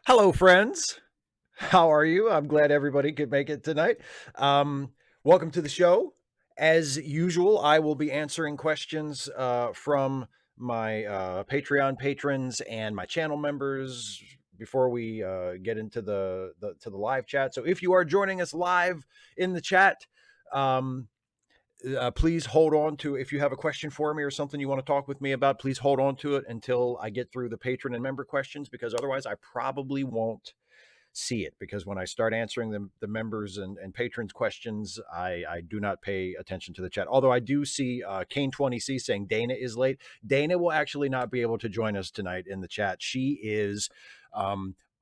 Hello, friends. How are you? I'm glad everybody could make it tonight. Um, Welcome to the show. As usual, I will be answering questions from my Patreon patrons and my channel members before we get into the live chat. So, if you are joining us live in the chat, um, please hold on to, if you have a question for me or something you want to talk with me about, please hold on to it until I get through the patron and member questions, because otherwise I probably won't see it, because when I start answering the members and patrons questions, I do not pay attention to the chat. Although I do see Kane 20C saying Dana is late. Dana will actually not be able to join us tonight in the chat. She is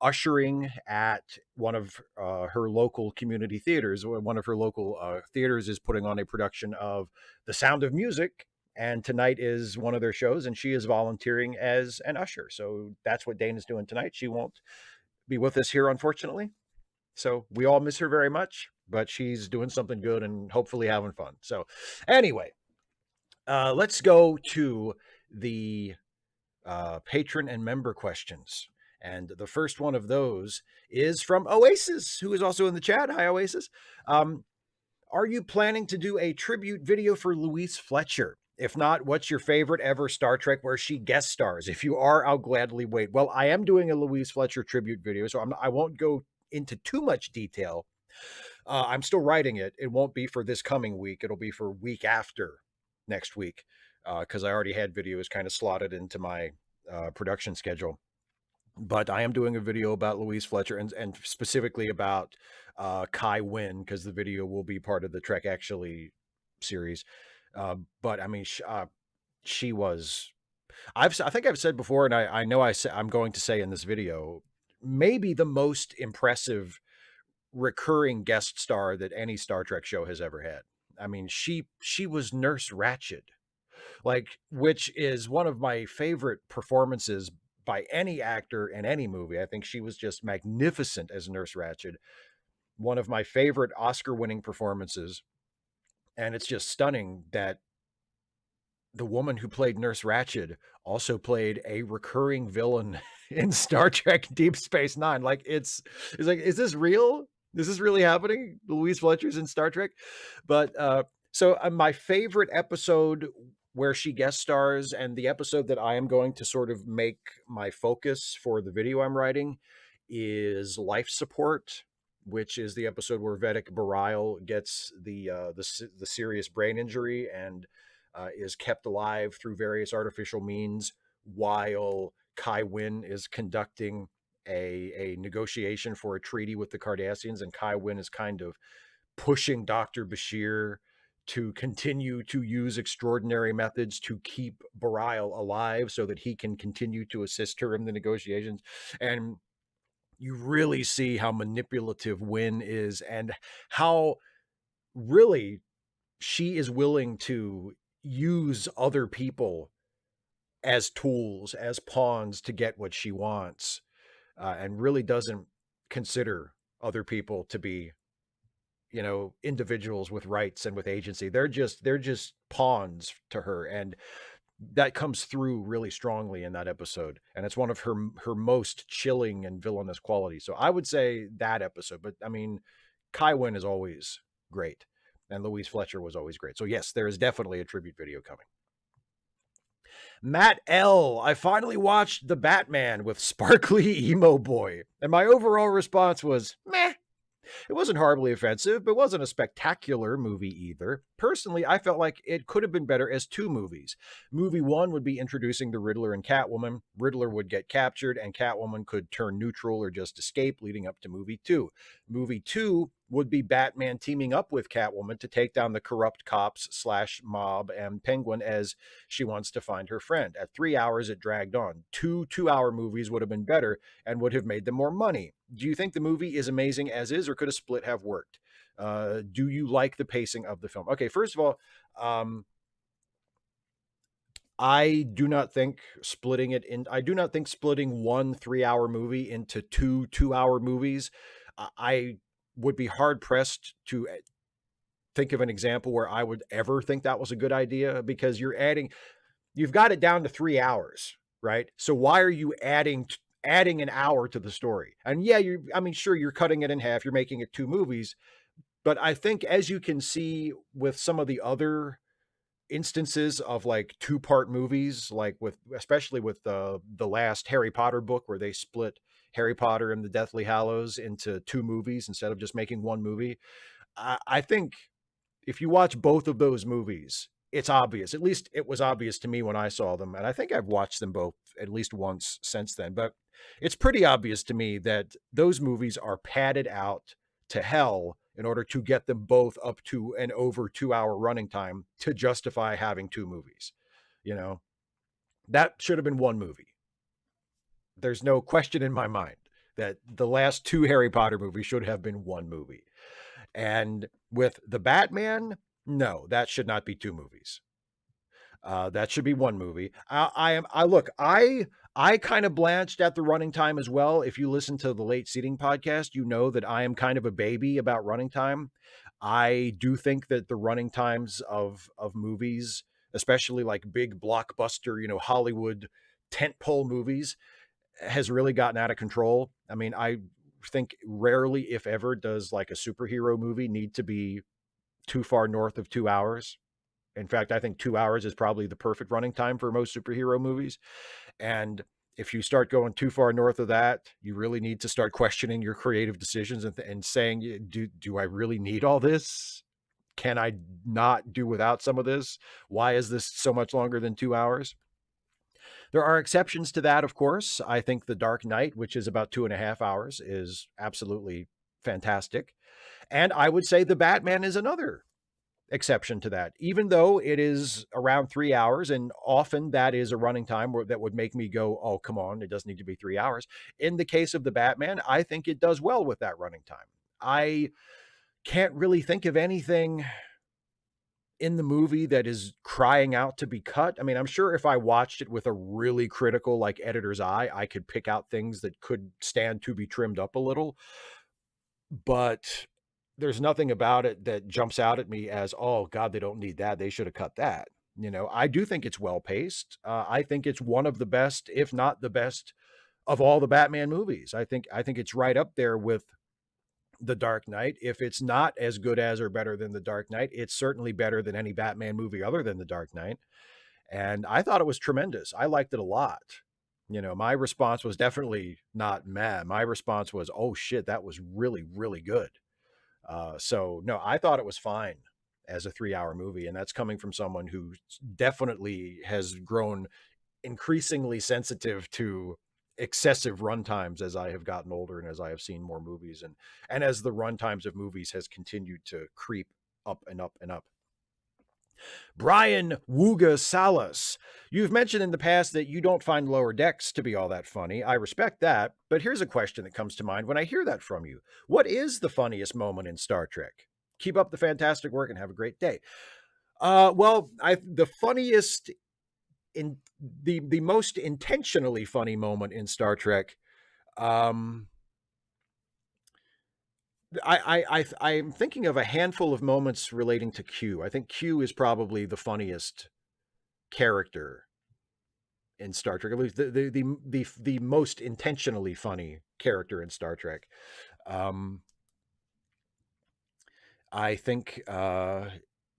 ushering at one of her local community theaters. One of her local theaters is putting on a production of The Sound of Music, and tonight is one of their shows, and she is volunteering as an usher. So that's what Dana's doing tonight. She won't be with us here, unfortunately. So we all miss her very much, but she's doing something good and hopefully having fun. So anyway, let's go to the patron and member questions. And the first one of those is from Oasis, who is also in the chat. Hi, Oasis. Are you planning to do a tribute video for Louise Fletcher? If not, what's your favorite ever Star Trek where she guest stars? If you are, I'll gladly wait. Well, I am doing a Louise Fletcher tribute video, so I won't go into too much detail. I'm still writing it. It won't be for this coming week. It'll be for week after next week, because I already had videos kind of slotted into my production schedule. But I am doing a video about Louise Fletcher, and specifically about Kai Wynn, because the video will be part of the Trek Actually series. But I mean, she was. I think I've said before, and I know I'm going to say in this video, maybe the most impressive recurring guest star that any Star Trek show has ever had. I mean, she was Nurse Ratched, like, which is one of my favorite performances by any actor in any movie. I think she was just magnificent as Nurse Ratched. One of my favorite Oscar-winning performances, and it's just stunning that the woman who played Nurse Ratched also played a recurring villain in Star Trek Deep Space Nine. Like, it's like, is this real? Is this really happening? Louise Fletcher's in Star Trek. But so my favorite episode where she guest stars, and the episode that I am going to sort of make my focus for the video I'm writing, is Life Support, which is the episode where Vedic Bareil gets the serious brain injury and is kept alive through various artificial means while Kai Wynn is conducting a negotiation for a treaty with the Cardassians, and Kai Wynn is kind of pushing Dr. Bashir to continue to use extraordinary methods to keep Bareil alive so that he can continue to assist her in the negotiations. And you really see how manipulative Wynn is, and how really she is willing to use other people as tools, as pawns to get what she wants, and really doesn't consider other people to be, individuals with rights and with agency. They're just pawns to her, and that comes through really strongly in that episode. And it's one of her most chilling and villainous qualities. So I would say that episode. But I mean, Kai Wynn is always great, and Louise Fletcher was always great. So yes, there is definitely a tribute video coming. Matt L. I finally watched The Batman with Sparkly Emo Boy, and my overall response was meh. It wasn't horribly offensive, but wasn't a spectacular movie either. Personally, I felt like it could have been better as two movies. Movie one would be introducing the Riddler and Catwoman. Riddler would get captured, and Catwoman could turn neutral or just escape, leading up to movie two. Movie two would be Batman teaming up with Catwoman to take down the corrupt cops slash mob and Penguin as she wants to find her friend. At 3 hours, it dragged on. Two 2-hour movies would have been better and would have made them more money. Do you think the movie is amazing as is, or could a split have worked? Do you like the pacing of the film? Okay, first of all, I do not think splitting one 3-hour movie into two 2-hour movies. I would be hard pressed to think of an example where I would ever think that was a good idea, because you've got it down to 3 hours, right? So why are you adding adding an hour to the story. And yeah, I mean, sure, you're cutting it in half, you're making it 2 movies, but I think as you can see with some of the other instances of like 2-part movies, like with especially with the last Harry Potter book where they split Harry Potter and the Deathly Hallows into 2 movies instead of just making 1 movie. I think if you watch both of those movies, it's obvious. At least it was obvious to me when I saw them, and I think I've watched them both at least once since then. But it's pretty obvious to me that those movies are padded out to hell in order to get them both up to an over 2-hour running time to justify having 2 movies. You know, that should have been 1 movie. There's no question in my mind that the last 2 Harry Potter movies should have been 1 movie. And with the Batman, no, that should not be 2 movies. That should be 1 movie. I kind of blanched at the running time as well. If you listen to the Late Seating podcast, you know that I am kind of a baby about running time. I do think that the running times of movies, especially like big blockbuster, Hollywood tentpole movies, has really gotten out of control. I mean, I think rarely, if ever, does like a superhero movie need to be too far north of 2 hours. In fact, I think 2 hours is probably the perfect running time for most superhero movies. And if you start going too far north of that, you really need to start questioning your creative decisions and saying, do I really need all this? Can I not do without some of this? Why is this so much longer than 2 hours? There are exceptions to that, of course. I think The Dark Knight, which is about 2.5 hours, is absolutely fantastic. And I would say The Batman is another exception to that, even though it is around 3 hours. And often that is a running time that would make me go, oh, come on, it doesn't need to be 3 hours. In the case of The Batman, I think it does well with that running time. I can't really think of anything in the movie that is crying out to be cut. I mean, I'm sure if I watched it with a really critical, like editor's eye, I could pick out things that could stand to be trimmed up a little. But there's nothing about it that jumps out at me as, oh God, they don't need that. They should have cut that. I do think it's well paced. I think it's one of the best, if not the best, of all the Batman movies. I think it's right up there with The Dark Knight. If it's not as good as or better than The Dark Knight, it's certainly better than any Batman movie other than The Dark Knight. And I thought it was tremendous. I liked it a lot. My response was definitely not meh. My response was, oh shit, that was really, really good. So no, I thought it was fine as a 3-hour movie. And that's coming from someone who definitely has grown increasingly sensitive to excessive run times as I have gotten older and as I have seen more movies and as the run times of movies has continued to creep up and up and up. Brian Wooga Salas, you've mentioned in the past that you don't find Lower Decks to be all that funny. I respect that, but here's a question that comes to mind when I hear that from you. What is the funniest moment in Star Trek? Keep up the fantastic work and have a great day. The funniest in the most intentionally funny moment in Star Trek, I'm thinking of a handful of moments relating to Q. I think Q is probably the funniest character in Star Trek, at least the most intentionally funny character in Star Trek. I think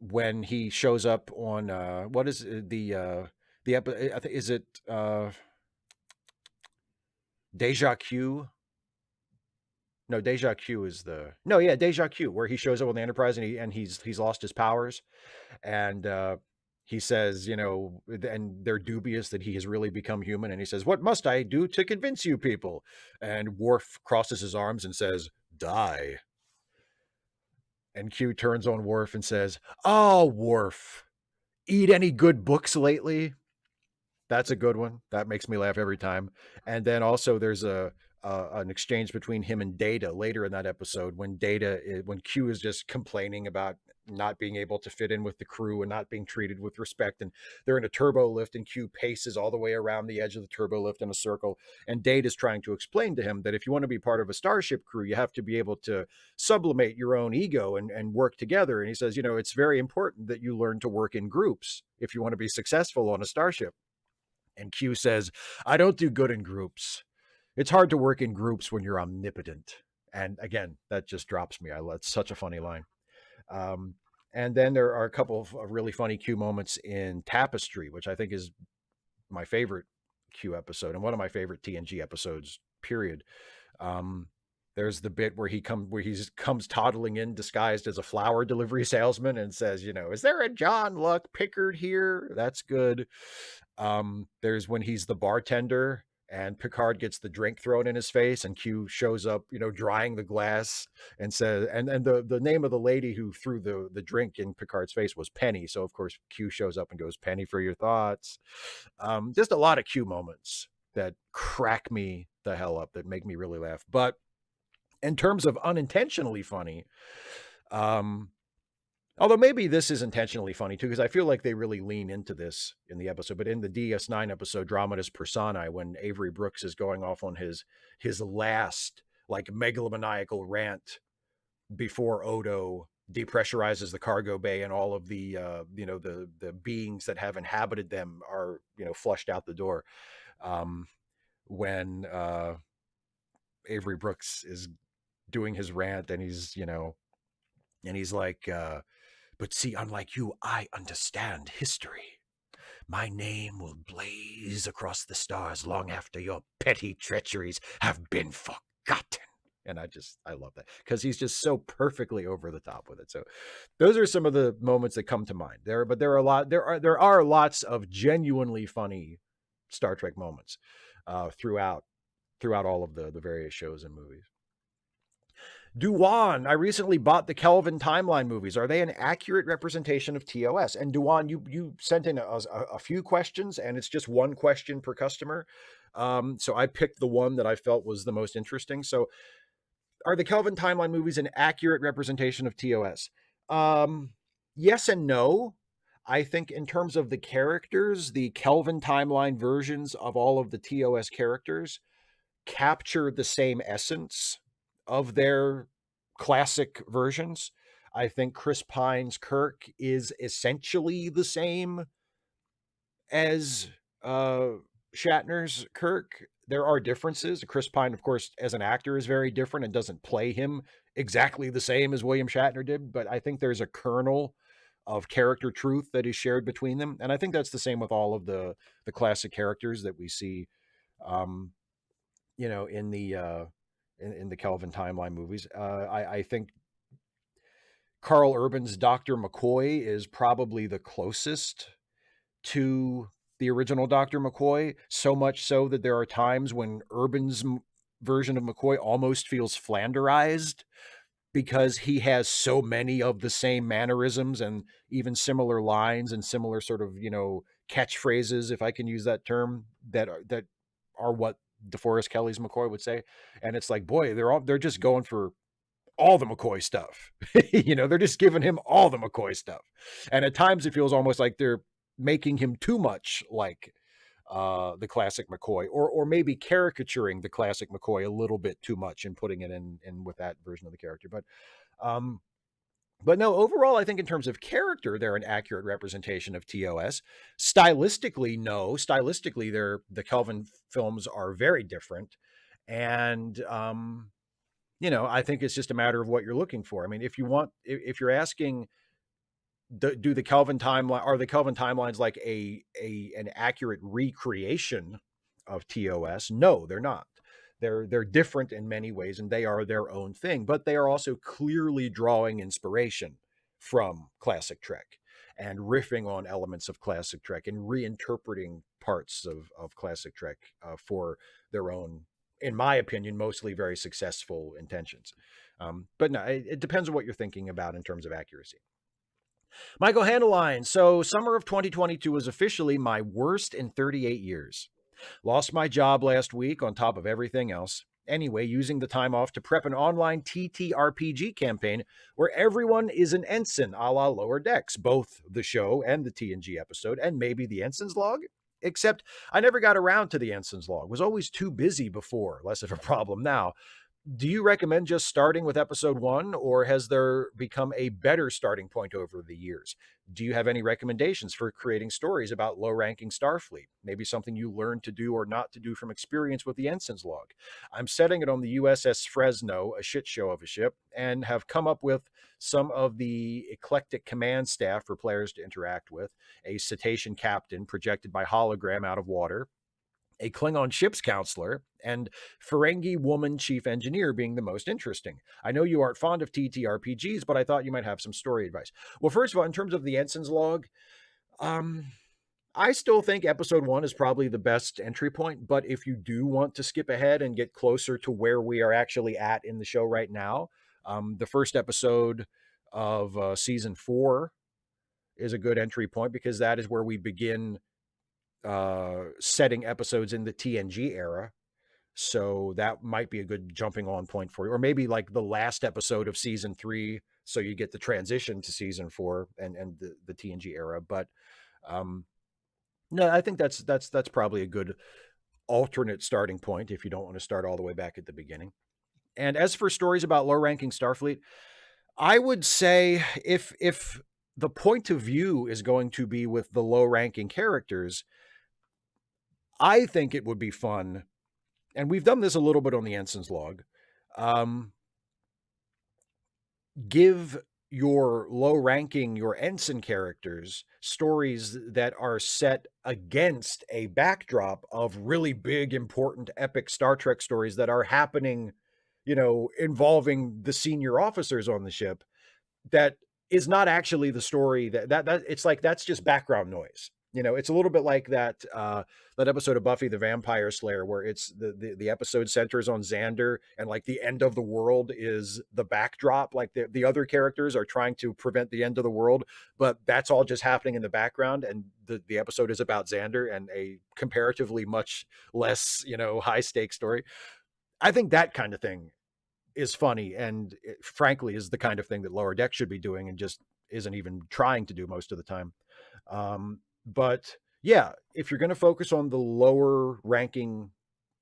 when he shows up on what is the episode? Is it Deja Q? No, Deja Q is Deja Q, where he shows up on the Enterprise and he's lost his powers, and he says, and they're dubious that he has really become human, and he says, "What must I do to convince you people?" And Worf crosses his arms and says, "Die." And Q turns on Worf and says, "Oh, Worf, eat any good books lately?" That's a good one. That makes me laugh every time. And then also there's an exchange between him and Data later in that episode when when Q is just complaining about not being able to fit in with the crew and not being treated with respect. And they're in a turbo lift and Q paces all the way around the edge of the turbo lift in a circle. And Data is trying to explain to him that if you want to be part of a starship crew, you have to be able to sublimate your own ego and work together. And he says, it's very important that you learn to work in groups if you want to be successful on a starship. And Q says, "I don't do good in groups. it's hard to work in groups when you're omnipotent. And again, that just drops me. It's such a funny line. Um, and then there are a couple of really funny Q moments in Tapestry, which I think is my favorite Q episode and one of my favorite TNG episodes, period. Um, there's the bit where he comes toddling in disguised as a flower delivery salesman and says, is there a John Luck Pickard here? That's good. There's when he's the bartender and Picard gets the drink thrown in his face and Q shows up, drying the glass and says, and the name of the lady who threw the drink in Picard's face was Penny. So of course Q shows up and goes, Penny for your thoughts. Just a lot of Q moments that crack me the hell up, that make me really laugh. But in terms of unintentionally funny, although maybe this is intentionally funny too, because I feel like they really lean into this in the episode. But in the DS9 episode, Dramatis Personae, when Avery Brooks is going off on his last like megalomaniacal rant before Odo depressurizes the cargo bay and all of the the beings that have inhabited them are flushed out the door. When Avery Brooks is doing his rant and he's like, but see, unlike you, I understand history. My name will blaze across the stars long after your petty treacheries have been forgotten. And I love that because he's just so perfectly over the top with it. So those are some of the moments that come to mind there, but there are lots of genuinely funny Star Trek moments throughout all of the various shows and movies. Duwan, I recently bought the Kelvin timeline movies. Are they an accurate representation of TOS? And Duwan, you sent in a few questions, and it's just one question per customer. So I picked the one that I felt was the most interesting. So are the Kelvin timeline movies an accurate representation of TOS? Yes and no. I think in terms of the characters, the Kelvin timeline versions of all of the TOS characters capture the same essence of their classic versions. I think Chris Pine's Kirk is essentially the same as Shatner's Kirk. There are differences. Chris Pine, of course, as an actor is very different and doesn't play him exactly the same as William Shatner did, but I think there's a kernel of character truth that is shared between them. And I think that's the same with all of the classic characters that we see in the Kelvin timeline movies. I think Carl Urban's Dr. McCoy is probably the closest to the original Dr. McCoy, so much so that there are times when Urban's version of McCoy almost feels Flanderized because he has so many of the same mannerisms and even similar lines and similar sort of, catchphrases, if I can use that term, that are what DeForest Kelly's McCoy would say. And it's like, boy, they're just going for all the McCoy stuff. They're just giving him all the McCoy stuff. And at times it feels almost like they're making him too much like the classic McCoy, or maybe caricaturing the classic McCoy a little bit too much and putting it in with that version of the character. But no, overall, I think in terms of character, they're an accurate representation of TOS. Stylistically, no. Stylistically, the Kelvin films are very different. And, I think it's just a matter of what you're looking for. I mean, if you're asking, are the Kelvin timelines like an accurate recreation of TOS? No, they're not. They're different in many ways, and they are their own thing, but they are also clearly drawing inspiration from classic Trek and riffing on elements of classic Trek and reinterpreting parts of classic Trek for their own, in my opinion, mostly very successful intentions. But no, it depends on what you're thinking about in terms of accuracy. Michael Handeline. So summer of 2022 was officially my worst in 38 years. Lost my job last week on top of everything else. Anyway, using the time off to prep an online TTRPG campaign where everyone is an ensign a la Lower Decks, both the show and the TNG episode, and maybe the ensign's log. Except I never got around to the ensign's log. Was always too busy before, less of a problem now. Do you recommend just starting with episode 1, or has there become a better starting point over the years? Do you have any recommendations for creating stories about low-ranking Starfleet? Maybe something you learned to do or not to do from experience with the Ensign's log. I'm setting it on the USS Fresno, a shit show of a ship, and have come up with some of the eclectic command staff for players to interact with. A cetacean captain projected by hologram out of water, a Klingon ship's counselor, and Ferengi woman chief engineer being the most interesting. I know you aren't fond of TTRPGs, but I thought you might have some story advice. Well, first of all, in terms of the Ensign's log, um, I still think episode 1 is probably the best entry point, but if you do want to skip ahead and get closer to where we are actually at in the show right now, the first episode of season 4 is a good entry point because that is where we begin setting episodes in the TNG era. So that might be a good jumping on point for you. Or maybe like the last episode of season 3. So you get the transition to season 4 and the TNG era. But no, I think that's probably a good alternate starting point if you don't want to start all the way back at the beginning. And as for stories about low ranking Starfleet, I would say if the point of view is going to be with the low ranking characters, I think it would be fun, and we've done this a little bit on the Ensign's log, give your low ranking, your ensign characters stories that are set against a backdrop of really big, important, epic Star Trek stories that are happening, involving the senior officers on the ship. That is not actually the story that it's like, that's just background noise. It's a little bit like that episode of Buffy the Vampire Slayer where it's the episode centers on Xander, and like the end of the world is the backdrop. Like the other characters are trying to prevent the end of the world, but that's all just happening in the background. And the episode is about Xander and a comparatively much less, high stakes story. I think that kind of thing is funny, and frankly is the kind of thing that Lower Deck should be doing and just isn't even trying to do most of the time. But yeah, if you're going to focus on the lower ranking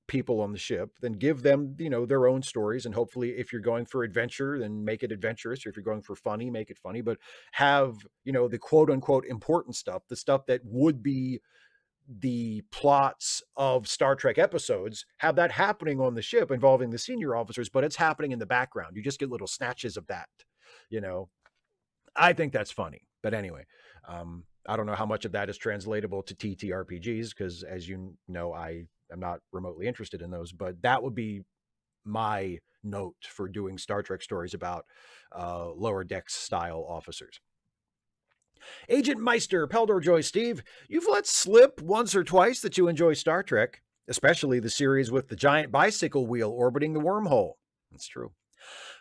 people on the ship, then give them, their own stories. And hopefully if you're going for adventure, then make it adventurous. Or if you're going for funny, make it funny, but have, the quote unquote important stuff, the stuff that would be the plots of Star Trek episodes, have that happening on the ship involving the senior officers, but it's happening in the background. You just get little snatches of that, I think that's funny. But anyway, I don't know how much of that is translatable to TTRPGs, because as you know, I am not remotely interested in those, but that would be my note for doing Star Trek stories about lower decks style officers. Agent Meister, Peldor Joy Steve, you've let slip once or twice that you enjoy Star Trek, especially the series with the giant bicycle wheel orbiting the wormhole. That's true.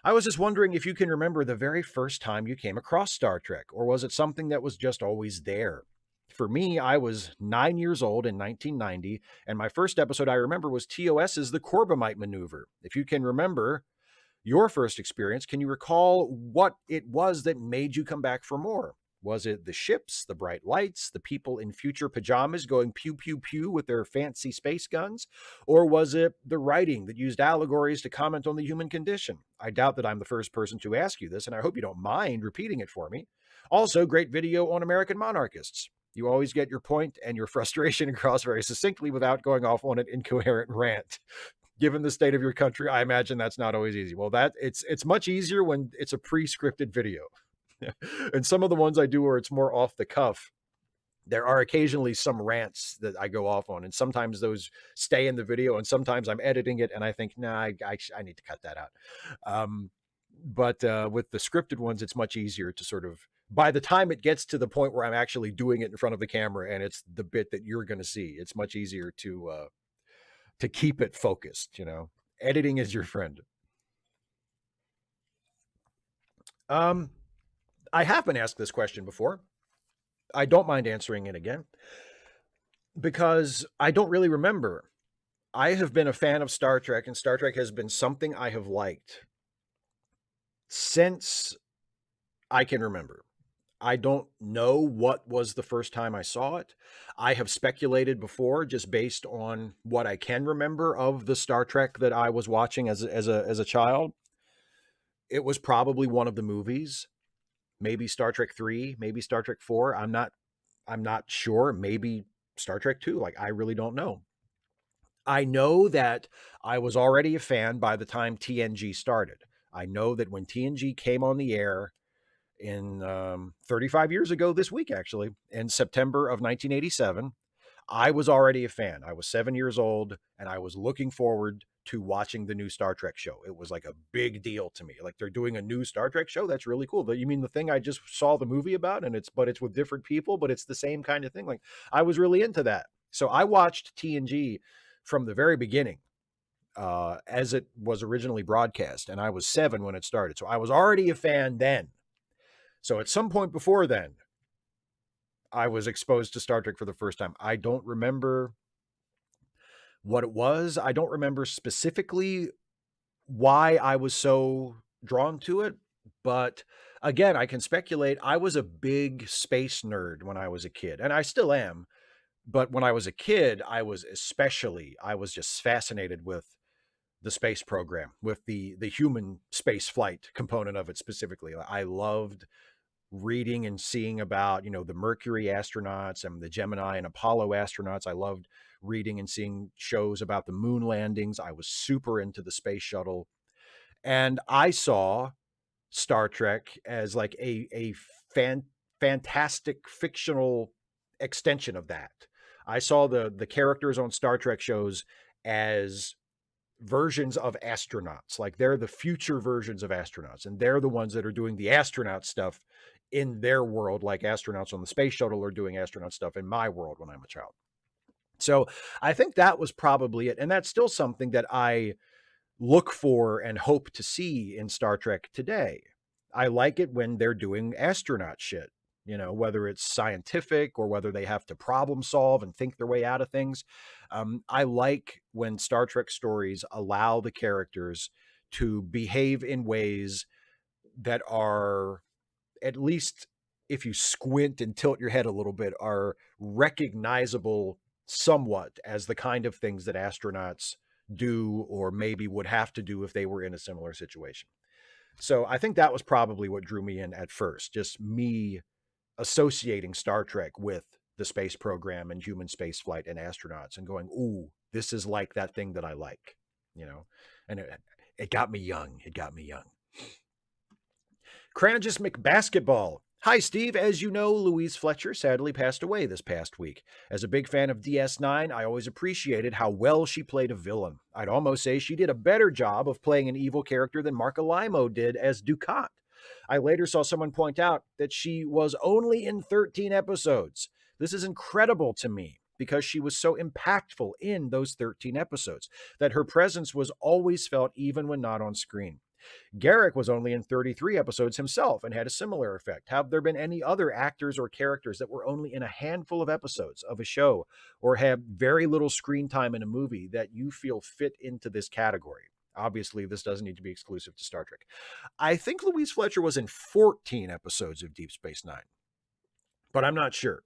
I was just wondering if you can remember the very first time you came across Star Trek, or was it something that was just always there? For me, I was 9 years old in 1990, and my first episode I remember was TOS's The Corbomite Maneuver. If you can remember your first experience, can you recall what it was that made you come back for more? Was it the ships, the bright lights, the people in future pajamas going pew, pew, pew with their fancy space guns? Or was it the writing that used allegories to comment on the human condition? I doubt that I'm the first person to ask you this, and I hope you don't mind repeating it for me. Also, great video on American monarchists. You always get your point and your frustration across very succinctly without going off on an incoherent rant. Given the state of your country, I imagine that's not always easy. Well, it's much easier when it's a pre-scripted video. And some of the ones I do where it's more off the cuff, there are occasionally some rants that I go off on, and sometimes those stay in the video, and sometimes I'm editing it and I think, nah, I need to cut that out. But with the scripted ones, it's much easier to sort of, by the time it gets to the point where I'm actually doing it in front of the camera and it's the bit that you're going to see, it's much easier to keep it focused. Editing is your friend. I have been asked this question before. I don't mind answering it again because I don't really remember. I have been a fan of Star Trek, and Star Trek has been something I have liked since I can remember. I don't know what was the first time I saw it. I have speculated before, just based on what I can remember of the Star Trek that I was watching as a child. It was probably one of the movies, maybe Star Trek 3, maybe Star Trek 4. I'm not sure. Maybe Star Trek 2. Like, I really don't know. I know that I was already a fan by the time TNG started. I know that when TNG came on the air in 35 years ago this week, actually, in September of 1987, I was already a fan. I was 7 years old and I was looking forward to watching the new Star Trek show. It was like a big deal to me. Like, they're doing a new Star Trek show. That's really cool. But you mean the thing I just saw the movie about, and it's with different people, but it's the same kind of thing. Like, I was really into that. So I watched TNG from the very beginning, as it was originally broadcast, and I was 7 when it started. So I was already a fan then. So at some point before then, I was exposed to Star Trek for the first time. I don't remember what it was. I don't remember specifically why I was so drawn to it, but again, I can speculate. I was a big space nerd when I was a kid, and I still am. But when I was a kid, I was just fascinated with the space program, with the human space flight component of it specifically. I loved reading and seeing about, the Mercury astronauts and the Gemini and Apollo astronauts. I loved reading and seeing shows about the moon landings. I was super into the space shuttle. And I saw Star Trek as like a fantastic fictional extension of that. I saw the characters on Star Trek shows as versions of astronauts. Like, they're the future versions of astronauts, and they're the ones that are doing the astronaut stuff in their world, like astronauts on the space shuttle are doing astronaut stuff in my world when I'm a child. So I think that was probably it. And that's still something that I look for and hope to see in Star Trek today. I like it when they're doing astronaut shit, whether it's scientific or whether they have to problem solve and think their way out of things. I like when Star Trek stories allow the characters to behave in ways that are, at least if you squint and tilt your head a little bit, are recognizable somewhat as the kind of things that astronauts do or maybe would have to do if they were in a similar situation. So I think that was probably what drew me in at first, just me associating Star Trek with the space program and human space flight and astronauts and going, ooh, this is like that thing that I like, and it got me young. It got me young. Cranagis McBasketball. Hi, Steve. As you know, Louise Fletcher sadly passed away this past week. As a big fan of DS9, I always appreciated how well she played a villain. I'd almost say she did a better job of playing an evil character than Mark Alimo did as Ducat. I later saw someone point out that she was only in 13 episodes. This is incredible to me because she was so impactful in those 13 episodes that her presence was always felt even when not on screen. Garrick was only in 33 episodes himself and had a similar effect. Have there been any other actors or characters that were only in a handful of episodes of a show or have very little screen time in a movie that you feel fit into this category? Obviously, this doesn't need to be exclusive to Star Trek. I think Louise Fletcher was in 14 episodes of Deep Space Nine, but I'm not sure.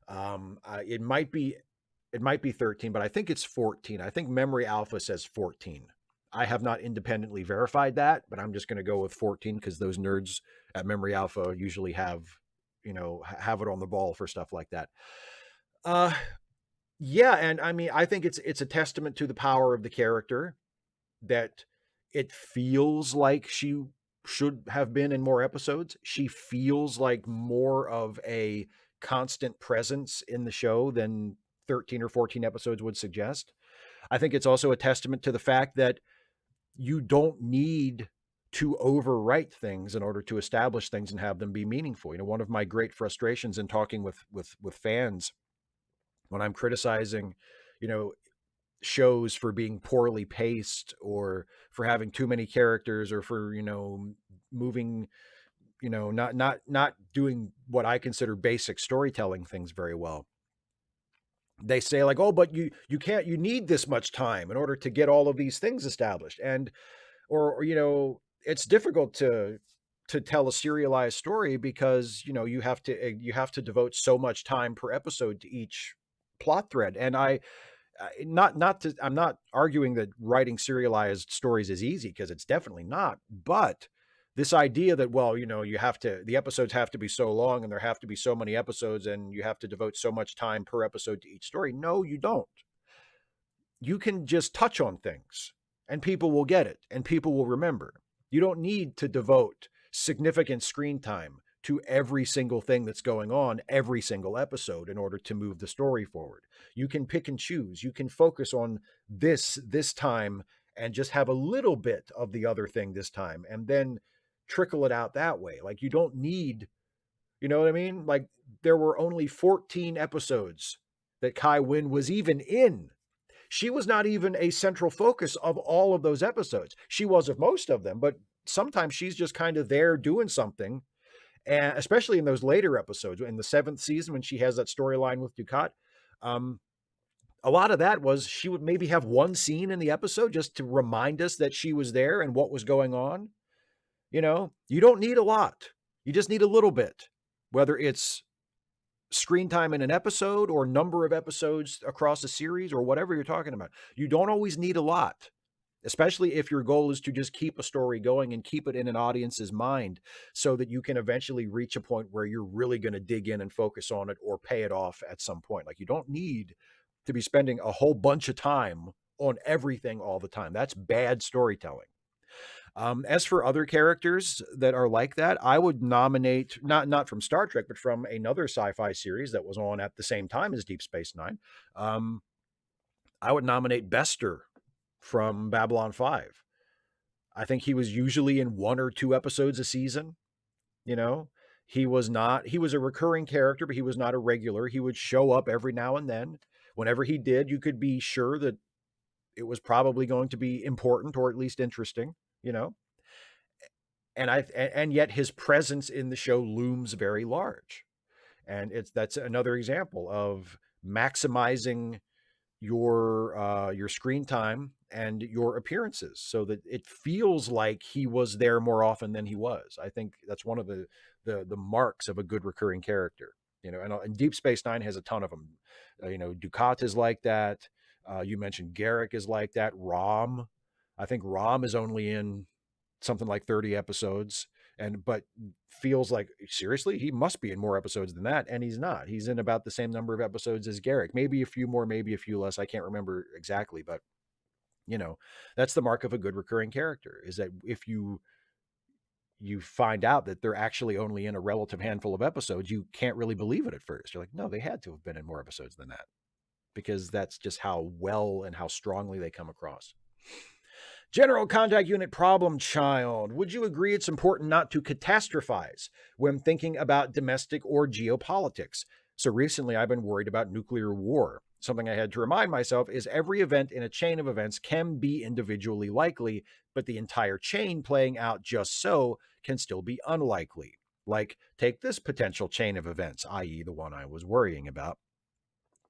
It might be 13, but I think it's 14. I think Memory Alpha says 14. I have not independently verified that, but I'm just going to go with 14 because those nerds at Memory Alpha usually have it on the ball for stuff like that. Yeah, and I mean, I think it's a testament to the power of the character that it feels like she should have been in more episodes. She feels like more of a constant presence in the show than 13 or 14 episodes would suggest. I think it's also a testament to the fact that you don't need to overwrite things in order to establish things and have them be meaningful. One of my great frustrations in talking with fans when I'm criticizing, shows for being poorly paced or for having too many characters or for, moving, not doing what I consider basic storytelling things very well. They say like, oh, but you need this much time in order to get all of these things established. And, or it's difficult to to tell a serialized story because, you know, you have to devote so much time per episode to each plot thread. And I'm not arguing that writing serialized stories is easy, because it's definitely not. But this idea that, well, you know, the episodes have to be so long and there have to be so many episodes and you have to devote so much time per episode to each story. No, you don't. You can just touch on things and people will get it and people will remember. You don't need to devote significant screen time to every single thing that's going on every single episode in order to move the story forward. You can pick and choose. You can focus on this time and just have a little bit of the other thing this time and then trickle it out that way. Like, you don't need, you know what I mean? Like, there were only 14 episodes that Kai Wynn was even in. She was not even a central focus of all of those episodes. She was of most of them, but sometimes she's just kind of there doing something. And especially in those later episodes, in the 7th season, when she has that storyline with Dukat, a lot of that was she would maybe have one scene in the episode just to remind us that she was there and what was going on. You know, you don't need a lot. You just need a little bit, whether it's screen time in an episode or number of episodes across a series or whatever you're talking about. You don't always need a lot, especially if your goal is to just keep a story going and keep it in an audience's mind so that you can eventually reach a point where you're really going to dig in and focus on it or pay it off at some point. Like, you don't need to be spending a whole bunch of time on everything all the time. That's bad storytelling. As for other characters that are like that, I would nominate, not from Star Trek, but from another sci-fi series that was on at the same time as Deep Space Nine. I would nominate Bester from Babylon 5. I think he was usually in 1 or 2 episodes a season. You know, he was a recurring character, but he was not a regular. He would show up every now and then. Whenever he did, you could be sure that it was probably going to be important or at least interesting, you know? And yet his presence in the show looms very large. And that's another example of maximizing your screen time and your appearances so that it feels like he was there more often than he was. I think that's one of the marks of a good recurring character. You know, and Deep Space Nine has a ton of them. You know, Dukat is like that. You mentioned Garrick is like that. Rom, I think Rom is only in something like 30 episodes, but feels like, seriously, he must be in more episodes than that, and he's not. He's in about the same number of episodes as Garrick, maybe a few more, maybe a few less. I can't remember exactly, but you know, that's the mark of a good recurring character, is that if you find out that they're actually only in a relative handful of episodes, you can't really believe it at first. You're like, no, they had to have been in more episodes than that, because that's just how well and how strongly they come across. General Contact Unit Problem Child, would you agree it's important not to catastrophize when thinking about domestic or geopolitics? So recently I've been worried about nuclear war. Something I had to remind myself is every event in a chain of events can be individually likely, but the entire chain playing out just so can still be unlikely. Like, take this potential chain of events, i.e. the one I was worrying about.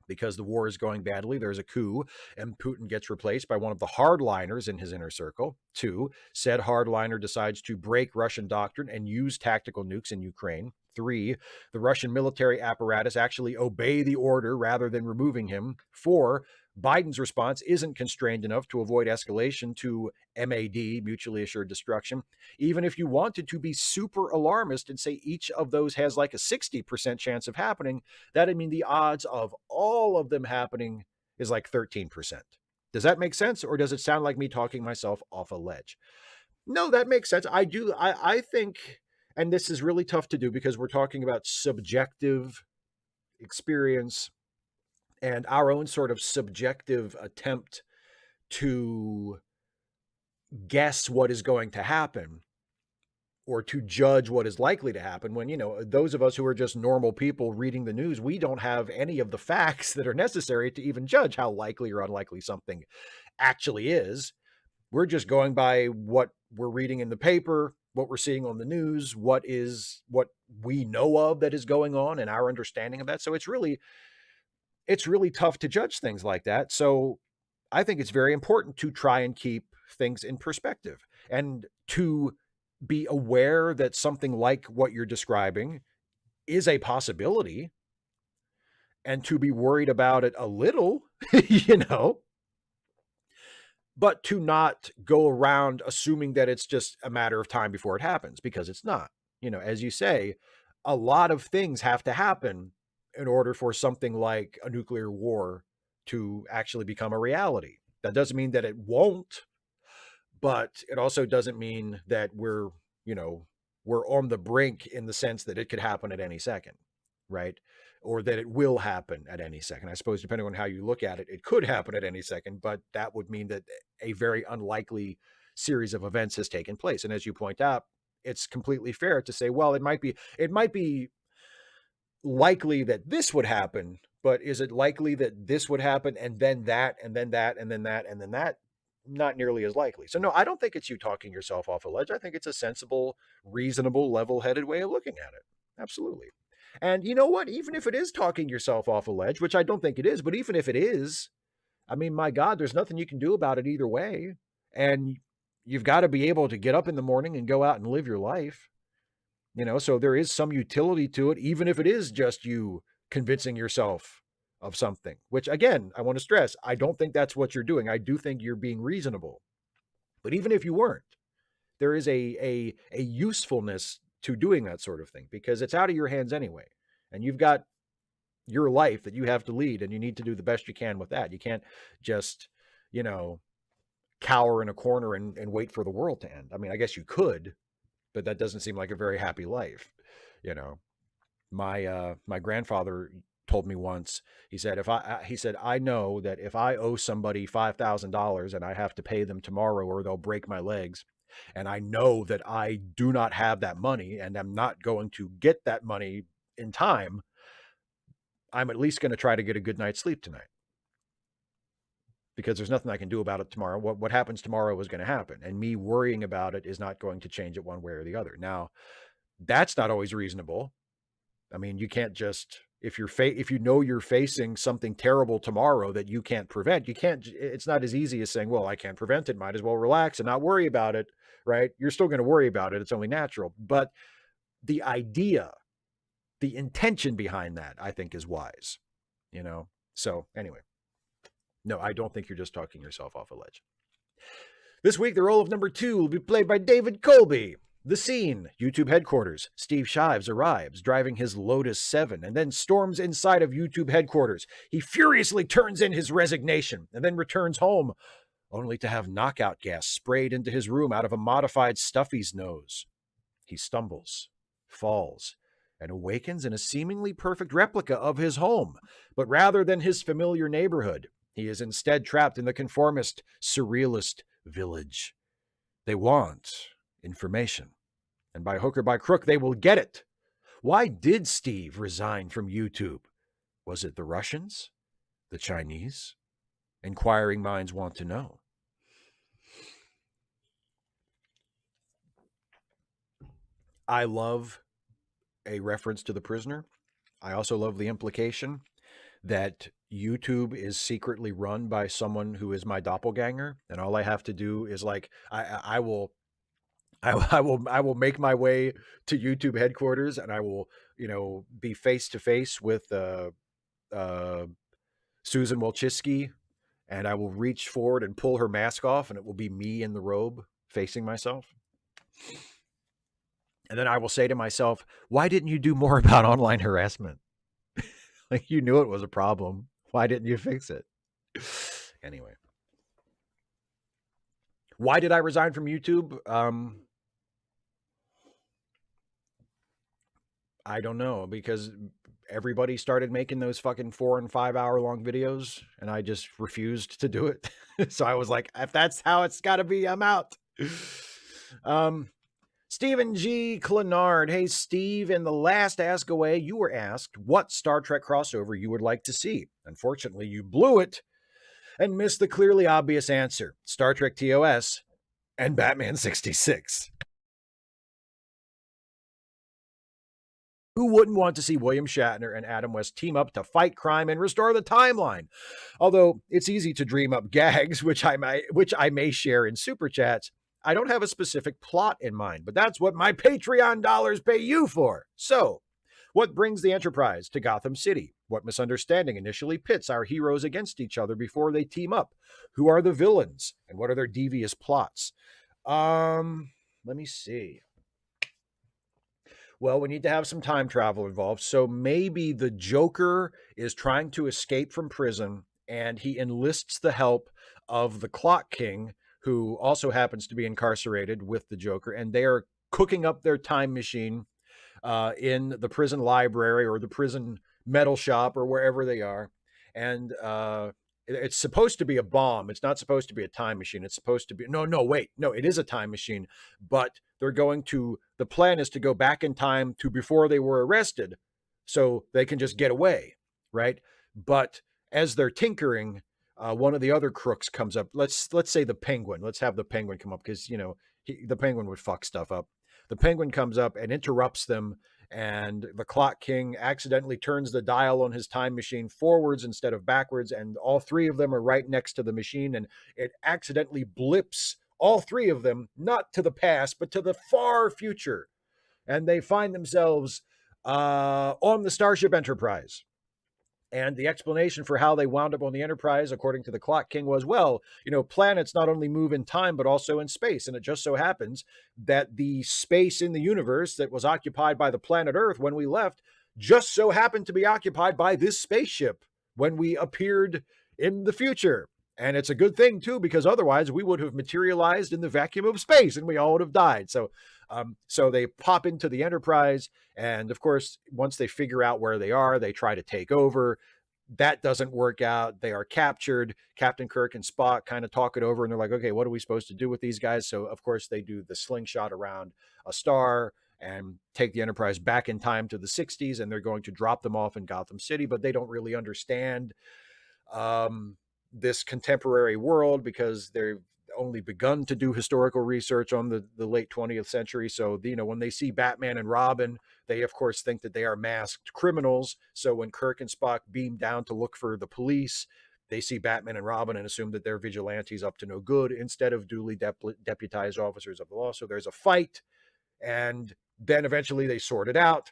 Because the war is going badly, there's a coup, and Putin gets replaced by one of the hardliners in his inner circle. 2, said hardliner decides to break Russian doctrine and use tactical nukes in Ukraine. 3, the Russian military apparatus actually obey the order rather than removing him. 4, Biden's response isn't constrained enough to avoid escalation to MAD, mutually assured destruction. Even if you wanted to be super alarmist and say each of those has like a 60% chance of happening, that'd mean the odds of all of them happening is like 13%. Does that make sense? Or does it sound like me talking myself off a ledge? No, that makes sense. I think, and this is really tough to do because we're talking about subjective experience and our own sort of subjective attempt to guess what is going to happen or to judge what is likely to happen, when, you know, those of us who are just normal people reading the news, we don't have any of the facts that are necessary to even judge how likely or unlikely something actually is. We're just going by what we're reading in the paper, what we're seeing on the news, what we know of that is going on, and our understanding of that. So it's really tough to judge things like that. So I think it's very important to try and keep things in perspective and to be aware that something like what you're describing is a possibility, and to be worried about it a little, you know, but to not go around assuming that it's just a matter of time before it happens, because it's not. You know, as you say, a lot of things have to happen in order for something like a nuclear war to actually become a reality. That doesn't mean that it won't, but it also doesn't mean that we're, you know, we're on the brink in the sense that it could happen at any second, right? Or that it will happen at any second. I suppose depending on how you look at it, it could happen at any second, but that would mean that a very unlikely series of events has taken place. And as you point out, it's completely fair to say, well, it might be likely that this would happen, but is it likely that this would happen and then that and then that and then that and then that? Not nearly as likely. So no, I don't think it's you talking yourself off a ledge. I think it's a sensible, reasonable, level-headed way of looking at it. Absolutely. And you know what? Even if it is talking yourself off a ledge, which I don't think it is, but even if it is, I mean, my God, there's nothing you can do about it either way. And you've got to be able to get up in the morning and go out and live your life. You know, so there is some utility to it, even if it is just you convincing yourself of something, which again, I want to stress, I don't think that's what you're doing. I do think you're being reasonable. But even if you weren't, there is a usefulness to doing that sort of thing, because it's out of your hands anyway. And you've got your life that you have to lead, and you need to do the best you can with that. You can't just, you know, cower in a corner and wait for the world to end. I mean, I guess you could, but that doesn't seem like a very happy life. You know, my grandfather told me once, he said, I know that if I owe somebody $5,000 and I have to pay them tomorrow or they'll break my legs, and I know that I do not have that money and I'm not going to get that money in time, I'm at least going to try to get a good night's sleep tonight, because there's nothing I can do about it tomorrow. What happens tomorrow is going to happen, and me worrying about it is not going to change it one way or the other. Now, that's not always reasonable. I mean, you can't just, if you know you're facing something terrible tomorrow that you can't prevent, it's not as easy as saying, well, I can't prevent it, might as well relax and not worry about it, right? You're still going to worry about it. It's only natural. But the idea, the intention behind that, I think is wise, you know? So anyway, no, I don't think you're just talking yourself off a ledge. This week, the role of number 2 will be played by David Colby. The scene, YouTube headquarters. Steve Shives arrives, driving his Lotus 7, and then storms inside of YouTube headquarters. He furiously turns in his resignation, and then returns home, only to have knockout gas sprayed into his room out of a modified Stuffy's nose. He stumbles, falls, and awakens in a seemingly perfect replica of his home. But rather than his familiar neighborhood, he is instead trapped in the conformist, surrealist village. They want information, and by hook or by crook, they will get it. Why did Steve resign from YouTube? Was it the Russians? The Chinese? Inquiring minds want to know. I love a reference to The Prisoner. I also love the implication that YouTube is secretly run by someone who is my doppelganger, and all I have to do is like I will make my way to YouTube headquarters, and I will, you know, be face to face with Susan Wojcicki, and I will reach forward and pull her mask off, and it will be me in the robe facing myself. And then I will say to myself, why didn't you do more about online harassment? Like, you knew it was a problem. Why didn't you fix it? Anyway. Why did I resign from YouTube? I don't know, because everybody started making those fucking 4 and 5 hour long videos, and I just refused to do it. So I was like, if that's how it's got to be, I'm out. Stephen G. Clenard. Hey, Steve, in the last Ask Away, you were asked what Star Trek crossover you would like to see. Unfortunately, you blew it and missed the clearly obvious answer: Star Trek TOS and Batman 66. Who wouldn't want to see William Shatner and Adam West team up to fight crime and restore the timeline? Although it's easy to dream up gags, which I may share in Superchats, I don't have a specific plot in mind, but that's what my Patreon dollars pay you for. So, what brings the Enterprise to Gotham City? What misunderstanding initially pits our heroes against each other before they team up? Who are the villains, and what are their devious plots? Let me see. Well, we need to have some time travel involved. So maybe the Joker is trying to escape from prison and he enlists the help of the Clock King, who also happens to be incarcerated with the Joker, and they are cooking up their time machine in the prison library or the prison metal shop or wherever they are. And it's supposed to be a bomb. It's not supposed to be a time machine. It's supposed to be, wait, it is a time machine, but the plan is to go back in time to before they were arrested so they can just get away, right? But as they're tinkering, one of the other crooks comes up. Let's say the Penguin. Let's have the Penguin come up because, the Penguin would fuck stuff up. The Penguin comes up and interrupts them, and the Clock King accidentally turns the dial on his time machine forwards instead of backwards, and all three of them are right next to the machine, and it accidentally blips all three of them, not to the past, but to the far future. And they find themselves on the Starship Enterprise. And the explanation for how they wound up on the Enterprise, according to the Clock King, was, well, planets not only move in time, but also in space. And it just so happens that the space in the universe that was occupied by the planet Earth when we left just so happened to be occupied by this spaceship when we appeared in the future. And it's a good thing, too, because otherwise we would have materialized in the vacuum of space and we all would have died. So they pop into the Enterprise. And of course, once they figure out where they are, they try to take over. That doesn't work out. They are captured. Captain Kirk and Spock kind of talk it over. And they're like, okay, what are we supposed to do with these guys? So, of course, they do the slingshot around a star and take the Enterprise back in time to the 60s. And they're going to drop them off in Gotham City. But they don't really understand this contemporary world because they've only begun to do historical research on the late 20th century. So, when they see Batman and Robin, they, of course, think that they are masked criminals. So when Kirk and Spock beam down to look for the police, they see Batman and Robin and assume that they're vigilantes up to no good instead of duly deputized officers of the law. So there's a fight, and then eventually they sort it out.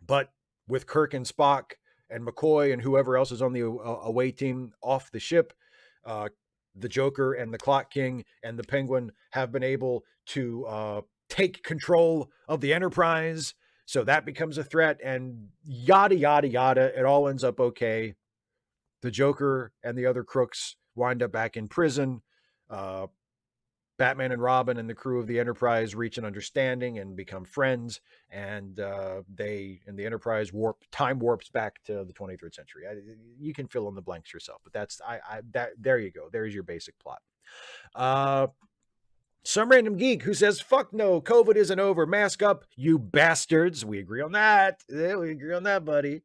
But with Kirk and Spock and McCoy and whoever else is on the away team off the ship, the Joker and the Clock King and the Penguin have been able to take control of the Enterprise. So that becomes a threat, and yada, yada, yada. It all ends up okay. The Joker and the other crooks wind up back in prison. Batman and Robin and the crew of the Enterprise reach an understanding and become friends. And the Enterprise time warps back to the 23rd century. You can fill in the blanks yourself, but there you go. There's your basic plot. Some random geek who says, fuck no, COVID isn't over. Mask up, you bastards. We agree on that. Yeah, we agree on that, buddy.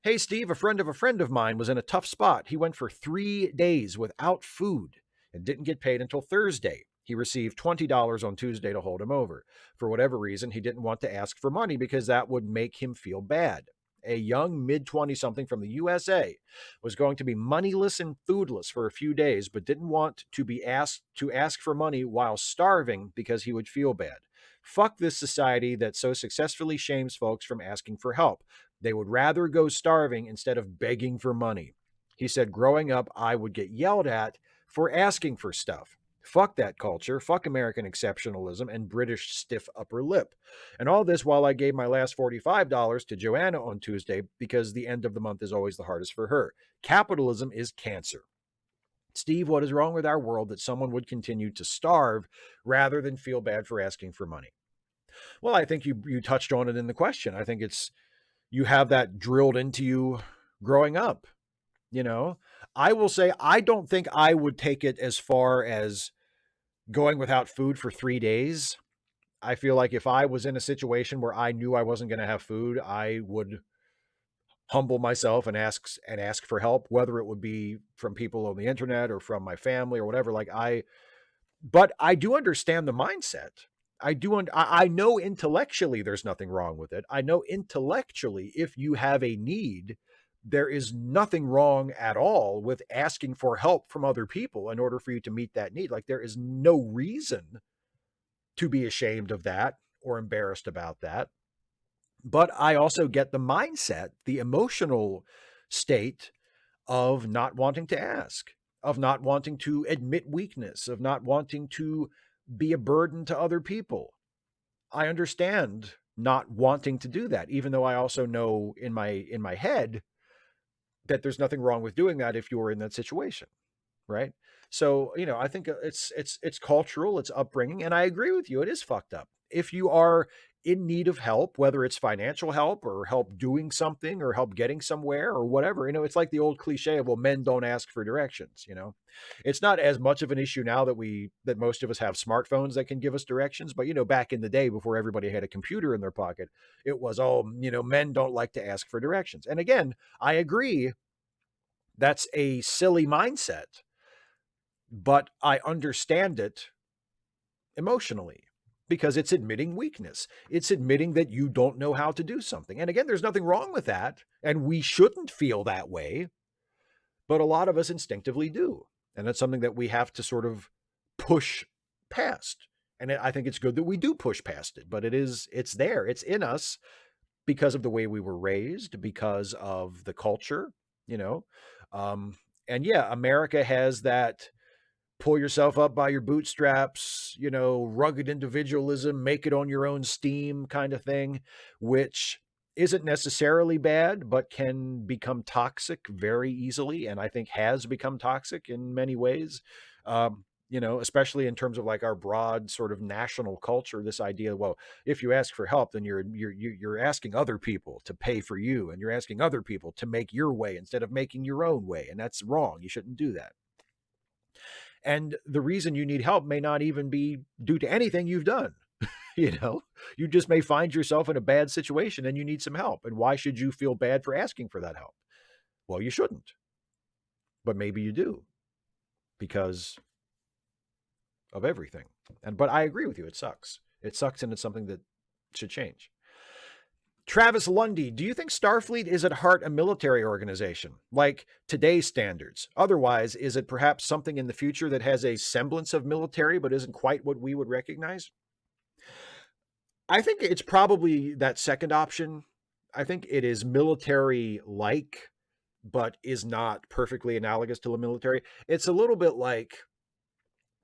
Hey, Steve, a friend of mine was in a tough spot. He went for 3 days without food and didn't get paid until Thursday. He received $20 on Tuesday to hold him over. For whatever reason, he didn't want to ask for money because that would make him feel bad. A young mid-20-something from the USA was going to be moneyless and foodless for a few days, but didn't want to be asked to ask for money while starving because he would feel bad. Fuck this society that so successfully shames folks from asking for help. They would rather go starving instead of begging for money. He said, growing up, I would get yelled at for asking for stuff. Fuck that culture, fuck American exceptionalism and British stiff upper lip. And all this while I gave my last $45 to Joanna on Tuesday because the end of the month is always the hardest for her. Capitalism is cancer. Steve, what is wrong with our world that someone would continue to starve rather than feel bad for asking for money? Well, I think you touched on it in the question. I think you have that drilled into you growing up. I will say, I don't think I would take it as far as going without food for 3 days. I feel like if I was in a situation where I knew I wasn't going to have food, I would humble myself and ask for help, whether it would be from people on the internet or from my family or whatever. But I do understand the mindset. I know intellectually there's nothing wrong with it. I know intellectually if you have a need, there is nothing wrong at all with asking for help from other people in order for you to meet that need. Like, there is no reason to be ashamed of that or embarrassed about that. But I also get the mindset, the emotional state of not wanting to ask, of not wanting to admit weakness, of not wanting to be a burden to other people. I understand not wanting to do that, even though I also know in my head that there's nothing wrong with doing that if you're in that situation, right? So, I think it's cultural, it's upbringing, and I agree with you. It is fucked up. If you are in need of help, whether it's financial help or help doing something or help getting somewhere or whatever, it's like the old cliche of, well, men don't ask for directions. It's not as much of an issue now that most of us have smartphones that can give us directions. But, back in the day before everybody had a computer in their pocket, it was, oh, men don't like to ask for directions. And again, I agree. That's a silly mindset, but I understand it emotionally because it's admitting weakness. It's admitting that you don't know how to do something. And again, there's nothing wrong with that. And we shouldn't feel that way, but a lot of us instinctively do. And that's something that we have to sort of push past. And I think it's good that we do push past it, but it's there. It's in us because of the way we were raised, because of the culture, and yeah, America has that pull yourself up by your bootstraps, rugged individualism, make it on your own steam kind of thing, which isn't necessarily bad, but can become toxic very easily. And I think has become toxic in many ways, especially in terms of like our broad sort of national culture, this idea, well, if you ask for help, then you're asking other people to pay for you, and you're asking other people to make your way instead of making your own way. And that's wrong. You shouldn't do that. And the reason you need help may not even be due to anything you've done. You just may find yourself in a bad situation and you need some help. And why should you feel bad for asking for that help? Well, you shouldn't, but maybe you do because of everything. But I agree with you. It sucks. It sucks. And it's something that should change. Travis Lundy, do you think Starfleet is at heart a military organization, like today's standards? Otherwise, is it perhaps something in the future that has a semblance of military, but isn't quite what we would recognize? I think it's probably that second option. I think it is military-like, but is not perfectly analogous to the military. It's a little bit like,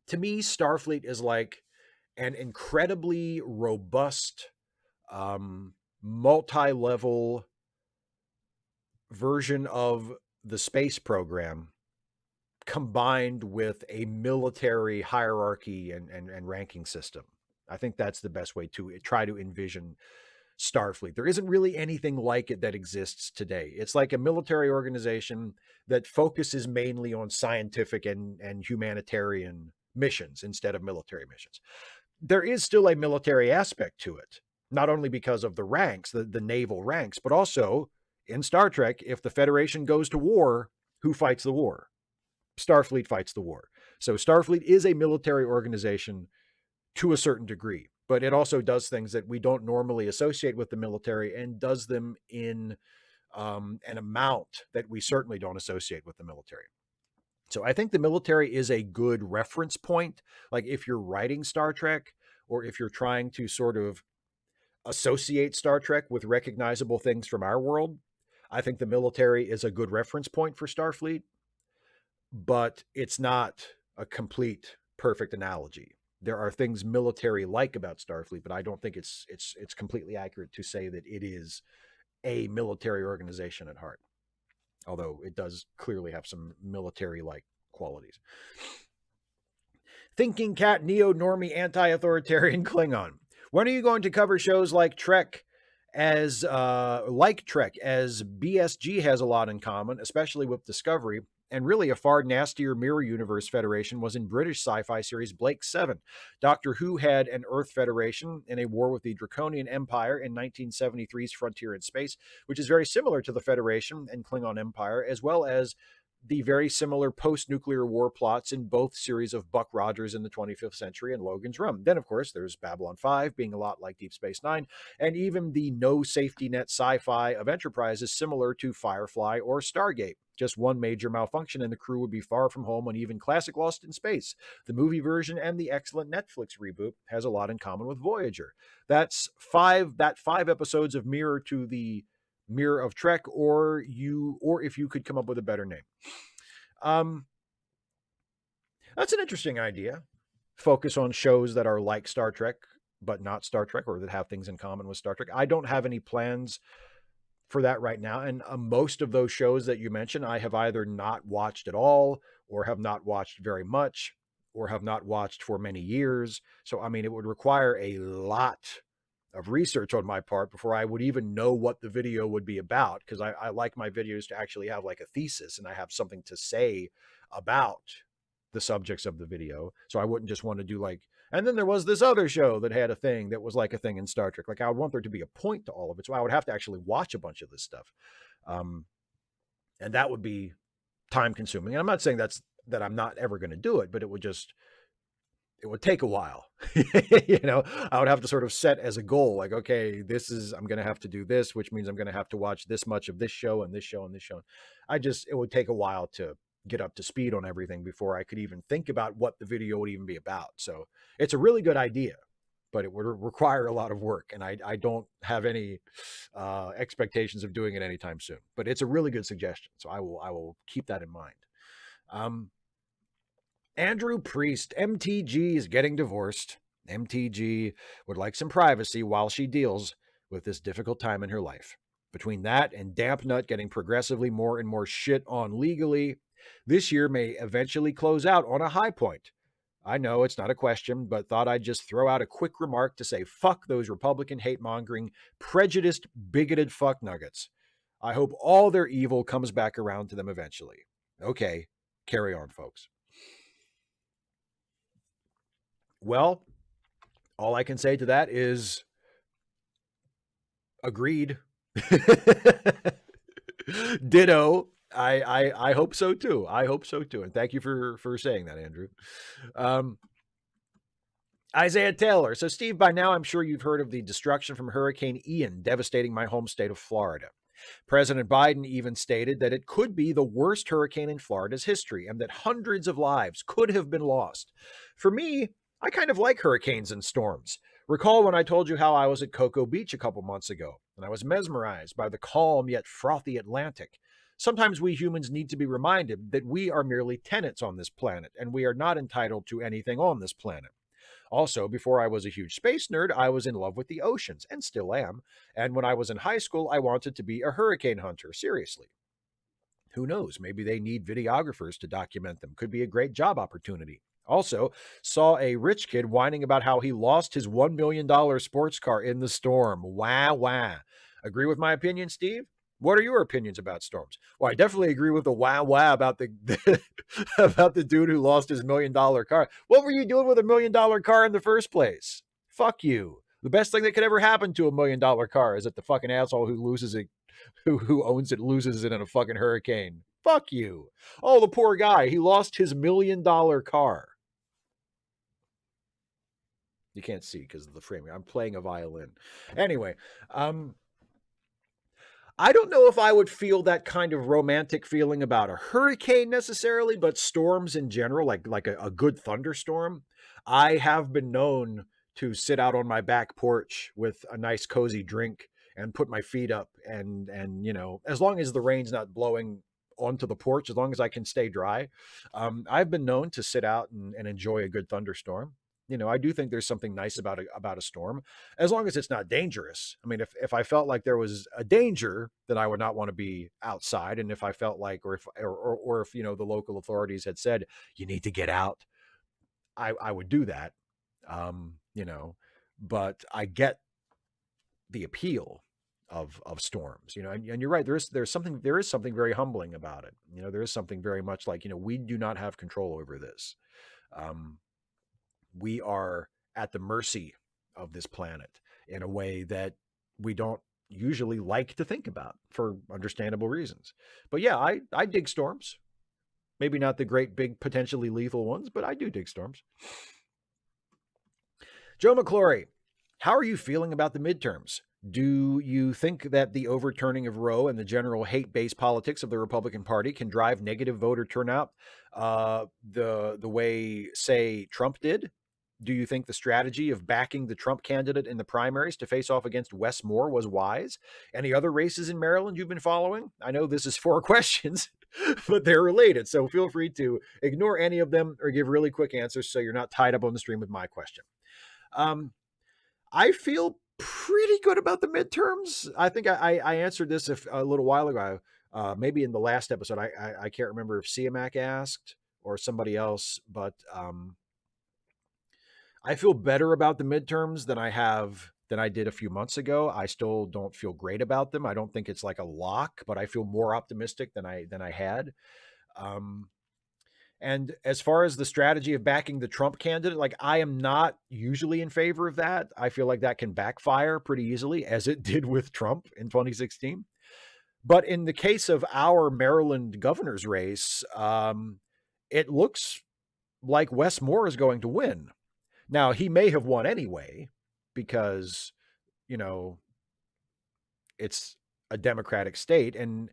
to me, Starfleet is like an incredibly robust, multi-level version of the space program combined with a military hierarchy and ranking system. I think that's the best way to try to envision Starfleet. There isn't really anything like it that exists today. It's like a military organization that focuses mainly on scientific and humanitarian missions instead of military missions. There is still a military aspect to it, not only because of the ranks, the naval ranks, but also in Star Trek, if the Federation goes to war, who fights the war? Starfleet fights the war. So Starfleet is a military organization to a certain degree, but it also does things that we don't normally associate with the military and does them in an amount that we certainly don't associate with the military. So I think the military is a good reference point. Like if you're writing Star Trek, or if you're trying to sort of associate Star Trek with recognizable things from our world, I think the military is a good reference point for Starfleet, but it's not a complete perfect analogy. There are things military-like about Starfleet, but I don't think it's completely accurate to say that it is a military organization at heart, although it does clearly have some military-like qualities. Thinking Cat, neo-normie, anti-authoritarian Klingon. When are you going to cover shows like Trek as BSG has a lot in common, especially with Discovery, and really a far nastier mirror universe federation was in British sci-fi series Blake 7. Doctor Who had an Earth Federation in a war with the Draconian Empire in 1973's Frontier in Space, which is very similar to the Federation and Klingon Empire, as well as the very similar post-nuclear war plots in both series of Buck Rogers in the 25th Century and Logan's Run. Then, of course, there's Babylon 5 being a lot like Deep Space Nine, and even the no safety net sci-fi of Enterprise is similar to Firefly or Stargate. Just one major malfunction and the crew would be far from home, and even classic Lost in Space. The movie version and the excellent Netflix reboot has a lot in common with Voyager. That's five episodes of mirror to the Mirror of Trek, or if you could come up with a better name. That's an interesting idea. Focus on shows that are like Star Trek, but not Star Trek, or that have things in common with Star Trek. I don't have any plans for that right now. And most of those shows that you mentioned, I have either not watched at all, or have not watched very much, or have not watched for many years. So, I mean, it would require a lot of research on my part before I would even know what the video would be about, because I like my videos to actually have like a thesis and I have something to say about the subjects of the video. So I wouldn't just want to do like, and then there was this other show that had a thing that was like a thing in Star Trek. Like I would want there to be a point to all of it. So I would have to actually watch a bunch of this stuff. And that would be time consuming. And I'm not saying that I'm not ever going to do it, but it would take a while. You know, I would have to sort of set as a goal, like, okay, I'm going to have to do this, which means I'm going to have to watch this much of this show and this show and this show. It would take a while to get up to speed on everything before I could even think about what the video would even be about. So it's a really good idea, but it would require a lot of work. And I don't have any expectations of doing it anytime soon, but it's a really good suggestion. So I will keep that in mind. Andrew Priest, MTG is getting divorced. MTG would like some privacy while she deals with this difficult time in her life. Between that and Damp Nut getting progressively more and more shit on legally, this year may eventually close out on a high point. I know it's not a question, but thought I'd just throw out a quick remark to say fuck those Republican hate-mongering, prejudiced, bigoted fuck nuggets. I hope all their evil comes back around to them eventually. Okay, carry on, folks. Well, all I can say to that is agreed. Ditto. I hope so too. I hope so too. And thank you for saying that, Andrew. Isaiah Taylor. So, Steve, by now I'm sure you've heard of the destruction from Hurricane Ian devastating my home state of Florida. President Biden even stated that it could be the worst hurricane in Florida's history and that hundreds of lives could have been lost. For me, I kind of like hurricanes and storms. Recall when I told you how I was at Cocoa Beach a couple months ago, and I was mesmerized by the calm yet frothy Atlantic. Sometimes we humans need to be reminded that we are merely tenants on this planet, and we are not entitled to anything on this planet. Also, before I was a huge space nerd, I was in love with the oceans, and still am. And when I was in high school, I wanted to be a hurricane hunter, seriously. Who knows? Maybe they need videographers to document them. Could be a great job opportunity. Also, saw a rich kid whining about how he lost his $1 million sports car in the storm. Wah, wah. Agree with my opinion, Steve? What are your opinions about storms? Well, I definitely agree with the wah wah about about the dude who lost his $1 million car. What were you doing with $1 million car in the first place? Fuck you. The best thing that could ever happen to $1 million car is that the fucking asshole who loses it, who owns it, loses it in a fucking hurricane. Fuck you. Oh, the poor guy. He lost his $1 million car. You can't see because of the framing. I'm playing a violin. Anyway, I don't know if I would feel that kind of romantic feeling about a hurricane necessarily, but storms in general, like a good thunderstorm. I have been known to sit out on my back porch with a nice cozy drink and put my feet up and you know, as long as the rain's not blowing onto the porch, as long as I can stay dry, I've been known to sit out and enjoy a good thunderstorm. You know, I do think there's something nice about a storm, as long as it's not dangerous. I mean, if I felt like there was a danger, then I would not want to be outside. And if I felt like, or if you know the local authorities had said you need to get out, I would do that. You know, but I get the appeal of storms. You know, and you're right. There is something very humbling about it. You know, there is something very much like, you know, we do not have control over this. We are at the mercy of this planet in a way that we don't usually like to think about for understandable reasons. But yeah, I dig storms. Maybe not the great, big, potentially lethal ones, but I do dig storms. Joe McClory, how are you feeling about the midterms? Do you think that the overturning of Roe and the general hate-based politics of the Republican Party can drive negative voter turnout the way, say, Trump did? Do you think the strategy of backing the Trump candidate in the primaries to face off against Wes Moore was wise? Any other races in Maryland you've been following? I know this is 4 questions, but they're related, so feel free to ignore any of them or give really quick answers so you're not tied up on the stream with my question. I feel pretty good about the midterms. I think I answered this a little while ago, maybe in the last episode. I can't remember if CMAC asked or somebody else, but I feel better about the midterms than I did a few months ago. I still don't feel great about them. I don't think it's like a lock, but I feel more optimistic than I had. And as far as the strategy of backing the Trump candidate, like I am not usually in favor of that. I feel like that can backfire pretty easily, as it did with Trump in 2016. But in the case of our Maryland governor's race, it looks like Wes Moore is going to win. Now, he may have won anyway because, you know, it's a Democratic state, and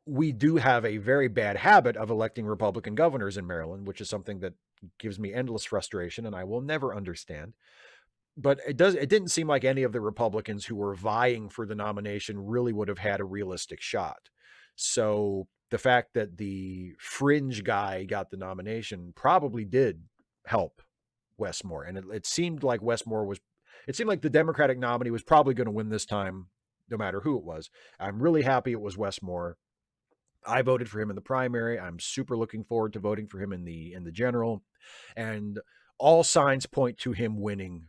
we do have a very bad habit of electing Republican governors in Maryland, which is something that gives me endless frustration and I will never understand. But it didn't seem like any of the Republicans who were vying for the nomination really would have had a realistic shot. So the fact that the fringe guy got the nomination probably did help Wes Moore. And it seemed like it seemed like the Democratic nominee was probably going to win this time, no matter who it was. I'm really happy it was Wes Moore. I voted for him in the primary. I'm super looking forward to voting for him in the general, and all signs point to him winning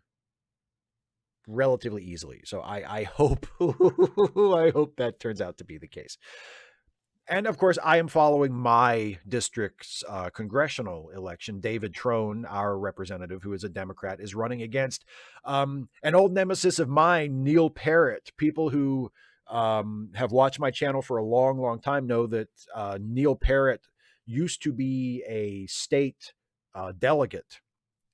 relatively easily. So I hope I hope that turns out to be the case. And of course, I am following my district's congressional election. David Trone, our representative, who is a Democrat, is running against an old nemesis of mine, Neil Parrott. People who have watched my channel for a long, long time know that Neil Parrott used to be a state delegate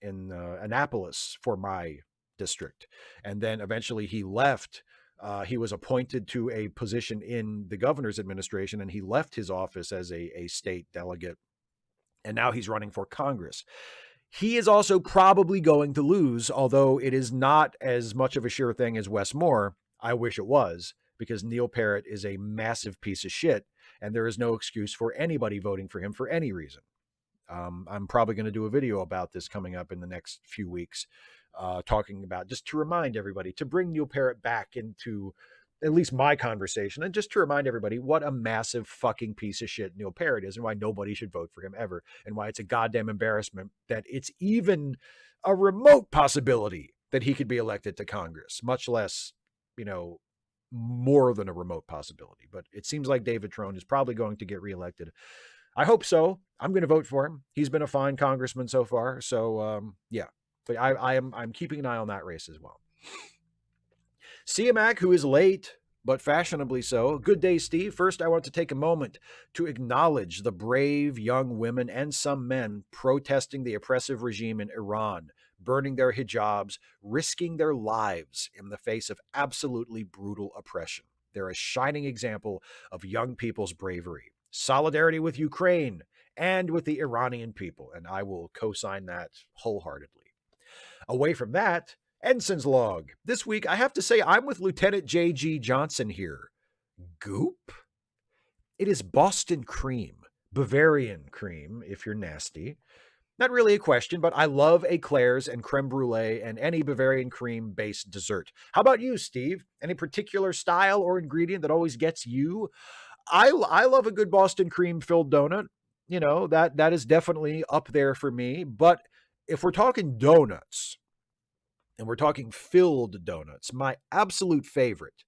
in Annapolis for my district. And then eventually he left. He was appointed to a position in the governor's administration, and he left his office as a state delegate. And now he's running for Congress. He is also probably going to lose, although it is not as much of a sure thing as Wes Moore. I wish it was, because Neil Parrott is a massive piece of shit, and there is no excuse for anybody voting for him for any reason. I'm probably going to do a video about this coming up in the next few weeks, talking about, just to remind everybody, to bring Neil Parrott back into at least my conversation, and just to remind everybody what a massive fucking piece of shit Neil Parrott is, and why nobody should vote for him ever, and why it's a goddamn embarrassment that it's even a remote possibility that he could be elected to Congress, much less, more than a remote possibility. But it seems like David Trone is probably going to get reelected. I hope so. I'm going to vote for him. He's been a fine congressman so far. So yeah, but I'm keeping an eye on that race as well. CMAC, who is late, but fashionably so. Good day, Steve. First, I want to take a moment to acknowledge the brave young women and some men protesting the oppressive regime in Iran, burning their hijabs, risking their lives in the face of absolutely brutal oppression. They're a shining example of young people's bravery. Solidarity with Ukraine and with the Iranian people, and I will co-sign that wholeheartedly. Away from that, Ensign's log. This week, I have to say I'm with Lieutenant J.G. Johnson here. Goop? It is Boston cream, Bavarian cream, if you're nasty. Not really a question, but I love eclairs and creme brulee and any Bavarian cream-based dessert. How about you, Steve? Any particular style or ingredient that always gets you? I love a good Boston cream-filled donut. That is definitely up there for me. But if we're talking donuts, and we're talking filled donuts, my absolute favorite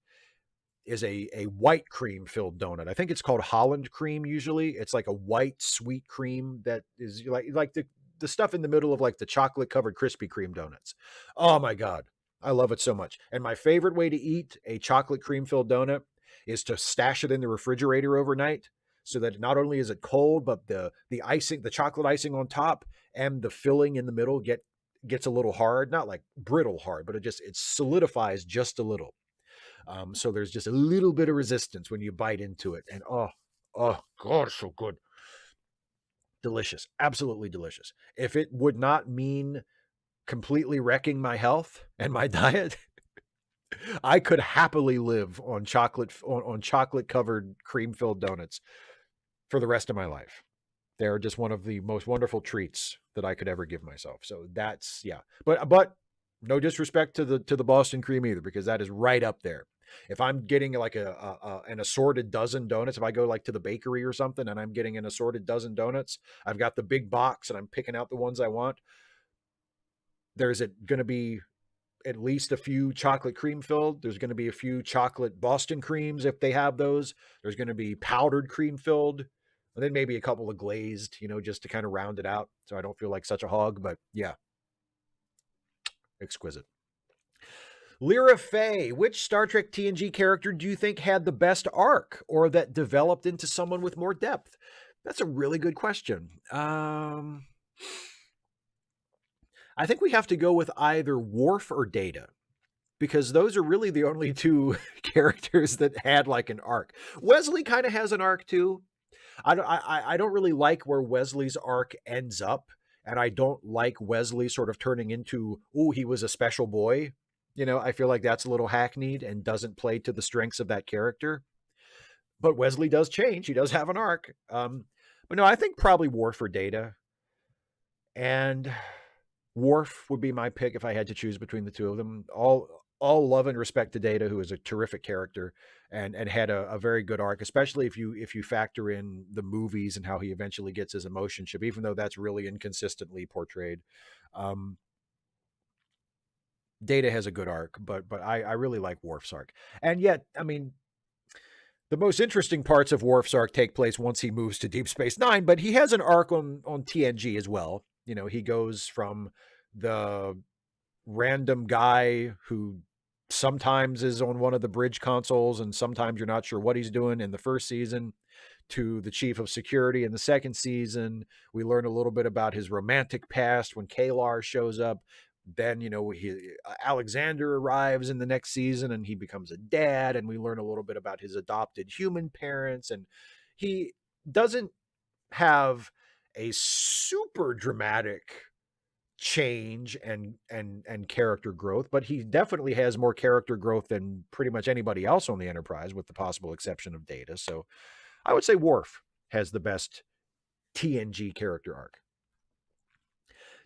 is a white cream filled donut. I think it's called Holland cream usually. It's like a white sweet cream that is like the stuff in the middle of like the chocolate covered Krispy Kreme donuts. Oh my God. I love it so much. And my favorite way to eat a chocolate cream filled donut is to stash it in the refrigerator overnight so that not only is it cold, but the icing, the chocolate icing on top and the filling in the middle gets a little hard, not like brittle hard, but it solidifies just a little. So there's just a little bit of resistance when you bite into it, and oh God, so good. Delicious, absolutely delicious. If it would not mean completely wrecking my health and my diet, I could happily live on chocolate covered cream filled donuts for the rest of my life. They're just one of the most wonderful treats that I could ever give myself. So that's, yeah. But no disrespect to the Boston cream either, because that is right up there. If I'm getting like an assorted dozen donuts, if I go like to the bakery or something and I'm getting an assorted dozen donuts, I've got the big box and I'm picking out the ones I want. There's going to be at least a few chocolate cream filled. There's going to be a few chocolate Boston creams if they have those. There's going to be powdered cream filled, and then maybe a couple of glazed, just to kind of round it out so I don't feel like such a hog. But yeah, exquisite. Lyra Faye, which Star Trek TNG character do you think had the best arc or that developed into someone with more depth? That's a really good question. I think we have to go with either Worf or Data, because those are really the only two characters that had like an arc. Wesley kind of has an arc too. I don't really like where Wesley's arc ends up, and I don't like Wesley sort of turning into, oh, he was a special boy. I feel like that's a little hackneyed and doesn't play to the strengths of that character. But Wesley does change. He does have an arc. But no, I think probably Worf or Data. And Worf would be my pick if I had to choose between the two of them. All love and respect to Data, who is a terrific character and had a very good arc, especially if you factor in the movies and how he eventually gets his emotion chip, even though that's really inconsistently portrayed. Data has a good arc, but I really like Worf's arc. And yet, I mean, the most interesting parts of Worf's arc take place once he moves to Deep Space Nine, but he has an arc on TNG as well. He goes from the random guy who sometimes is on one of the bridge consoles and sometimes you're not sure what he's doing in the first season to the chief of security in the second season. We learn a little bit about his romantic past when Kalar shows up. Then, Alexander arrives in the next season and he becomes a dad, and we learn a little bit about his adopted human parents. And he doesn't have a super dramatic change and character growth, but he definitely has more character growth than pretty much anybody else on the Enterprise, with the possible exception of Data. So I would say Worf has the best TNG character arc.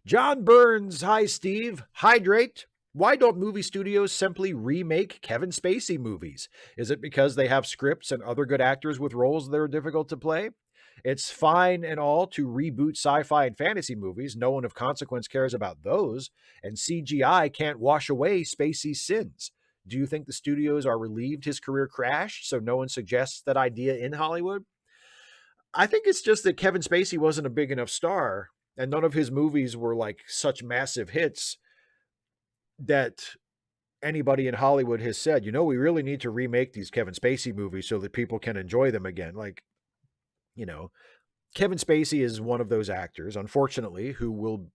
John Burns, hi Steve. Hydrate. Why don't movie studios simply remake Kevin Spacey movies? Is it because they have scripts and other good actors with roles that are difficult to play? It's fine and all to reboot sci-fi and fantasy movies. No one of consequence cares about those, and CGI can't wash away Spacey's sins. Do you think the studios are relieved his career crashed, so no one suggests that idea in Hollywood? I think it's just that Kevin Spacey wasn't a big enough star, and none of his movies were like such massive hits that anybody in Hollywood has said, we really need to remake these Kevin Spacey movies so that people can enjoy them again. Like, Kevin Spacey is one of those actors, unfortunately, who will,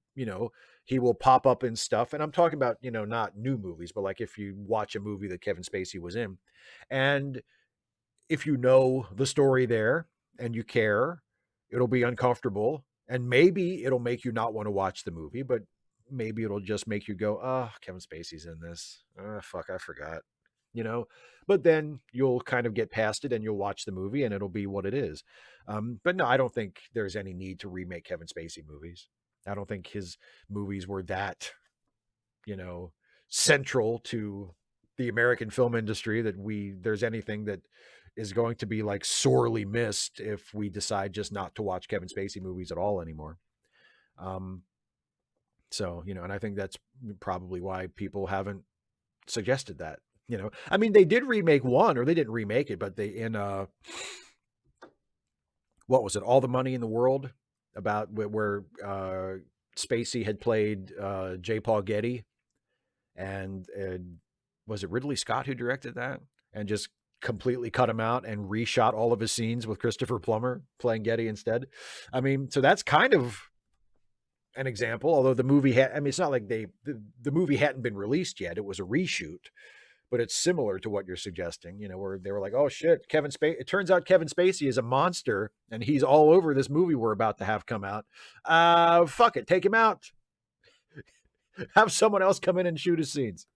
he will pop up in stuff. And I'm talking about, not new movies, but like if you watch a movie that Kevin Spacey was in, and if you know the story there and you care, it'll be uncomfortable. And maybe it'll make you not want to watch the movie, but maybe it'll just make you go, oh, Kevin Spacey's in this. Oh, fuck, I forgot. But then you'll kind of get past it and you'll watch the movie and it'll be what it is. But no, I don't think there's any need to remake Kevin Spacey movies. I don't think his movies were that, central to the American film industry that there's anything that is going to be like sorely missed if we decide just not to watch Kevin Spacey movies at all anymore. So, and I think that's probably why people haven't suggested that. I mean, they did remake one, or they didn't remake it, but what was it? All the Money in the World, about where Spacey had played J. Paul Getty, and was it Ridley Scott who directed that? And just completely cut him out and reshot all of his scenes with Christopher Plummer playing Getty instead. I mean, so that's kind of an example, although the movie had, I mean, it's not like the movie hadn't been released yet. It was a reshoot, but it's similar to what you're suggesting, you know, where they were like, oh shit, Kevin Spacey, it turns out Kevin Spacey is a monster and he's all over this movie we're about to have come out. Fuck it, take him out. Have someone else come in and shoot his scenes.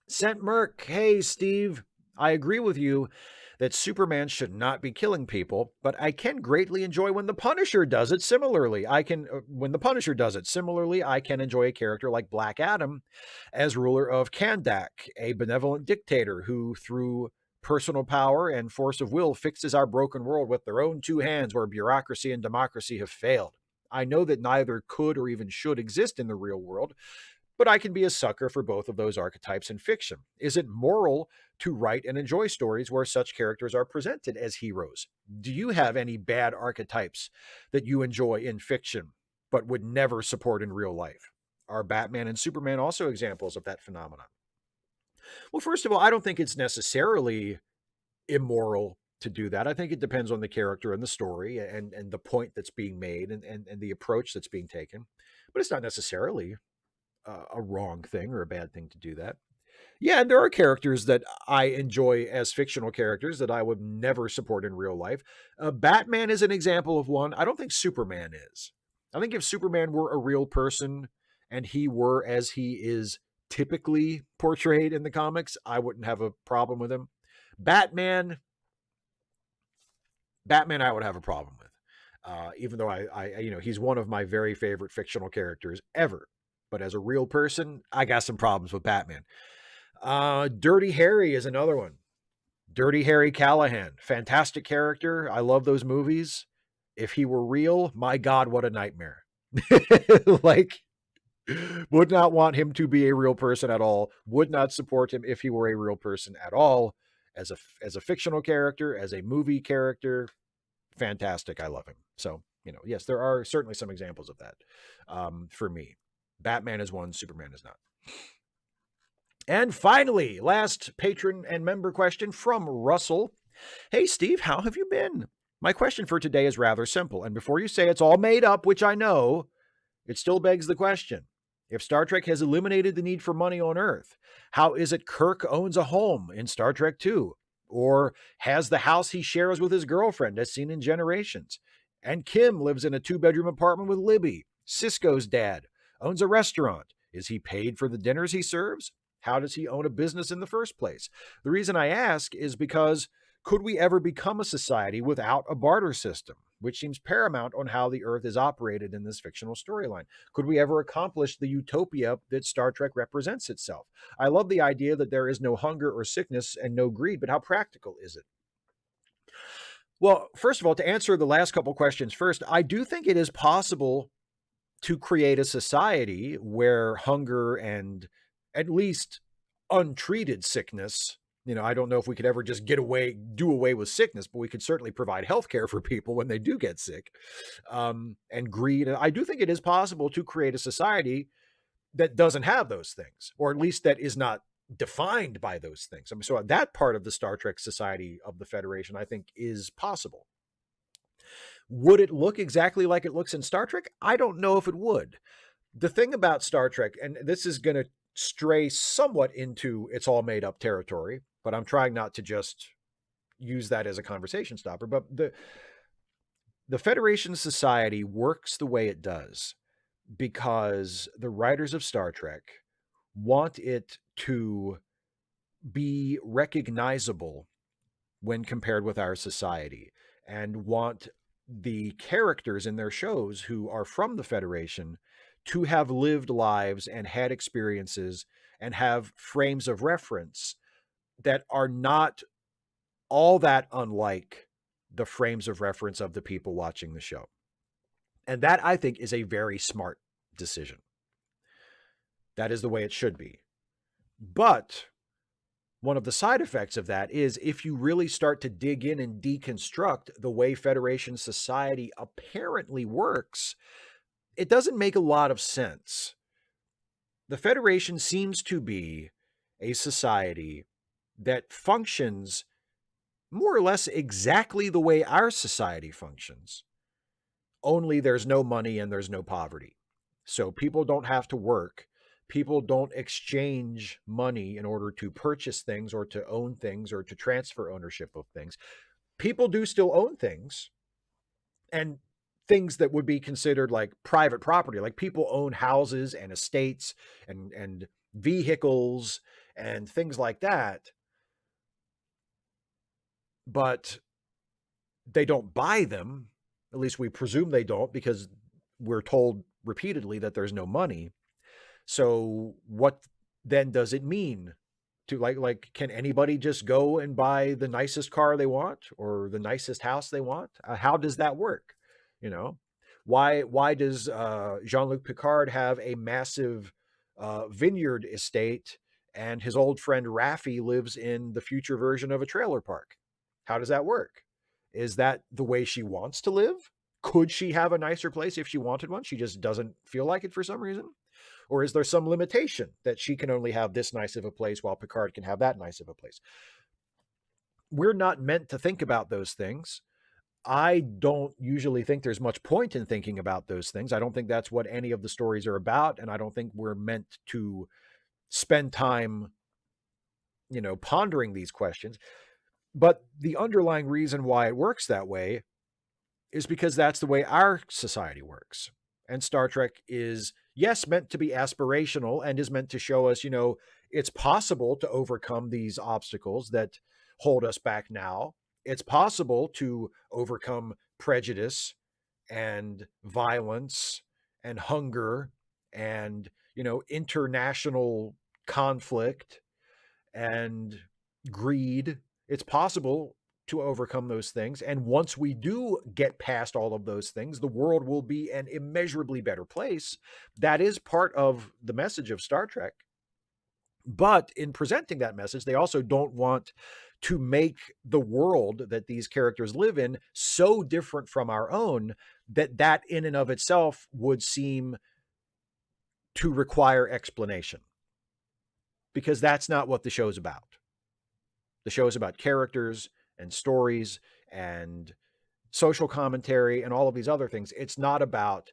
Sent Merc, hey Steve, I agree with you that Superman should not be killing people, but I can greatly enjoy when the Punisher does it similarly. I can enjoy a character like Black Adam as ruler of Kandak, a benevolent dictator who, through personal power and force of will, fixes our broken world with their own two hands where bureaucracy and democracy have failed. I know that neither could or even should exist in the real world, but I can be a sucker for both of those archetypes in fiction. Is it moral to write and enjoy stories where such characters are presented as heroes? Do you have any bad archetypes that you enjoy in fiction, but would never support in real life? Are Batman and Superman also examples of that phenomenon? Well, first of all, I don't think it's necessarily immoral to do that. I think it depends on the character and the story and the point that's being made and the approach that's being taken. But it's not necessarily a wrong thing or a bad thing to do that. Yeah, and there are characters that I enjoy as fictional characters that I would never support in real life. Batman is an example of one. I don't think Superman is. I think if Superman were a real person and he were as he is typically portrayed in the comics, I wouldn't have a problem with him. Batman, I would have a problem with, even though he's one of my very favorite fictional characters ever. But as a real person, I got some problems with Batman. Dirty Harry is another one. Dirty Harry Callahan, fantastic character. I love those movies. If he were real, my God, what a nightmare. Like, would not want him to be a real person at all. Would not support him if he were a real person at all. As a fictional character, as a movie character, fantastic. I love him. So, yes, there are certainly some examples of that for me. Batman is one, Superman is not. And finally, last patron and member question from Russell. Hey, Steve, how have you been? My question for today is rather simple. And before you say it's all made up, which I know, it still begs the question. If Star Trek has eliminated the need for money on Earth, how is it Kirk owns a home in Star Trek II? Or has the house he shares with his girlfriend as seen in Generations? And Kim lives in a 2-bedroom apartment with Libby. Cisco's dad owns a restaurant. Is he paid for the dinners he serves? How does he own a business in the first place? The reason I ask is because could we ever become a society without a barter system, which seems paramount on how the Earth is operated in this fictional storyline? Could we ever accomplish the utopia that Star Trek represents itself? I love the idea that there is no hunger or sickness and no greed, but how practical is it? Well, first of all, to answer the last couple questions first, I do think it is possible to create a society where hunger and at least untreated sickness, I don't know if we could ever just do away with sickness, but we could certainly provide healthcare for people when they do get sick. And greed. I do think it is possible to create a society that doesn't have those things, or at least that is not defined by those things. I mean, so that part of the Star Trek society of the Federation, I think, is possible. Would it look exactly like it looks in Star Trek? I don't know if it would. The thing about Star Trek, and this is going to stray somewhat into it's all made up territory, but I'm trying not to just use that as a conversation stopper. But the Federation society works the way it does because the writers of Star Trek want it to be recognizable when compared with our society, and want the characters in their shows who are from the Federation to have lived lives and had experiences and have frames of reference that are not all that unlike the frames of reference of the people watching the show. And that, I think, is a very smart decision. That is the way it should be. But one of the side effects of that is if you really start to dig in and deconstruct the way Federation society apparently works, it doesn't make a lot of sense. The Federation seems to be a society that functions more or less exactly the way our society functions, only there's no money and there's no poverty. So people don't have to work. People don't exchange money in order to purchase things or to own things or to transfer ownership of things. People do still own things, and things that would be considered like private property. Like people own houses and estates and vehicles and things like that, but they don't buy them. At least we presume they don't, because we're told repeatedly that there's no money. So what then does it mean to like can anybody just go and buy the nicest car they want or the nicest house they want? How does that work? You know, why does Jean-Luc Picard have a massive vineyard estate and his old friend Raffi lives in the future version of a trailer park? How does that work? Is that the way she wants to live? Could she have a nicer place if she wanted one? She just doesn't feel like it for some reason. Or is there some limitation that she can only have this nice of a place while Picard can have that nice of a place? We're not meant to think about those things. I don't usually think there's much point in thinking about those things. I don't think that's what any of the stories are about. And I don't think we're meant to spend time, pondering these questions. But the underlying reason why it works that way is because that's the way our society works. And Star Trek is, yes, meant to be aspirational and is meant to show us, it's possible to overcome these obstacles that hold us back now. It's possible to overcome prejudice and violence and hunger and, international conflict and greed. It's possible to overcome those things. And once we do get past all of those things, the world will be an immeasurably better place. That is part of the message of Star Trek. But in presenting that message, they also don't want to make the world that these characters live in so different from our own that in and of itself would seem to require explanation. Because that's not what the show's about. The show is about characters and stories and social commentary and all of these other things. It's not about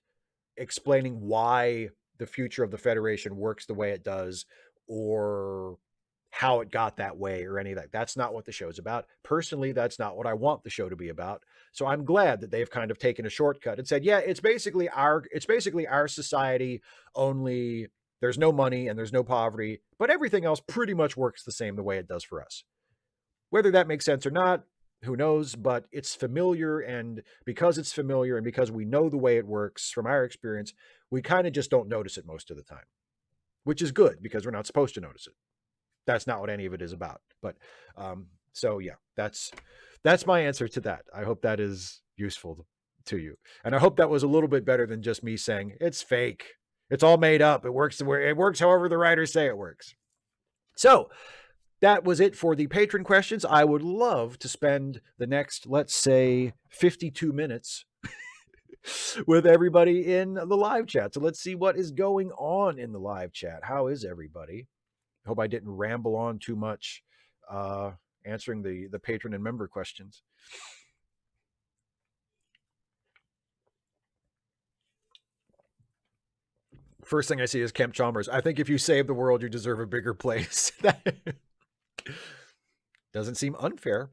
explaining why the future of the Federation works the way it does or how it got that way or any of that. That's not what the show's about. Personally, that's not what I want the show to be about. So I'm glad that they've kind of taken a shortcut and said, yeah, it's basically our society, only there's no money and there's no poverty, but everything else pretty much works the same the way it does for us. Whether that makes sense or not, who knows, but it's familiar. And because it's familiar and because we know the way it works from our experience, we kind of just don't notice it most of the time, which is good because we're not supposed to notice it. That's not what any of it is about. But so yeah, that's my answer to that. I hope that is useful to you. And I hope that was a little bit better than just me saying it's fake. It's all made up. It works however the writers say it works. So that was it for the patron questions. I would love to spend the next, let's say, 52 minutes with everybody in the live chat. So let's see what is going on in the live chat. How is everybody? I hope I didn't ramble on too much answering the patron and member questions. First thing I see is Kemp Chalmers. I think if you save the world, you deserve a bigger place. That doesn't seem unfair.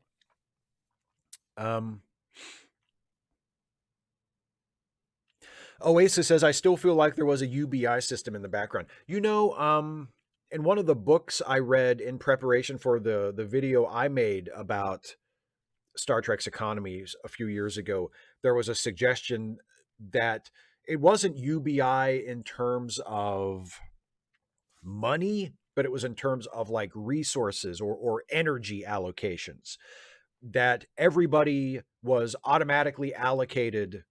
Oasis says, I still feel like there was a UBI system in the background. In one of the books I read in preparation for the video I made about Star Trek's economy a few years ago, there was a suggestion that it wasn't UBI in terms of money, but it was in terms of like resources or energy allocations, that everybody was automatically allocated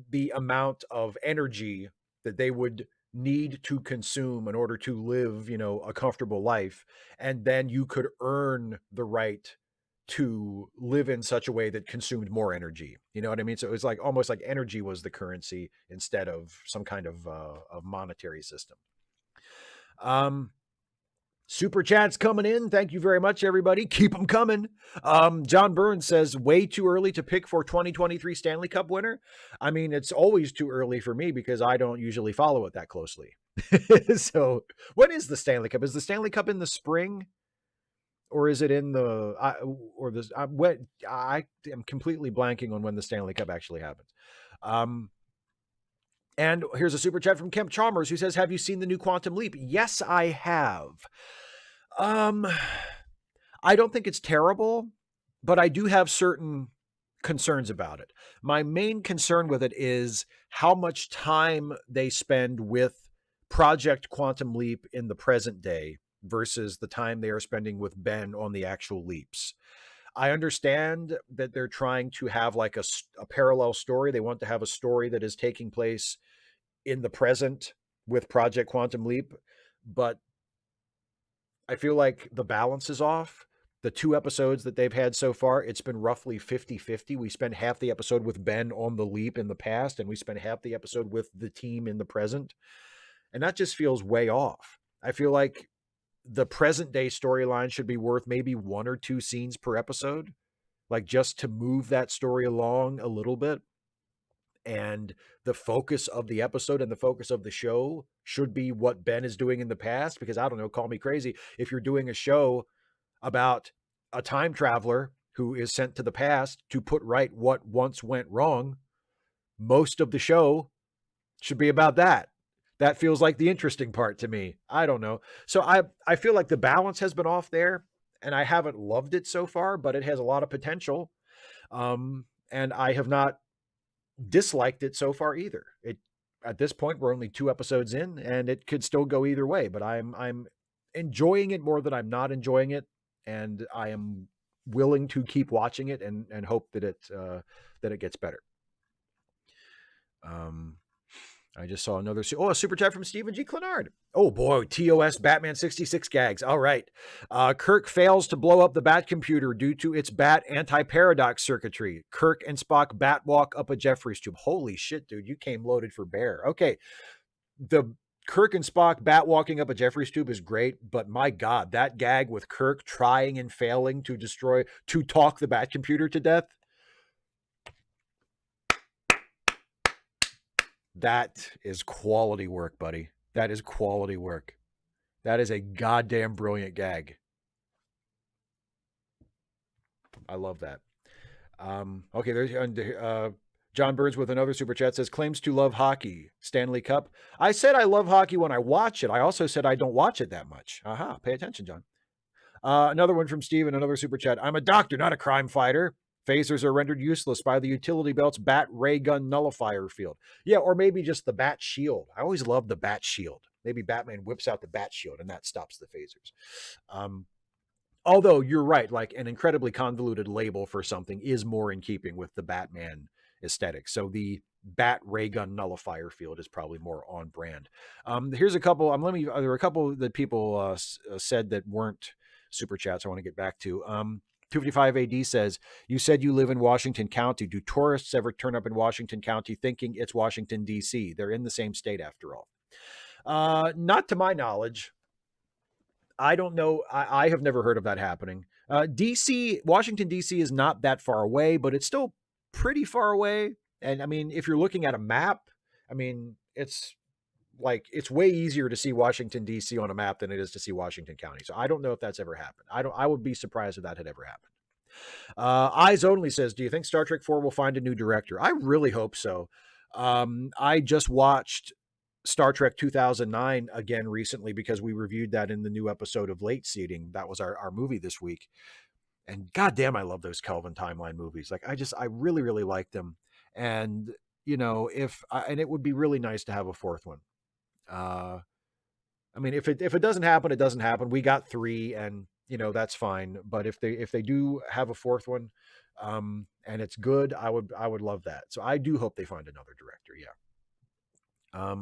the amount of energy that they would need to consume in order to live, a comfortable life. And then you could earn the right to live in such a way that consumed more energy. You know what I mean? So it was like almost like energy was the currency instead of some kind of monetary system. Super chats coming in. Thank you very much, everybody. Keep them coming. John Burns says, way too early to pick for 2023 Stanley Cup winner. I mean, it's always too early for me because I don't usually follow it that closely. So when is the Stanley Cup? Is the Stanley Cup in the spring? Or is it in the, I am completely blanking on when the Stanley Cup actually happens. And here's a super chat from Kemp Chalmers who says, have you seen the new Quantum Leap? Yes, I have. I don't think it's terrible, but I do have certain concerns about it. My main concern with it is how much time they spend with Project Quantum Leap in the present day versus the time they are spending with Ben on the actual leaps. I understand that they're trying to have like a parallel story. They want to have a story that is taking place in the present with Project Quantum Leap, but I feel like the balance is off. The 2 episodes that they've had so far, it's been roughly 50-50. We spent half the episode with Ben on the leap in the past, and we spent half the episode with the team in the present. And that just feels way off. I feel like the present day storyline should be worth maybe 1 or 2 scenes per episode, like just to move that story along a little bit. And the focus of the episode and the focus of the show should be what Ben is doing in the past, because I don't know, call me crazy. If you're doing a show about a time traveler who is sent to the past to put right what once went wrong, most of the show should be about that. That feels like the interesting part to me. I don't know. So I feel like the balance has been off there, and I haven't loved it so far, but it has a lot of potential. And I have not disliked it so far either. At this point, we're only 2 episodes in, and it could still go either way, but I'm enjoying it more than I'm not enjoying it. And I am willing to keep watching it and hope that it gets better. I just saw another, a super chat from Stephen G. Clenard. Oh boy, TOS Batman 66 gags. All right. Kirk fails to blow up the Bat computer due to its Bat anti-paradox circuitry. Kirk and Spock bat walk up a Jeffries tube. Holy shit, dude, you came loaded for bear. Okay. The Kirk and Spock bat walking up a Jeffries tube is great, but my God, that gag with Kirk trying and failing to talk the Bat computer to death. That is quality work, buddy. That is quality work. That is a goddamn brilliant gag. I love that. Okay, there's John Burns with another super chat says, claims to love hockey. Stanley Cup. I said I love hockey when I watch it. I also said I don't watch it that much. Aha, pay attention, John. Another one from Steven, another super chat. I'm a doctor, not a crime fighter. Phasers are rendered useless by the utility belt's Bat ray gun nullifier field. Yeah, or maybe just the Bat shield. I always love the Bat shield. Maybe Batman whips out the Bat shield and that stops the phasers. Although you're right, like an incredibly convoluted label for something is more in keeping with the Batman aesthetic. So the Bat ray gun nullifier field is probably more on brand. Here's a couple. There were a couple that people said that weren't super chats I want to get back to. 255 AD says, you said you live in Washington County. Do tourists ever turn up in Washington County thinking it's Washington, D.C.? They're in the same state after all. Not to my knowledge. I don't know. I have never heard of that happening. Washington, D.C. is not that far away, but it's still pretty far away. And I mean, if you're looking at a map, I mean, it's way easier to see Washington, D.C. on a map than it is to see Washington County. So I don't know if that's ever happened. I would be surprised if that had ever happened. Eyes Only says, do you think Star Trek 4 will find a new director? I really hope so. I just watched Star Trek 2009 again recently because we reviewed that in the new episode of Late Seating. That was our movie this week. And goddamn, I love those Kelvin timeline movies. Like I really, really like them. And, you know, and it would be really nice to have a 4th one. I mean, if it doesn't happen, it doesn't happen. We got 3 and, you know, that's fine. But if they do have a 4th one, and it's good, I would love that. So I do hope they find another director. Yeah.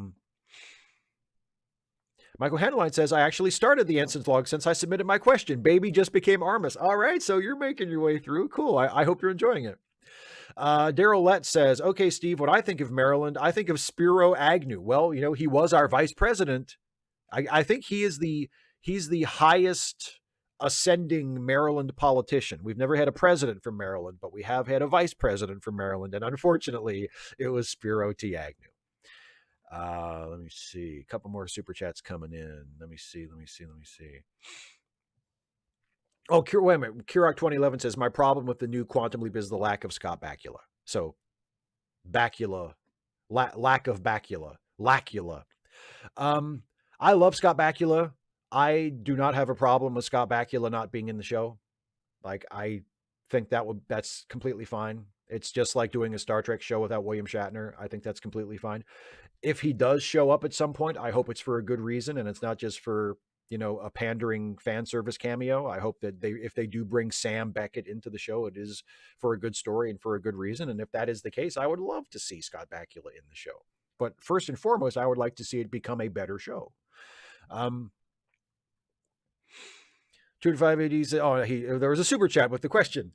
Michael Henline says, I actually started the Ensign's log since I submitted my question. Baby just became Armus. All right. So you're making your way through. Cool. I hope you're enjoying it. Daryl Lett says, okay, Steve, when I think of Maryland, I think of Spiro Agnew. Well, you know, he was our vice president. I think he is he's the highest ascending Maryland politician. We've never had a president from Maryland, but we have had a vice president from Maryland, and unfortunately, it was Spiro T. Agnew. Let me see. A couple more super chats coming in. Let me see. Oh, wait a minute. Kirok 2011 says, my problem with the new Quantum Leap is the lack of Scott Bakula. So, Bakula, lack of Bakula, Lacula. I love Scott Bakula. I do not have a problem with Scott Bakula not being in the show. Like, I think that's completely fine. It's just like doing a Star Trek show without William Shatner. I think that's completely fine. If he does show up at some point, I hope it's for a good reason and it's not just for, a pandering fan service cameo. I hope that if they do bring Sam Beckett into the show, it is for a good story and for a good reason. And if that is the case, I would love to see Scott Bakula in the show. But first and foremost, I would like to see it become a better show. 2 to 5 ADs. Oh, there was a super chat with the question.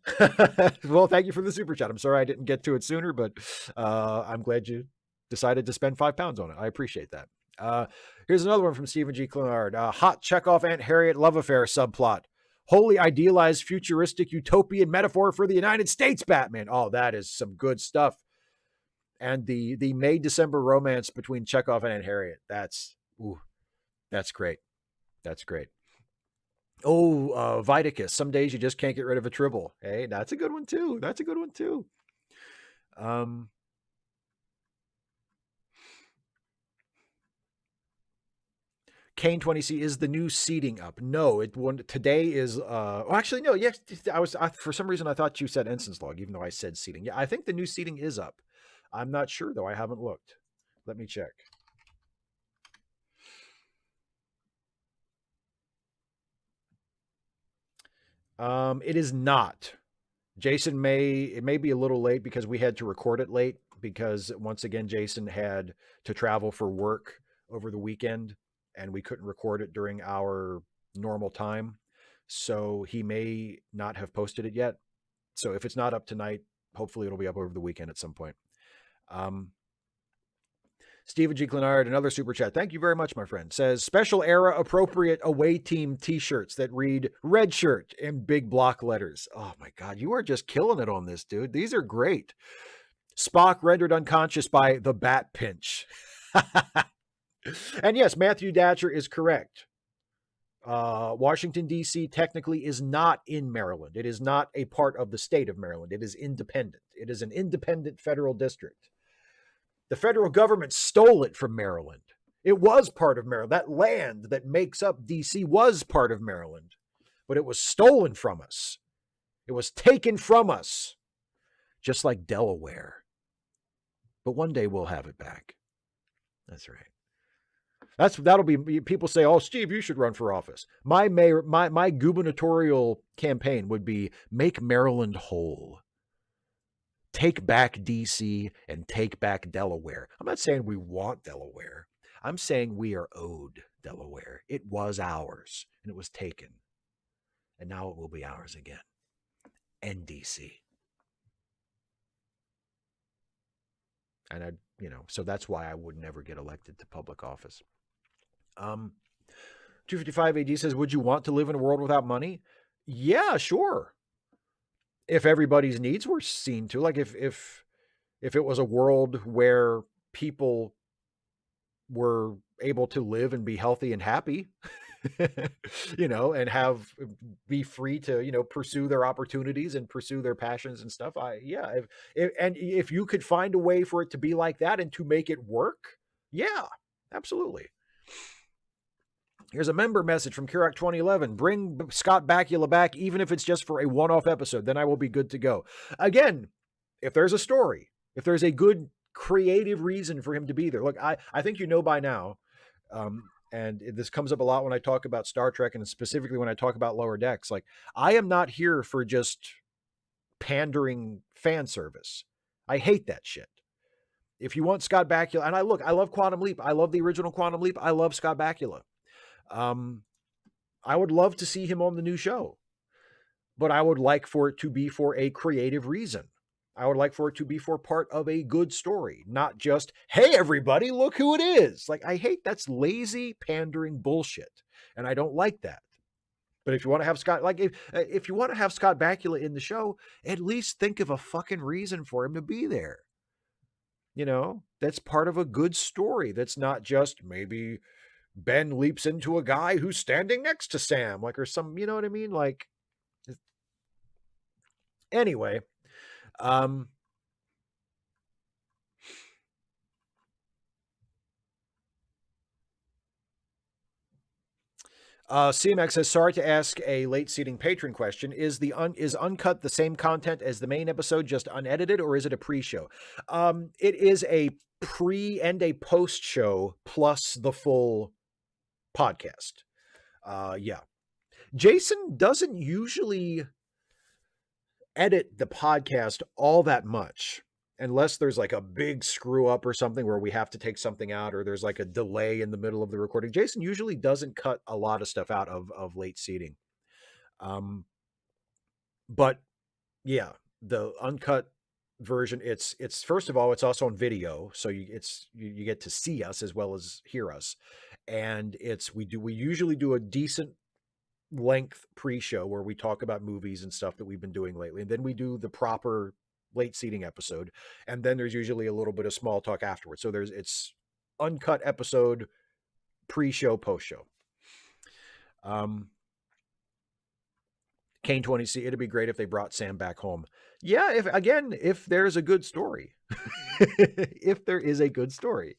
Well, thank you for the super chat. I'm sorry I didn't get to it sooner, but I'm glad you decided to spend £5 on it. I appreciate that. Here's another one from Stephen G. Clenard. Hot Chekhov Aunt Harriet love affair subplot. Wholly idealized futuristic utopian metaphor for the United States Batman. Oh, that is some good stuff. And the May-December romance between Chekhov and Aunt Harriet. That's great. That's great. Oh, Viticus. Some days you just can't get rid of a tribble. Hey, that's a good one too. Kane 20C, is the new seating up? No, today is actually no, yes, for some reason I thought you said Ensign's log, even though I said seating. Yeah, I think the new seating is up. I'm not sure though. I haven't looked. Let me check. It is not. Jason it may be a little late because we had to record it late because once again Jason had to travel for work over the weekend and we couldn't record it during our normal time. So he may not have posted it yet. So if it's not up tonight, hopefully it'll be up over the weekend at some point. Stephen G. Clenard, another super chat. Thank you very much, my friend. Says, special era appropriate away team t-shirts that read red shirt in big block letters. Oh my God, you are just killing it on this, dude. These are great. Spock rendered unconscious by the bat pinch. And yes, Matthew Datcher is correct. Washington, D.C. technically is not in Maryland. It is not a part of the state of Maryland. It is independent. It is an independent federal district. The federal government stole it from Maryland. It was part of Maryland. That land that makes up D.C. was part of Maryland, but it was stolen from us. It was taken from us, just like Delaware. But one day we'll have it back. That's right. That'll be, people say, oh, Steve, you should run for office. My gubernatorial campaign would be make Maryland whole. Take back D.C. and take back Delaware. I'm not saying we want Delaware. I'm saying we are owed Delaware. It was ours and it was taken. And now it will be ours again. And D.C. And so that's why I would never get elected to public office. 255 AD says, would you want to live in a world without money? Yeah, sure. If everybody's needs were seen to, like if it was a world where people were able to live and be healthy and happy, and be free to, pursue their opportunities and pursue their passions and stuff. If you could find a way for it to be like that and to make it work, yeah, absolutely. Here's a member message from Kirok 2011. Bring Scott Bakula back, even if it's just for a one-off episode, then I will be good to go. Again, if there's a story, if there's a good creative reason for him to be there. Look, I think by now, and this comes up a lot when I talk about Star Trek and specifically when I talk about Lower Decks, like I am not here for just pandering fan service. I hate that shit. If you want Scott Bakula, and I love Quantum Leap. I love the original Quantum Leap. I love Scott Bakula. I would love to see him on the new show, but I would like for it to be for a creative reason. I would like for it to be for part of a good story, not just, hey, everybody, look who it is. Like, I hate that's lazy pandering bullshit. And I don't like that. But if you want to have Scott, like if you want to have Scott Bakula in the show, at least think of a fucking reason for him to be there. You know, that's part of a good story. That's not just maybe Ben leaps into a guy who's standing next to Sam, like, or some, you know what I mean? Like, anyway, CMX says, sorry to ask a late seating patron question. Is is Uncut the same content as the main episode, just unedited, or is it a pre-show? It is a pre and a post show plus the full podcast. Yeah. Jason doesn't usually edit the podcast all that much unless there's like a big screw up or something where we have to take something out or there's like a delay in the middle of the recording. Jason usually doesn't cut a lot of stuff out of late seating. But yeah, the uncut version, it's first of all, it's also on video, so you get to see us as well as hear us. And we usually do a decent length pre-show where we talk about movies and stuff that we've been doing lately, and then we do the proper late seating episode, and then there's usually a little bit of small talk afterwards. So it's uncut episode, pre-show, post-show. Kane 20C, it'd be great if they brought Sam back home. Yeah, if there's a good story. If there is a good story.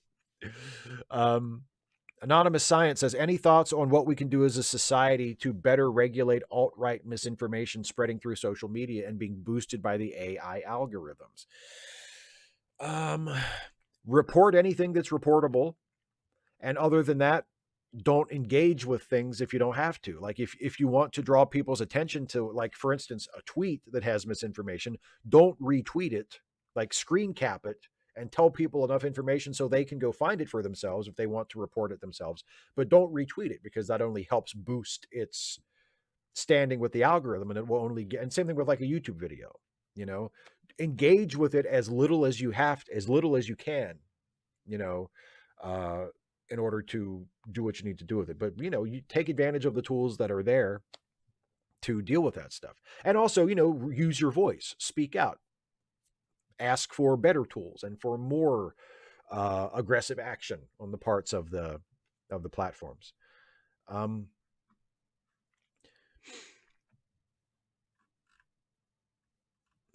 Anonymous Science says, any thoughts on what we can do as a society to better regulate alt-right misinformation spreading through social media and being boosted by the AI algorithms? Report anything that's reportable. And other than that, don't engage with things if you don't have to. Like if you want to draw people's attention to, like, for instance, a tweet that has misinformation, don't retweet it, like screen cap it and tell people enough information so they can go find it for themselves if they want to report it themselves. But don't retweet it, because that only helps boost its standing with the algorithm, and it will only get, and same thing with like a YouTube video, you know, engage with it as little as you can, you know, in order to do what you need to do with it. But, you know, you take advantage of the tools that are there to deal with that stuff. And also, you know, use your voice, speak out, ask for better tools and for more aggressive action on the parts of the platforms. Let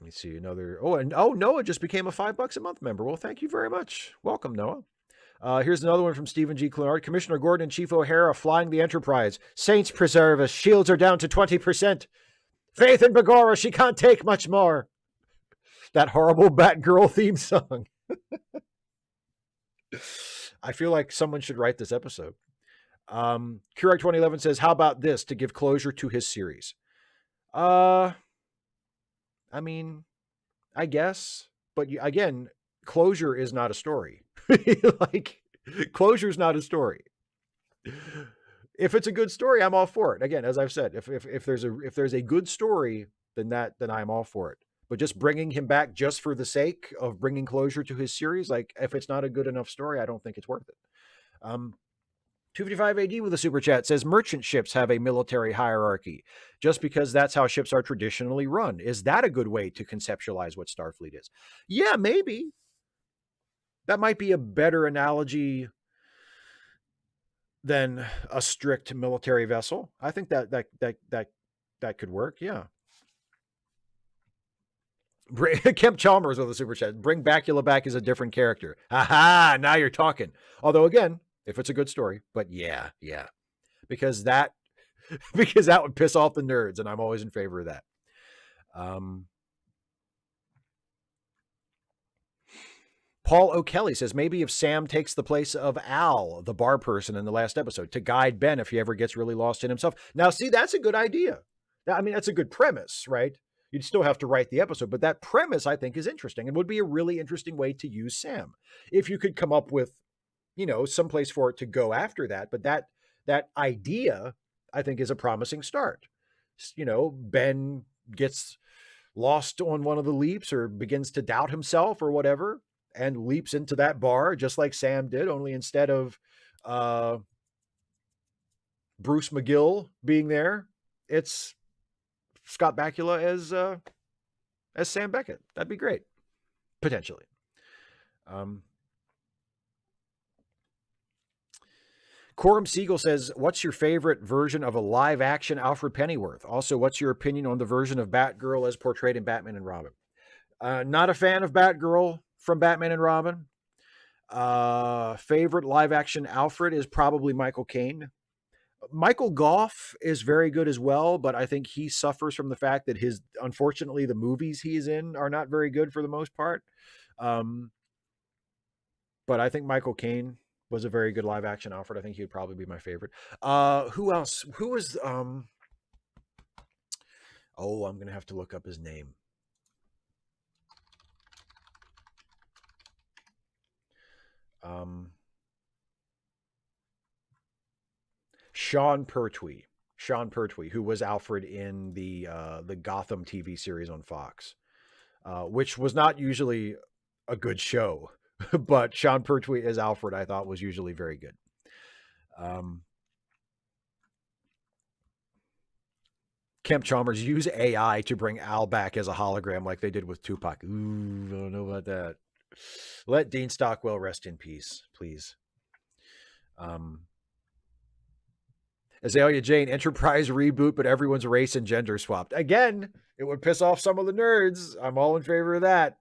me see another. Noah just became a $5 a month member. Well, thank you very much. Welcome, Noah. Here's another one from Stephen G. Clenard. Commissioner Gordon and Chief O'Hara flying the Enterprise. Saints preserve us. Shields are down to 20%. Faith in Begorra. She can't take much more. That horrible Batgirl theme song. I feel like someone should write this episode. Kurek 2011 says, how about this to give closure to his series? I mean, I guess. But again, closure is not a story. Like, closure is not a story. If it's a good story, I'm all for it. Again, as I've said, if there's a good story, then I'm all for it. But just bringing him back just for the sake of bringing closure to his series, like, if it's not a good enough story, I don't think it's worth it. 255 AD with a super chat says, merchant ships have a military hierarchy just because that's how ships are traditionally run. Is that a good way to conceptualize what Starfleet is? Yeah, maybe. That might be a better analogy than a strict military vessel. I think that could work. Yeah. Kemp Chalmers with a super chat. Bring Bakula back as a different character. Aha! Now you're talking. Although, again, if it's a good story, but yeah, because that would piss off the nerds, and I'm always in favor of that. Paul O'Kelly says, maybe if Sam takes the place of Al, the bar person in the last episode, to guide Ben if he ever gets really lost in himself. Now, see, that's a good idea. I mean, that's a good premise, right? You'd still have to write the episode, but that premise, I think, is interesting and would be a really interesting way to use Sam. If you could come up with, you know, some place for it to go after that. But that idea, I think, is a promising start. You know, Ben gets lost on one of the leaps or begins to doubt himself or whatever, and leaps into that bar just like Sam did, only instead of Bruce McGill being there, it's Scott Bakula as Sam Beckett. That'd be great, potentially. Coram Siegel says, what's your favorite version of a live action Alfred Pennyworth? Also, what's your opinion on the version of Batgirl as portrayed in Batman and Robin? Not a fan of Batgirl from Batman and Robin. Favorite live action Alfred is probably Michael Caine. Michael Gough is very good as well, but I think he suffers from the fact that unfortunately, the movies he's in are not very good for the most part. But I think Michael Caine was a very good live action Alfred. I think he would probably be my favorite. Who else? Who was, oh, I'm going to have to look up his name. Sean Pertwee, who was Alfred in the Gotham TV series on Fox, which was not usually a good show, but Sean Pertwee as Alfred, I thought, was usually very good. Kemp Chalmers, use AI to bring Al back as a hologram like they did with Tupac. Ooh, I don't know about that. Let Dean Stockwell rest in peace, please. Azalea Jane, Enterprise reboot, but everyone's race and gender swapped. Again, it would piss off some of the nerds. I'm all in favor of that.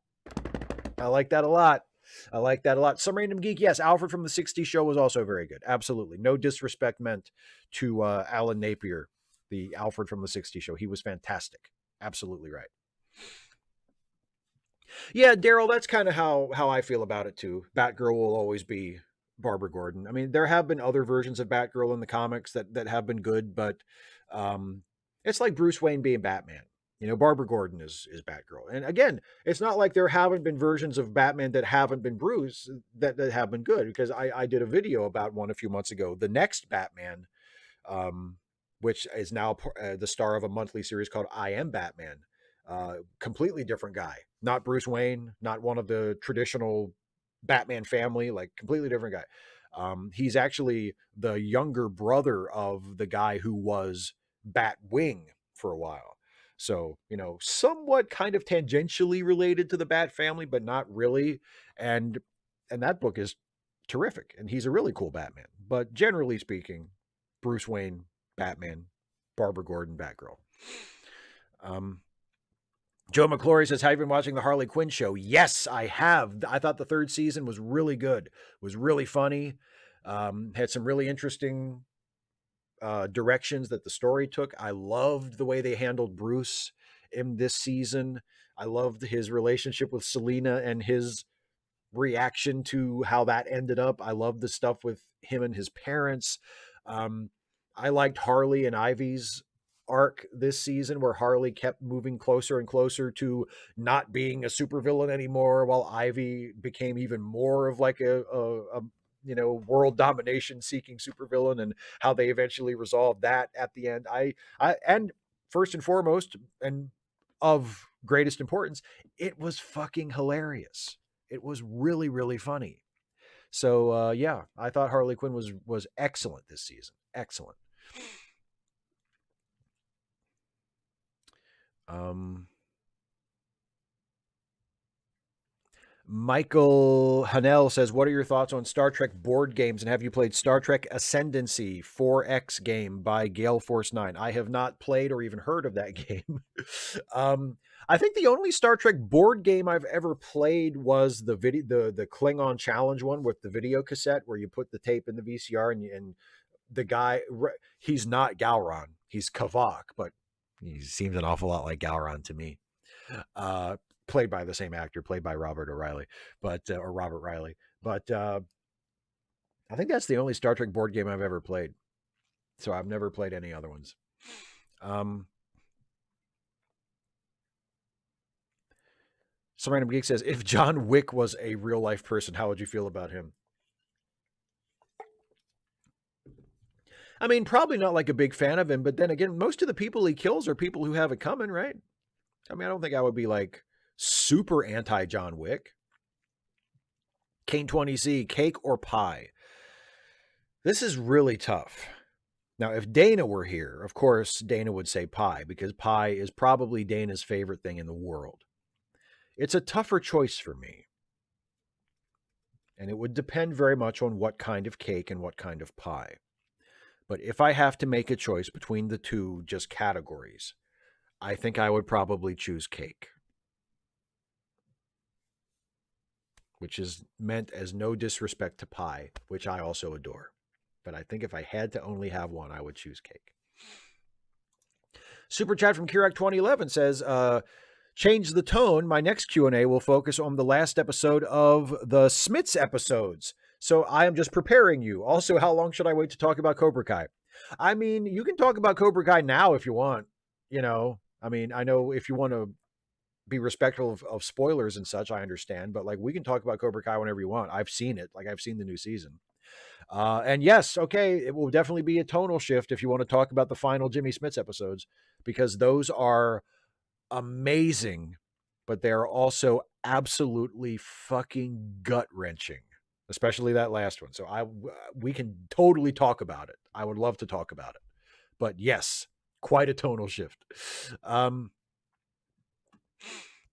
I like that a lot. Some Random Geek, yes, Alfred from the 60s show was also very good. Absolutely. No disrespect meant to Alan Napier, the Alfred from the 60s show. He was fantastic. Absolutely right. Yeah, Daryl, that's kind of how I feel about it too. Batgirl will always be Barbara Gordon. I mean, there have been other versions of Batgirl in the comics that have been good, but it's like Bruce Wayne being Batman. You know, Barbara Gordon is Batgirl. And again, it's not like there haven't been versions of Batman that haven't been Bruce that have been good, because I did a video about one a few months ago. The next Batman, which is now the star of a monthly series called I Am Batman. Completely different guy, not Bruce Wayne, not one of the traditional Batman family, like completely different guy. He's actually the younger brother of the guy who was Batwing for a while. So, you know, somewhat kind of tangentially related to the Bat family, but not really. And that book is terrific. And he's a really cool Batman. But generally speaking, Bruce Wayne, Batman, Barbara Gordon, Batgirl. Joe McClory says, have you been watching the Harley Quinn show? Yes, I have. I thought the third season was really good. Was really funny. Had some really interesting directions that the story took. I loved the way they handled Bruce in this season. I loved his relationship with Selena and his reaction to how that ended up. I loved the stuff with him and his parents. I liked Harley and Ivy's arc this season, where Harley kept moving closer and closer to not being a supervillain anymore, while Ivy became even more of like a world domination seeking supervillain, and how they eventually resolved that at the end. I and first and foremost, and of greatest importance, it was fucking hilarious. It was really, really funny. So yeah, I thought Harley Quinn was excellent this season. Excellent. Michael Hanel says, what are your thoughts on Star Trek board games, and have you played Star Trek Ascendancy 4X game by Gale Force 9? I have not played or even heard of that game. I think the only Star Trek board game I've ever played was the Klingon Challenge one with the video cassette, where you put the tape in the VCR and the guy, he's not Gowron, he's Kavak, but he seems an awful lot like Gowron to me. Played by the same actor, played by Robert Riley. But I think that's the only Star Trek board game I've ever played. So I've never played any other ones. Some Random Geek says, if John Wick was a real life person, how would you feel about him? I mean, probably not like a big fan of him, but then again, most of the people he kills are people who have it coming, right? I mean, I don't think I would be like super anti John Wick. Kane 20C, cake or pie? This is really tough. Now, if Dana were here, of course, Dana would say pie, because pie is probably Dana's favorite thing in the world. It's a tougher choice for me. And it would depend very much on what kind of cake and what kind of pie. But if I have to make a choice between the two just categories, I think I would probably choose cake. Which is meant as no disrespect to pie, which I also adore. But I think if I had to only have one, I would choose cake. Super chat from Kirak 2011 says, change the tone. My next Q&A will focus on the last episode of the Smits episodes. So I am just preparing you. Also, how long should I wait to talk about Cobra Kai? I mean, you can talk about Cobra Kai now if you want. You know, I mean, I know if you want to be respectful of spoilers and such, I understand. But like, we can talk about Cobra Kai whenever you want. I've seen it. Like, I've seen the new season. And yes, okay, it will definitely be a tonal shift if you want to talk about the final Jimmy Smits episodes, because those are amazing, but they're also absolutely fucking gut-wrenching, especially that last one. So we can totally talk about it. I would love to talk about it. But yes, quite a tonal shift.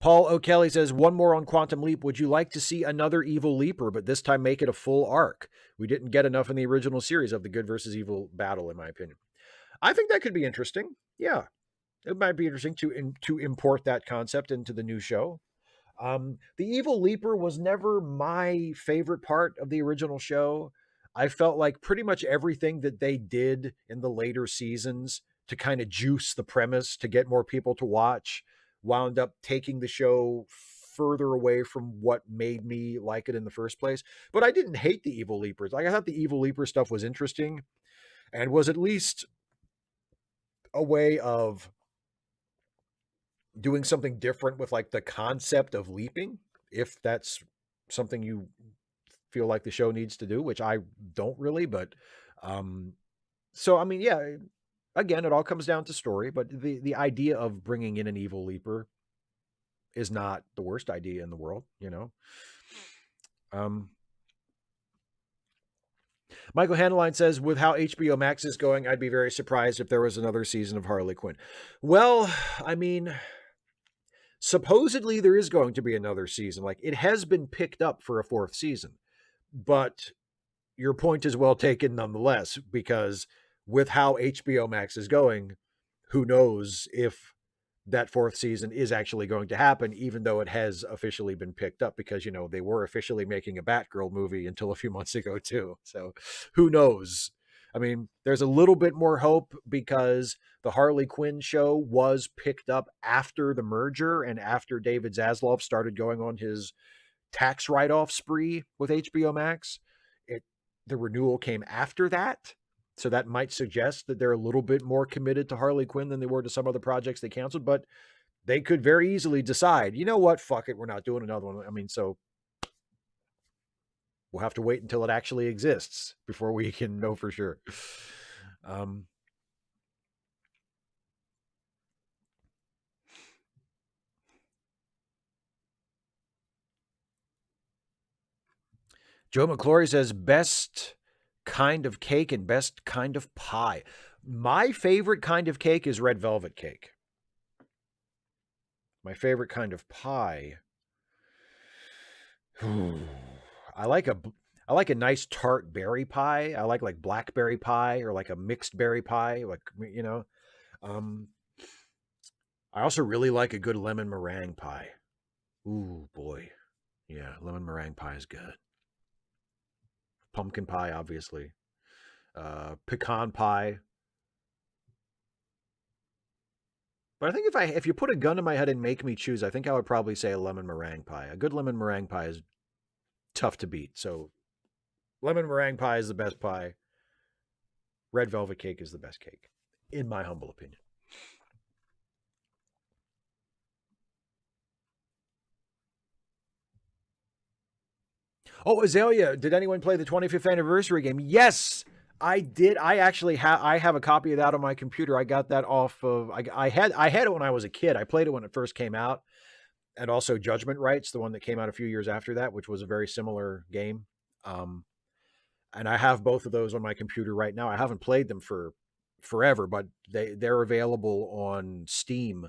Paul O'Kelly says, one more on Quantum Leap. Would you like to see another evil leaper, but this time make it a full arc? We didn't get enough in the original series of the good versus evil battle, in my opinion. I think that could be interesting. Yeah, it might be interesting to import that concept into the new show. The evil leaper was never my favorite part of the original show. I felt like pretty much everything that they did in the later seasons to kind of juice the premise to get more people to watch wound up taking the show further away from what made me like it in the first place. But I didn't hate the Evil Leapers. Like, I thought the Evil Leaper stuff was interesting and was at least a way of doing something different with like the concept of leaping, if that's something you feel like the show needs to do, which I don't really, but so I mean, yeah, again, it all comes down to story, but the idea of bringing in an evil leaper is not the worst idea in the world, you know. Michael Handeline says, with how HBO Max is going, I'd be very surprised if there was another season of Harley Quinn. Well, I mean, supposedly there is going to be another season. Like, it has been picked up for a fourth season, but your point is well taken nonetheless, because with how HBO Max is going, who knows if that fourth season is actually going to happen, even though it has officially been picked up, because, you know, they were officially making a Batgirl movie until a few months ago too. So who knows? I mean, there's a little bit more hope because the Harley Quinn show was picked up after the merger and after David Zaslav started going on his tax write-off spree with HBO Max. The renewal came after that. So that might suggest that they're a little bit more committed to Harley Quinn than they were to some other projects they canceled, but they could very easily decide, you know what, fuck it, we're not doing another one. I mean, so we'll have to wait until it actually exists before we can know for sure. Joe McClory says, best kind of cake and best kind of pie. My favorite kind of cake is red velvet cake. My favorite kind of pie. I like a nice tart berry pie. I like blackberry pie or like a mixed berry pie, like, you know. I also really like a good lemon meringue pie. Ooh, boy. Yeah, lemon meringue pie is good. Pumpkin pie, obviously. Pecan pie. But I think if you put a gun to my head and make me choose, I think I would probably say a lemon meringue pie. A good lemon meringue pie is tough to beat. So lemon meringue pie is the best pie. Red velvet cake is the best cake, in my humble opinion. Oh, Azalea, did anyone play the 25th anniversary game? Yes, I did. I actually have a copy of that on my computer. I got that off of I had it when I was a kid. I played it when it first came out. And also Judgment Rights, the one that came out a few years after that, which was a very similar game. And I have both of those on my computer right now. I haven't played them for forever, but they're available on Steam,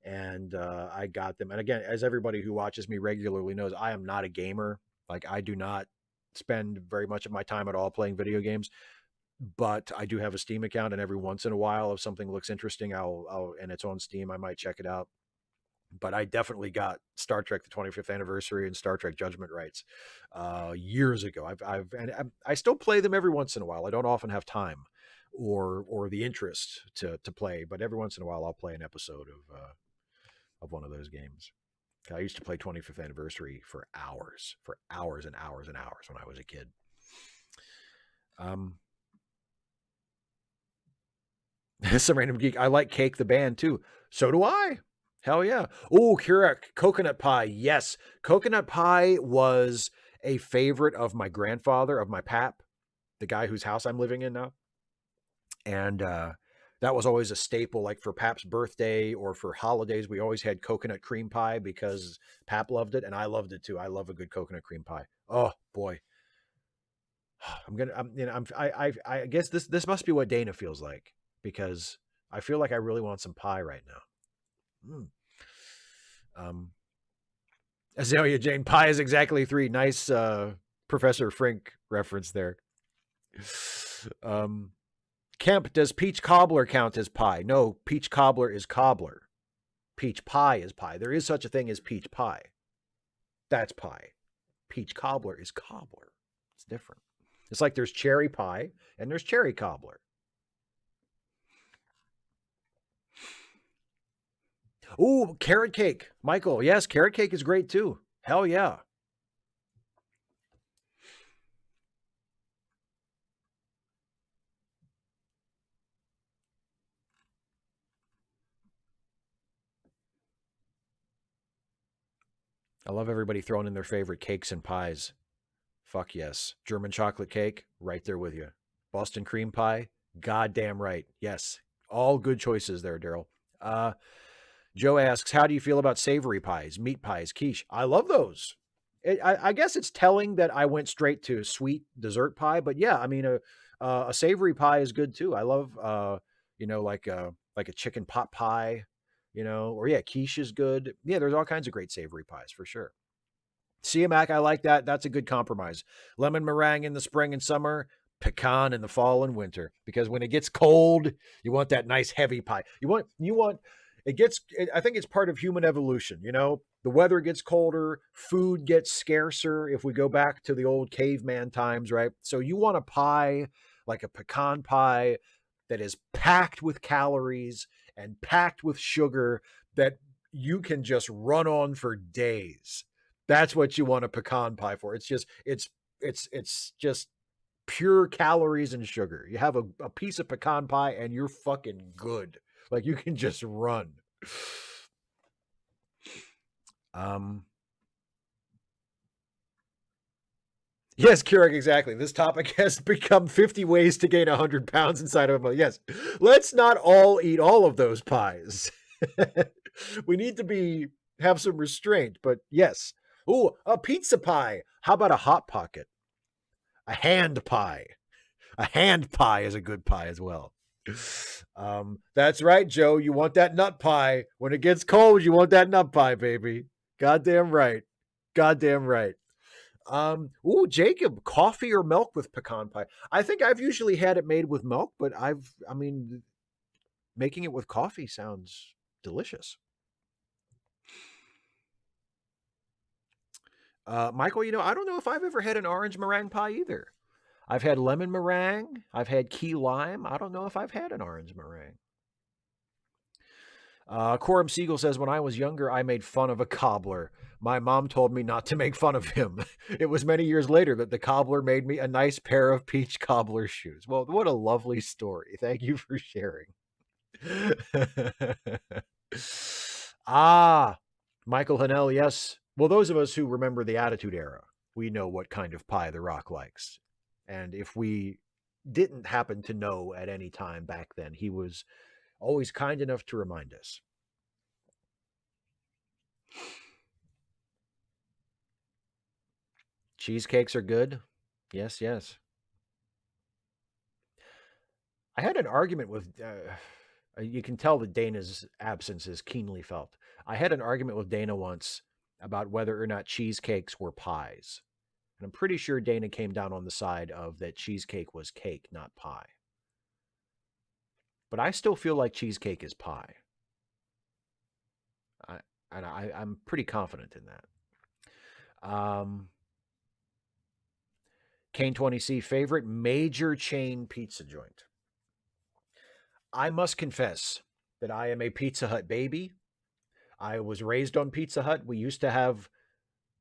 and I got them. And again, as everybody who watches me regularly knows, I am not a gamer. Like, I do not spend very much of my time at all playing video games, but I do have a Steam account, and every once in a while, if something looks interesting, I'll and it's on Steam, I might check it out. But I definitely got Star Trek: The 25th Anniversary and Star Trek Judgment rights years ago. I still play them every once in a while. I don't often have time or the interest to play, but every once in a while I'll play an episode of one of those games. I used to play 25th Anniversary for hours and hours and hours when I was a kid. Some random geek. I like Cake the band too. So do I. Hell yeah. Oh, Keurig, coconut pie. Yes. Coconut pie was a favorite of my grandfather, of my pap, the guy whose house I'm living in now. And that was always a staple. Like for Pap's birthday or for holidays, we always had coconut cream pie because Pap loved it and I loved it too. I love a good coconut cream pie. Oh boy. I guess this must be what Dana feels like, because I feel like I really want some pie right now. Azalea Jane, pie is exactly 3. Nice Professor Frink reference there. Kemp, does peach cobbler count as pie? No, peach cobbler is cobbler. Peach pie is pie. There is such a thing as peach pie. That's pie. Peach cobbler is cobbler. It's different. It's like there's cherry pie and there's cherry cobbler. Ooh, carrot cake. Michael, yes, carrot cake is great too. Hell yeah. I love everybody throwing in their favorite cakes and pies. Fuck yes. German chocolate cake, right there with you. Boston cream pie, goddamn right. Yes. All good choices there, Daryl. Joe asks, how do you feel about savory pies, meat pies, quiche? I love those. I guess it's telling that I went straight to sweet dessert pie, but yeah, I mean, a savory pie is good too. I love, like a chicken pot pie, or yeah, quiche is good. Yeah, there's all kinds of great savory pies for sure. Siamac, I like that. That's a good compromise. Lemon meringue in the spring and summer, pecan in the fall and winter. Because when it gets cold, you want that nice heavy pie. I think it's part of human evolution. The weather gets colder, food gets scarcer. If we go back to the old caveman times, right? So you want a pie like a pecan pie that is packed with calories and packed with sugar that you can just run on for days. That's what you want a pecan pie for. It's just pure calories and sugar. You have a piece of pecan pie and you're fucking good. Like you can just run. Yes, Keurig, exactly. This topic has become 50 ways to gain 100 pounds inside of a month. Yes, let's not all eat all of those pies. We need to have some restraint, but yes. Ooh, a pizza pie. How about a hot pocket? A hand pie. A hand pie is a good pie as well. That's right, Joe. You want that nut pie. When it gets cold, you want that nut pie, baby. Goddamn right. Goddamn right. Ooh, Jacob, coffee or milk with pecan pie? I think I've usually had it made with milk, but making it with coffee sounds delicious. Michael, I don't know if I've ever had an orange meringue pie either. I've had lemon meringue. I've had key lime. I don't know if I've had an orange meringue. Coram Siegel says, when I was younger, I made fun of a cobbler. My mom told me not to make fun of him. It was many years later that the cobbler made me a nice pair of peach cobbler shoes. Well, what a lovely story. Thank you for sharing. Michael Hanel, yes. Well, those of us who remember the Attitude Era, we know what kind of pie The Rock likes. And if we didn't happen to know at any time back then, he was always kind enough to remind us. Cheesecakes are good. Yes, yes. I had an argument with. You can tell that Dana's absence is keenly felt. I had an argument with Dana once about whether or not cheesecakes were pies. And I'm pretty sure Dana came down on the side of that cheesecake was cake, not pie. But I still feel like cheesecake is pie. I, I'm pretty confident in that. Kane 20C, favorite major chain pizza joint. I must confess that I am a Pizza Hut baby. I was raised on Pizza Hut. We used to have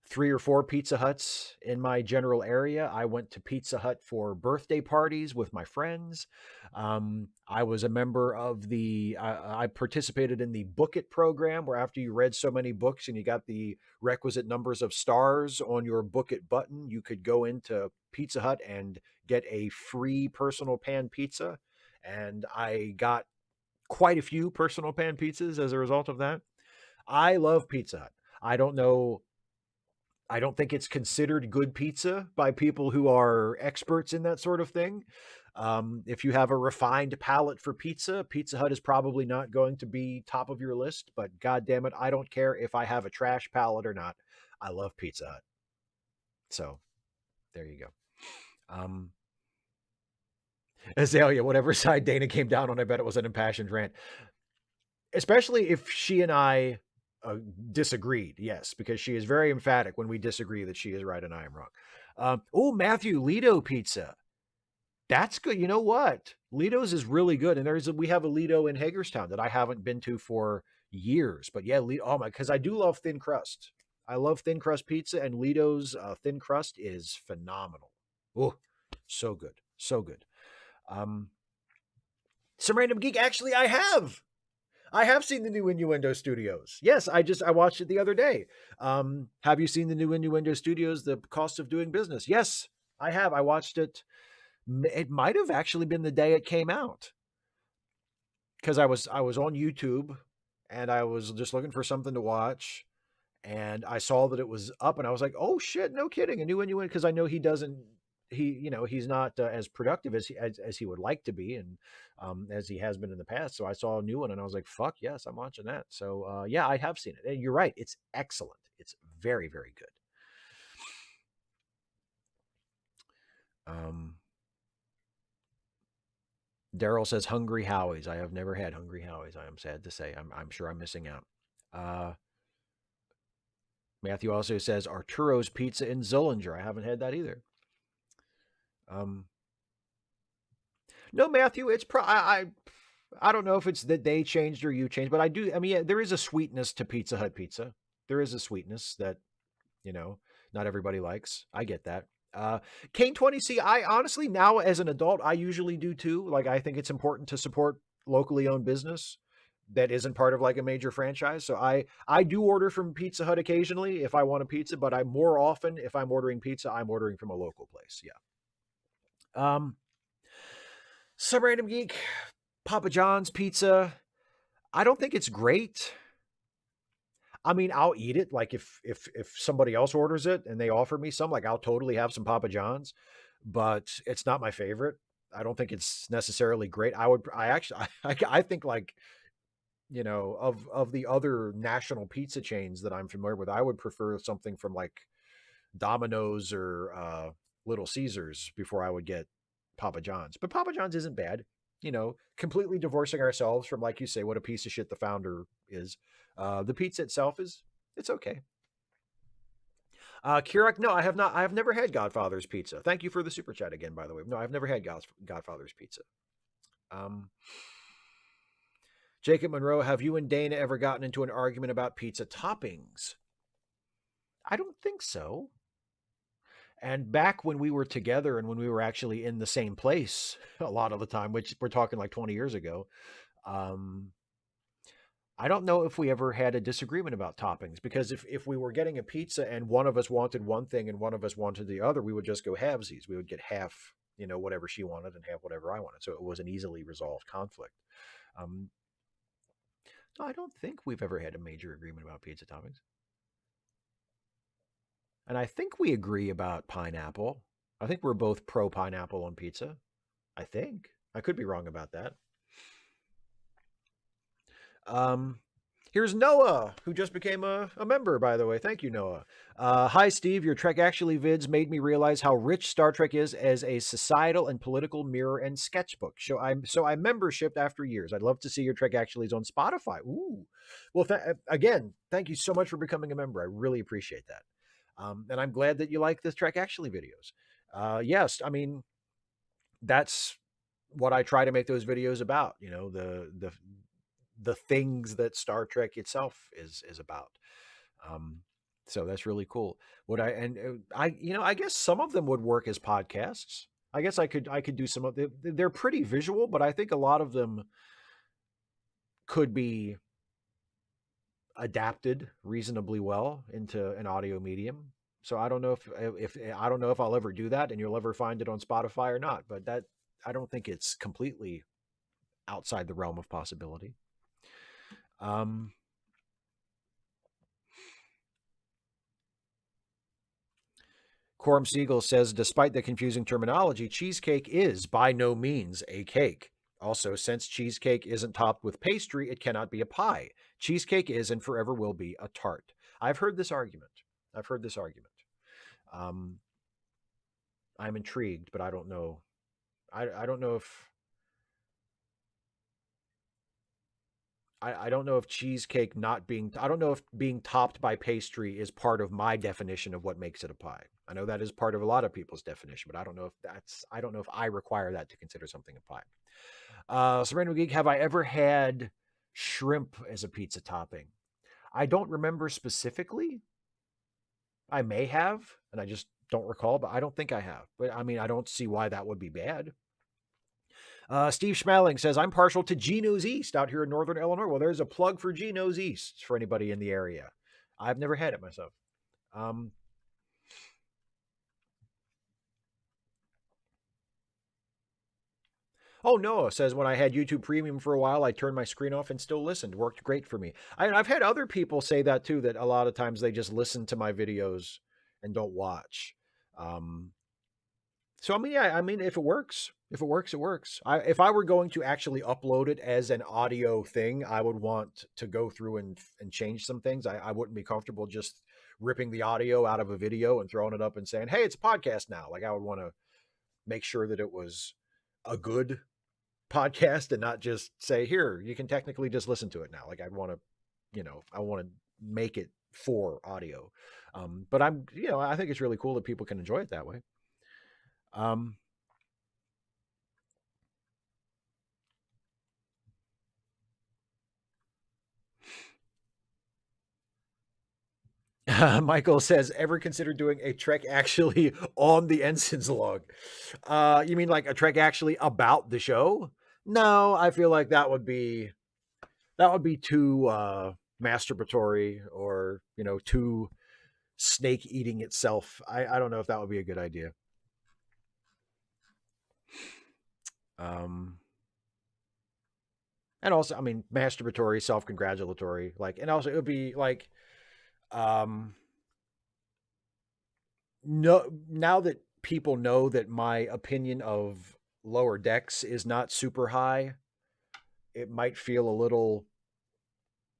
3 or 4 Pizza Huts in my general area. I went to Pizza Hut for birthday parties with my friends. I was a member of I participated in the Book It program, where after you read so many books and you got the requisite numbers of stars on your Book It button, you could go into Pizza Hut and get a free personal pan pizza. And I got quite a few personal pan pizzas as a result of that. I love Pizza Hut. I don't know. I don't think it's considered good pizza by people who are experts in that sort of thing. If you have a refined palate for pizza, Pizza Hut is probably not going to be top of your list. But God damn it, I don't care if I have a trash palate or not. I love Pizza Hut. So there you go. Azalea, whatever side Dana came down on, I bet it was an impassioned rant. Especially if she and I disagreed, yes, because she is very emphatic when we disagree that she is right and I am wrong. Oh, Matthew, Lido pizza. That's good. You know what? Lido's is really good. And we have a Lido in Hagerstown that I haven't been to for years. But yeah, oh my, because I do love thin crust. I love thin crust pizza, and Lido's thin crust is phenomenal. Oh, so good. So good. Some random geek. Actually, I have seen the new Innuendo Studios. Yes, I watched it the other day. Have you seen the new Innuendo Studios, The Cost of Doing Business? Yes, I have. I watched it. It might have actually been the day it came out, because I was on YouTube and I was just looking for something to watch, and I saw that it was up, and I was like, "Oh shit, no kidding!" A new Innuendo, because I know he's not as productive as he would like to be, and as he has been in the past. So I saw a new one and I was like, "Fuck yes, I'm watching that." So yeah, I have seen it, and you're right, it's excellent. It's very, very good. Daryl says Hungry Howie's. I have never had Hungry Howie's. I am sad to say. I'm sure I'm missing out. Matthew also says Arturo's Pizza in Zollinger. I haven't had that either. No, Matthew, it's I don't know if it's that they changed or you changed, but I do. I mean, yeah, there is a sweetness to Pizza Hut pizza. There is a sweetness that, not everybody likes. I get that. Kane 20C, I honestly, now as an adult, I usually do too. Like, I think it's important to support locally owned business that isn't part of like a major franchise. So I do order from Pizza Hut occasionally if I want a pizza, but I more often, if I'm ordering pizza, I'm ordering from a local place. Yeah. Some random geek, Papa John's pizza. I don't think it's great. I mean, I'll eat it. Like if somebody else orders it and they offer me some, like I'll totally have some Papa John's, but it's not my favorite. I don't think it's necessarily great. I actually, I think like, of the other national pizza chains that I'm familiar with, I would prefer something from like Domino's or Little Caesars before I would get Papa John's. But Papa John's isn't bad. Completely divorcing ourselves from, like you say, what a piece of shit the founder is. The pizza itself it's okay. Kirak, no, I have not. I have never had Godfather's pizza. Thank you for the super chat again, by the way. No, I've never had Godfather's pizza. Jacob Monroe, have you and Dana ever gotten into an argument about pizza toppings? I don't think so. And back when we were together and when we were actually in the same place a lot of the time, which we're talking like 20 years ago, I don't know if we ever had a disagreement about toppings, because if we were getting a pizza and one of us wanted one thing and one of us wanted the other, we would just go halvesies. We would get half, whatever she wanted and half whatever I wanted. So it was an easily resolved conflict. No, I don't think we've ever had a major agreement about pizza toppings. And I think we agree about pineapple. I think we're both pro pineapple on pizza. I think. I could be wrong about that. Um, Here's Noah, who just became a member, by the way. Thank you, Noah. Hi, Steve. Your Trek Actually vids made me realize how rich Star Trek is as a societal and political mirror and sketchbook. So I membershiped after years. I'd love to see your Trek Actuallys on Spotify. Ooh. Well, again, thank you so much for becoming a member. I really appreciate that. And I'm glad that you like the Trek Actually videos. Yes, I mean, that's what I try to make those videos about. You know, the things that Star Trek itself is about. Um, so that's really cool. What I and I you know I guess some of them would work as podcasts. I guess I could do some of them. They're pretty visual, but I think a lot of them could be adapted reasonably well into an audio medium. So I don't know if I don't know if I'll ever do that and you'll ever find it on Spotify or not, but that I don't think it's completely outside the realm of possibility. Um, Quorum Siegel says, despite the confusing terminology, cheesecake is by no means a cake. Also, since cheesecake isn't topped with pastry, it cannot be a pie. Cheesecake is and forever will be a tart. I've heard this argument. I've heard this argument. Um, I'm intrigued, but I don't know. I don't know if I don't know if cheesecake not being I don't know if being topped by pastry is part of my definition of what makes it a pie. I know that is part of a lot of people's definition, but I don't know if I require that to consider something a pie. Sereno Geek, have I ever had shrimp as a pizza topping? I don't remember specifically. I may have, and I just don't recall, but I don't think I have. But I mean, I don't see why that would be bad. Steve Schmaling says, I'm partial to Geno's East out here in Northern Illinois. Well, there's a plug for Geno's East for anybody in the area. I've never had it myself. Um, oh, Noah says, when I had YouTube Premium for a while, I turned my screen off and still listened. Worked great for me. I've had other people say that too, that a lot of times they just listen to my videos and don't watch. Um, So I mean, yeah, I mean, if it works, if it works, it works. If I were going to actually upload it as an audio thing, I would want to go through and change some things. I wouldn't be comfortable just ripping the audio out of a video and throwing it up and saying, "Hey, it's a podcast now." Like I would want to make sure that it was a good podcast and not just say, "Here, you can technically just listen to it now." Like I'd want to, I want to make it for audio. But I think it's really cool that people can enjoy it that way. Um, Michael says, ever consider doing a trek actually on the Ensign's log? You mean like a trek actually about the show? No, I feel like that would be too masturbatory or too snake eating itself. I don't know if that would be a good idea. Um, and also, I mean, masturbatory, self congratulatory, like, and also it would be like, um, no, now that people know that my opinion of lower decks is not super high, it might feel a little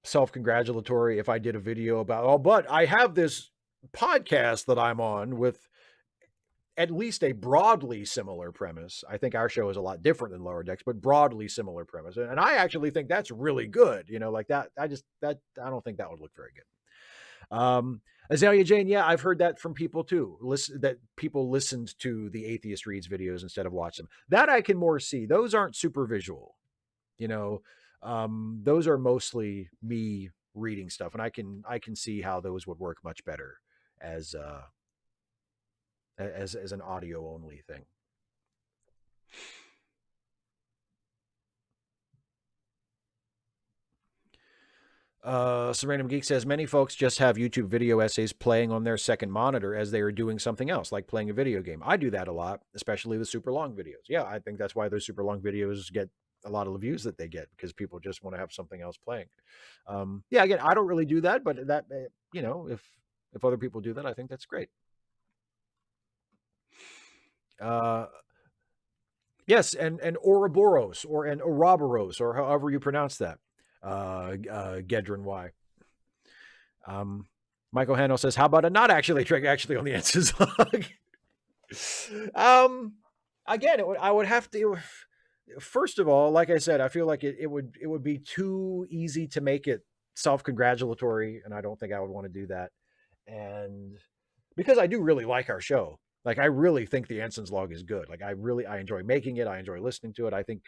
self-congratulatory if I did a video about, oh, but I have this podcast that I'm on with at least a broadly similar premise. I think our show is a lot different than lower decks, but broadly similar premise. And I actually think that's really good, like that. I don't think that would look very good. Azalea Jane, yeah, I've heard that from people too. That people listened to the Atheist Reads videos instead of watch them. That I can more see. Those aren't super visual, you know. Those are mostly me reading stuff, and I can see how those would work much better as as an audio only thing. Some random geek says many folks just have YouTube video essays playing on their second monitor as they are doing something else, like playing a video game. I do that a lot, especially the super long videos. Yeah, I think that's why those super long videos get a lot of the views that they get because people just want to have something else playing. Yeah, again, I don't really do that, but that if other people do that, I think that's great. Uh, Yes, and Ouroboros and Ouroboros, or however you pronounce that. Gedrin Y. Michael Hano says, "How about a not actually trick actually on the Ensign's log?" Again, I would have to. First of all, like I said, I feel like it would be too easy to make it self-congratulatory, and I don't think I would want to do that. And because I do really like our show, like I really think the Ensign's log is good. Like I enjoy making it. I enjoy listening to it. I think,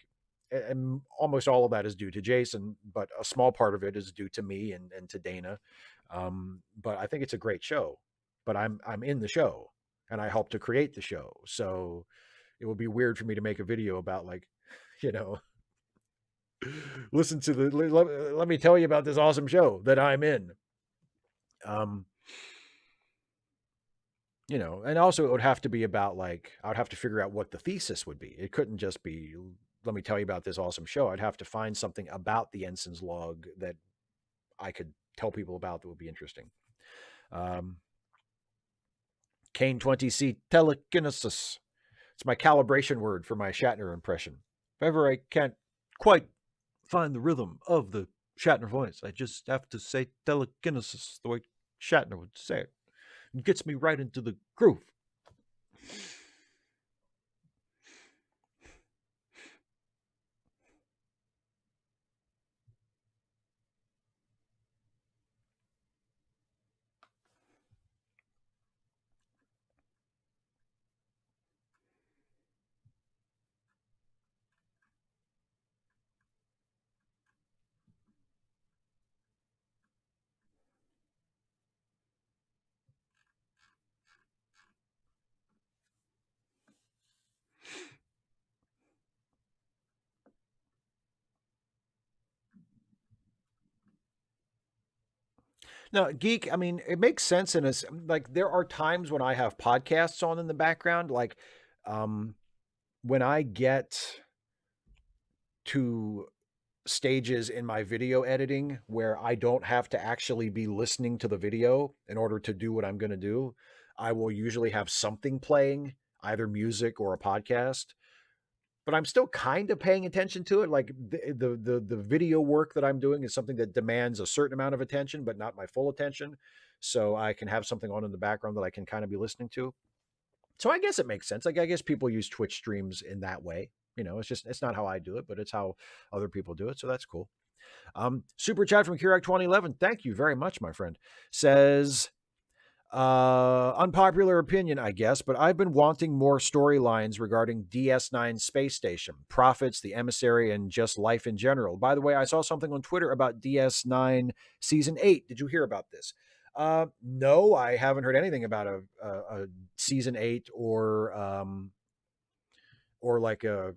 and almost all of that is due to Jason, but a small part of it is due to me and to Dana. But I think it's a great show. But I'm in the show, and I helped to create the show, so it would be weird for me to make a video about, like, you know, listen to let me tell you about this awesome show that I'm in. You know, and also it would have to be about, like, I would have to figure out what the thesis would be. It couldn't just be, let me tell you about this awesome show. I'd have to find something about the Ensign's log that I could tell people about that would be interesting. Kane 20C telekinesis. It's my calibration word for my Shatner impression. If ever I can't quite find the rhythm of the Shatner voice, I just have to say telekinesis the way Shatner would say it. It gets me right into the groove. Now, geek, I mean, it makes sense in a, like, there are times when I have podcasts on in the background, like, when I get to stages in my video editing where I don't have to actually be listening to the video in order to do what I'm going to do, I will usually have something playing, either music or a podcast, but I'm still kind of paying attention to it. Like the video work that I'm doing is something that demands a certain amount of attention, but not my full attention. So I can have something on in the background that I can kind of be listening to. So I guess it makes sense. Like, I guess people use Twitch streams in that way. You know, it's not how I do it, but it's how other people do it. So that's cool. Super chat from Kirak 2011. Thank you very much, my friend. Says, unpopular opinion, I guess, but I've been wanting more storylines regarding DS9 space station, profits, the emissary, and just life in general. By the way, I saw something on Twitter about DS9 season 8. Did you hear about this? No, I haven't heard anything about a season 8 or like a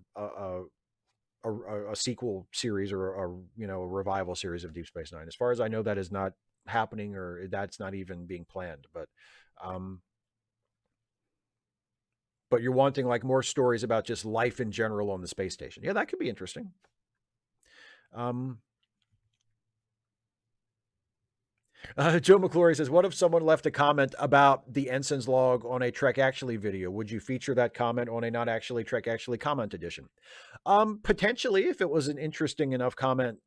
sequel series or a revival series of Deep Space Nine. As far as I know, that is not happening, or that's not even being planned. But you're wanting, like, more stories about just life in general on the space station. Yeah, that could be interesting. Joe McClory says, what if someone left a comment about the Ensign's log on a Trek Actually video? Would you feature that comment on a Not Actually Trek Actually comment edition? Potentially, if it was an interesting enough comment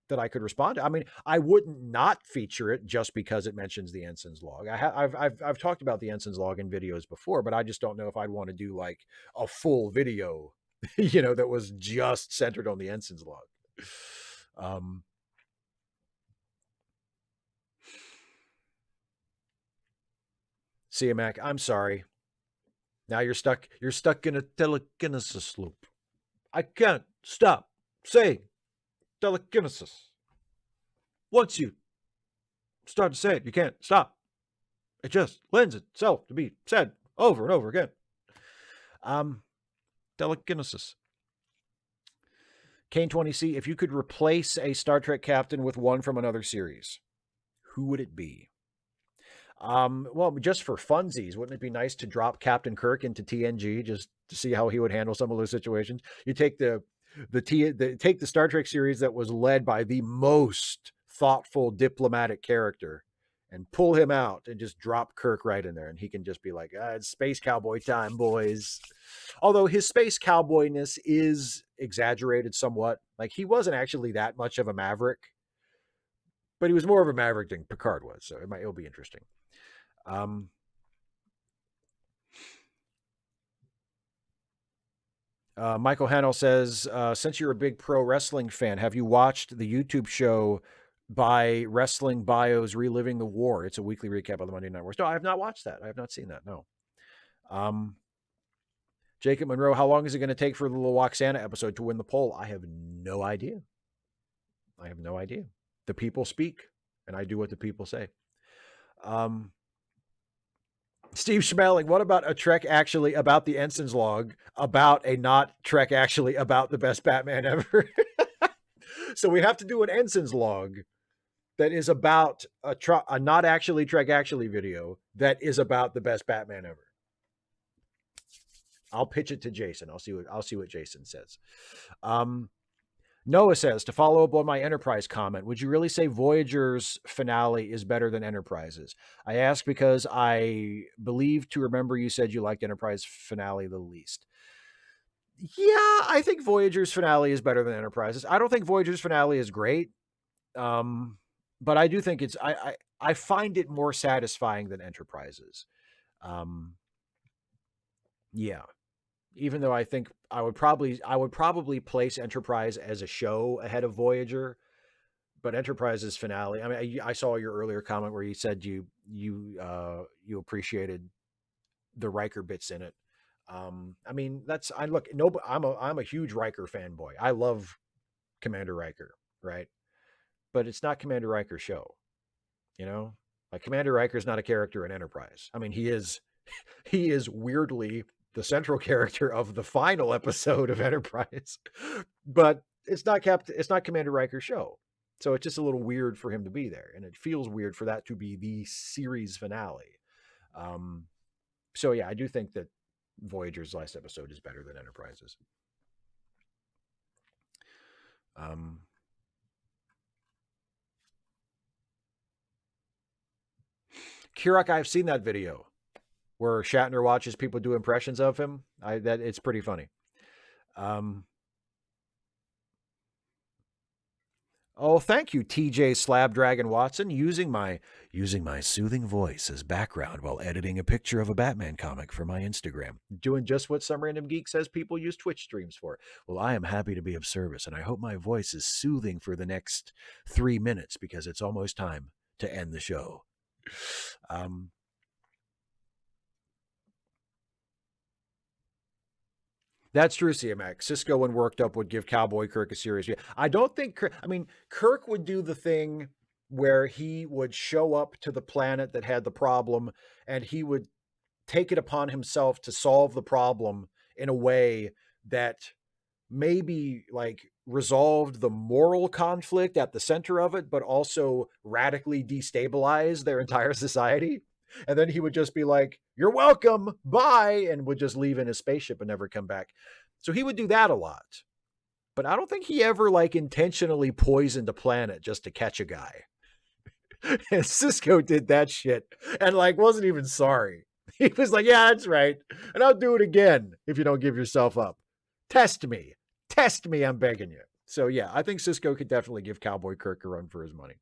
that I could respond to. I mean, I wouldn't not feature it just because it mentions the Ensign's log. I've talked about the Ensign's log in videos before, but I just don't know if I'd want to do, like, a full video, that was just centered on the Ensign's log. See you, Mac. I'm sorry. Now you're stuck in a telekinesis loop. I can't stop saying telekinesis. Once you start to say it, you can't stop. It just lends itself to be said over and over again. Telekinesis. Kane 20C, if you could replace a Star Trek captain with one from another series, who would it be? Well, just for funsies, wouldn't it be nice to drop Captain Kirk into TNG just to see how he would handle some of those situations? You take take the Star Trek series that was led by the most thoughtful diplomatic character and pull him out and just drop Kirk right in there. And he can just be like, it's space cowboy time, boys. Although his space cowboyness is exaggerated somewhat. Like, he wasn't actually that much of a maverick, but he was more of a maverick than Picard was. So it'll be interesting. Michael Hannell says, since you're a big pro wrestling fan, have you watched the YouTube show by Wrestling Bios Reliving the War? It's a weekly recap of the Monday Night Wars. No, I have not watched that. I have not seen that. No. Jacob Monroe, how long is it going to take for the little Waxana episode to win the poll? I have no idea. The people speak, and I do what the people say. Steve Schmeling, what about a Trek actually about the Ensign's log, about a not Trek actually about the best Batman ever? So we have to do an Ensign's log that is about a not actually Trek actually video that is about the best Batman ever. I'll pitch it to Jason. I'll see what Jason says. Noah says, to follow up on my Enterprise comment, would you really say Voyager's finale is better than Enterprise's? I ask because I believe to remember you said you liked Enterprise finale the least. Yeah, I think Voyager's finale is better than Enterprise's. I don't think Voyager's finale is great. But I do think I find it more satisfying than Enterprise's. Yeah. Even though I think I would probably place Enterprise as a show ahead of Voyager, but Enterprise's finale. I mean, I saw your earlier comment where you said you appreciated the Riker bits in it. I mean, I'm a huge Riker fanboy. I love Commander Riker, right? But it's not Commander Riker's show, you know. Like, Commander Riker is not a character in Enterprise. I mean, he is weirdly the central character of the final episode of Enterprise, but it's not Commander Riker's show. So it's just a little weird for him to be there. And it feels weird for that to be the series finale. So yeah, I do think that Voyager's last episode is better than Enterprise's. Kirok, I've seen that video where Shatner watches people do impressions of him. It's pretty funny. Oh, thank you, TJ Slabdragon Watson, using my soothing voice as background while editing a picture of a Batman comic for my Instagram. Doing just what some random geek says people use Twitch streams for. Well, I am happy to be of service, and I hope my voice is soothing for the next 3 minutes because it's almost time to end the show. That's true, CMX. Cisco, when worked up, would give Cowboy Kirk a serious. I don't think Kirk would do the thing where he would show up to the planet that had the problem and he would take it upon himself to solve the problem in a way that maybe like resolved the moral conflict at the center of it, but also radically destabilized their entire society. And then he would just be like, you're welcome, bye, and would just leave in his spaceship and never come back. So he would do that a lot. But I don't think he ever like intentionally poisoned a planet just to catch a guy. And Cisco did that shit and like wasn't even sorry. He was like, yeah, that's right. And I'll do it again if you don't give yourself up. Test me, I'm begging you. So yeah, I think Cisco could definitely give Cowboy Kirk a run for his money.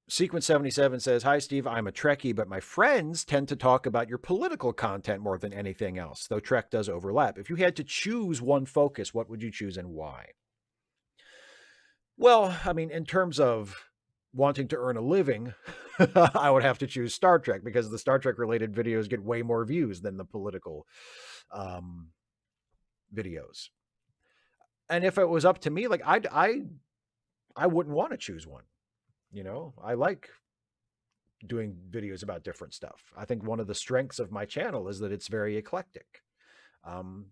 Sequence 77 says, hi, Steve, I'm a Trekkie, but my friends tend to talk about your political content more than anything else, though Trek does overlap. If you had to choose one focus, what would you choose and why? Well, I mean, in terms of wanting to earn a living, I would have to choose Star Trek because the Star Trek related videos get way more views than the political videos. And if it was up to me, like I wouldn't want to choose one. You know, I like doing videos about different stuff. I think one of the strengths of my channel is that it's very eclectic.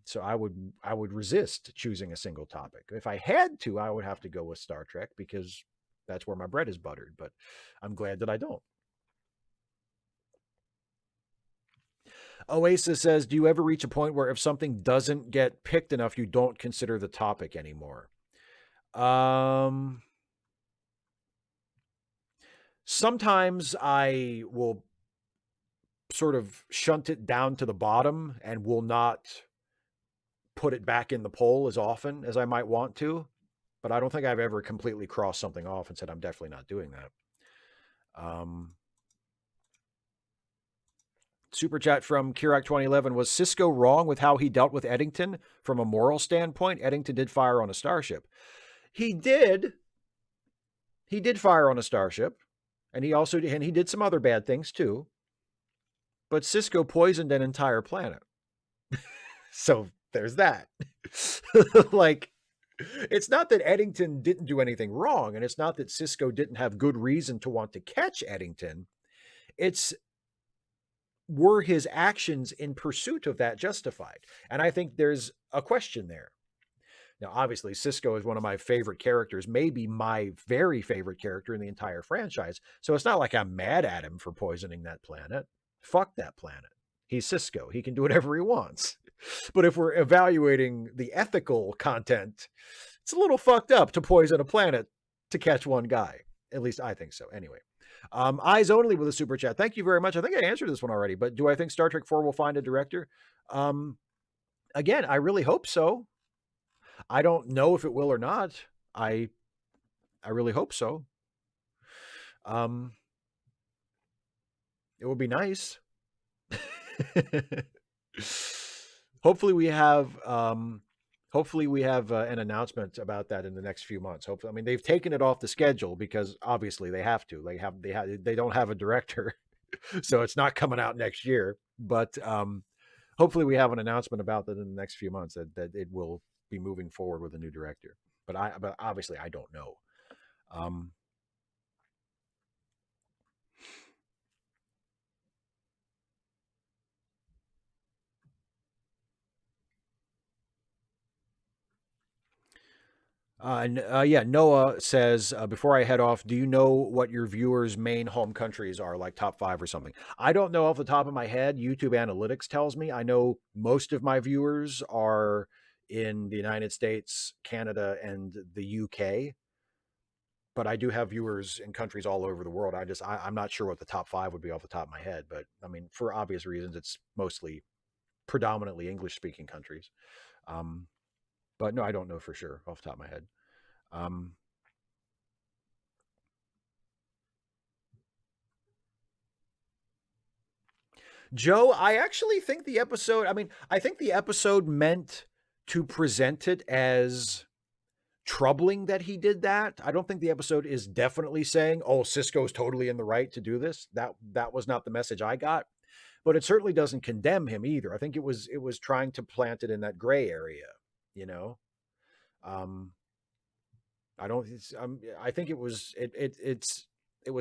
So I would resist choosing a single topic. If I had to, I would have to go with Star Trek because that's where my bread is buttered, but I'm glad that I don't. Oasis says, do you ever reach a point where if something doesn't get picked enough, you don't consider the topic anymore? Sometimes I will sort of shunt it down to the bottom and will not put it back in the poll as often as I might want to, but I don't think I've ever completely crossed something off and said, I'm definitely not doing that. Super chat from Kirak 2011. Was Sisko wrong with how he dealt with Eddington from a moral standpoint? Eddington did fire on a starship. He did fire on a starship, and he did some other bad things too. But Sisko poisoned an entire planet. So there's that. Like, it's not that Eddington didn't do anything wrong, and it's not that Sisko didn't have good reason to want to catch Eddington. It's, were his actions in pursuit of that justified? And I think there's a question there. Now, obviously, Sisko is one of my favorite characters, maybe my very favorite character in the entire franchise. So it's not like I'm mad at him for poisoning that planet. Fuck that planet. He's Sisko. He can do whatever he wants. But if we're evaluating the ethical content, it's a little fucked up to poison a planet to catch one guy. At least I think so. Anyway. Eyes Only with a super chat. Thank you very much. I think I answered this one already, but do I think Star Trek 4 will find a director? Again, I really hope so. I don't know if it will or not. I really hope so. It would be nice. Hopefully we have an announcement about that in the next few months. Hopefully, I mean, they've taken it off the schedule because obviously they have to. They don't have a director, so it's not coming out next year. But hopefully we have an announcement about that in the next few months that it will be moving forward with a new director. But obviously I don't know. Yeah, Noah says, before I head off, do you know what your viewers' main home countries are, like top 5 or something? I don't know off the top of my head. YouTube Analytics tells me. I know most of my viewers are in the United States, Canada, and the UK. But I do have viewers in countries all over the world. I'm not sure what the top 5 would be off the top of my head. But I mean, for obvious reasons, it's mostly predominantly English-speaking countries. But no, I don't know for sure off the top of my head. Joe, I actually think the episode, I think the episode meant to present it as troubling that he did that. I don't think the episode is definitely saying, oh, Sisko's totally in the right to do this. That was not the message I got. But it certainly doesn't condemn him either. I think it was trying to plant it in that gray area, you know. I don't. I think it was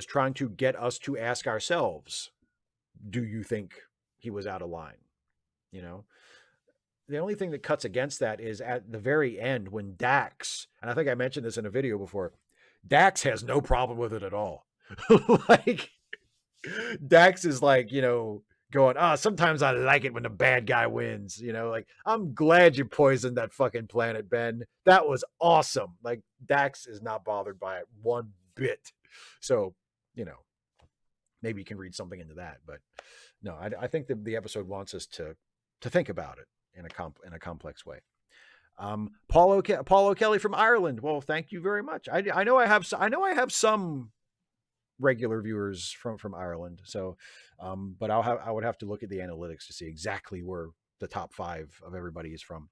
trying to get us to ask ourselves, do you think he was out of line? You know, the only thing that cuts against that is at the very end when Dax, and I think I mentioned this in a video before, Dax has no problem with it at all. Like, Dax is like, going, sometimes I like it when the bad guy wins, like, I'm glad you poisoned that fucking planet, Ben. That was awesome. Like, Dax is not bothered by it one bit. So, maybe you can read something into that, but no, I think the episode wants us to think about it in a complex way. Paulo Kelly from Ireland. Well, thank you very much. I know I have some regular viewers from Ireland. So, but I would have to look at the analytics to see exactly where the top 5 of everybody is from.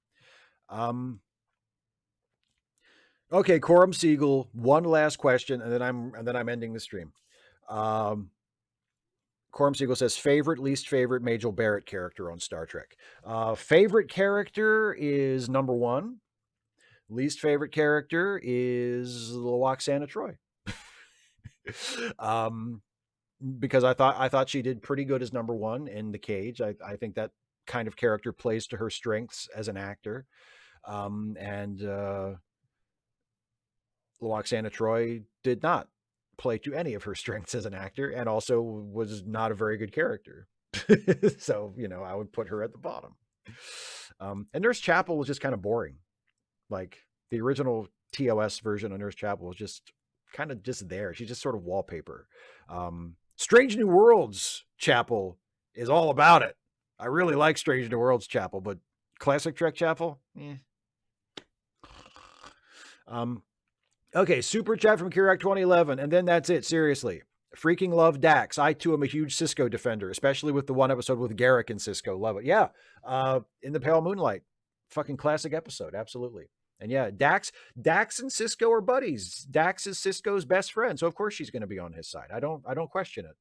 Okay, Coram Siegel. One last question, and then I'm ending the stream. Coram Siegel says, favorite, least favorite Majel Barrett character on Star Trek. Favorite character is number 1. Least favorite character is Loxana Troi. Because I thought she did pretty good as number 1 in The Cage. I think that kind of character plays to her strengths as an actor. And Loxana Troi did not play to any of her strengths as an actor, and also was not a very good character. So, I would put her at the bottom. And Nurse Chapel was just kind of boring. Like the original TOS version of Nurse Chapel was just kind of just there. She's just sort of wallpaper. Strange New Worlds Chapel is all about it. I really like Strange New Worlds Chapel, but Classic Trek Chapel, Okay, super chat from Kirak 2011, and then that's it. Seriously, freaking love Dax. I too am a huge Cisco defender, especially with the one episode with Garrick and Cisco. Love it. Yeah, in the Pale Moonlight, fucking classic episode. Absolutely. And yeah, Dax and Cisco are buddies. Dax is Cisco's best friend, so of course she's going to be on his side. I don't question it.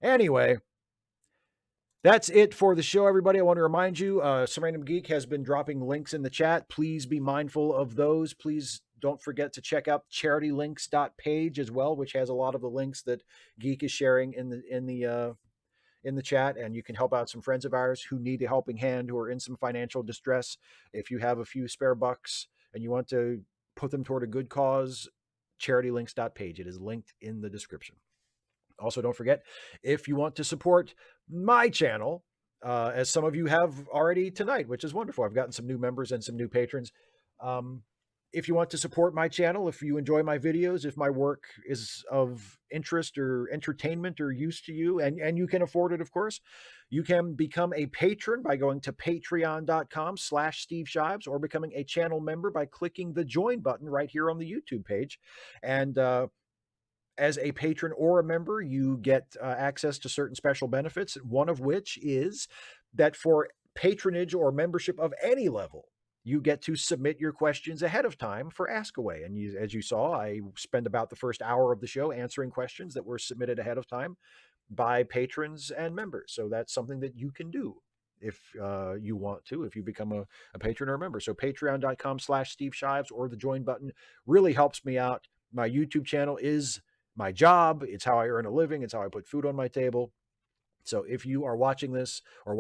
Anyway, that's it for the show, everybody. I want to remind you, Some Random Geek has been dropping links in the chat. Please be mindful of those. Please don't forget to check out charitylinks.page as well, which has a lot of the links that Geek is sharing in the chat, and you can help out some friends of ours who need a helping hand, who are in some financial distress. If you have a few spare bucks and you want to put them toward a good cause, charitylinks.page. It is linked in the description. Also, don't forget, if you want to support my channel, as some of you have already tonight, which is wonderful. I've gotten some new members and some new patrons. If you want to support my channel, if you enjoy my videos, if my work is of interest or entertainment or use to you, and you can afford it, of course, you can become a patron by going to patreon.com/Steve Shives, or becoming a channel member by clicking the join button right here on the YouTube page. And as a patron or a member, you get access to certain special benefits, one of which is that for patronage or membership of any level, you get to submit your questions ahead of time for Ask Away. And as you saw, I spend about the first hour of the show answering questions that were submitted ahead of time by patrons and members. So that's something that you can do if you want to, if you become a patron or a member. So patreon.com/Steve Shives, or the join button really helps me out. My YouTube channel is my job. It's how I earn a living. It's how I put food on my table. So if you are watching this or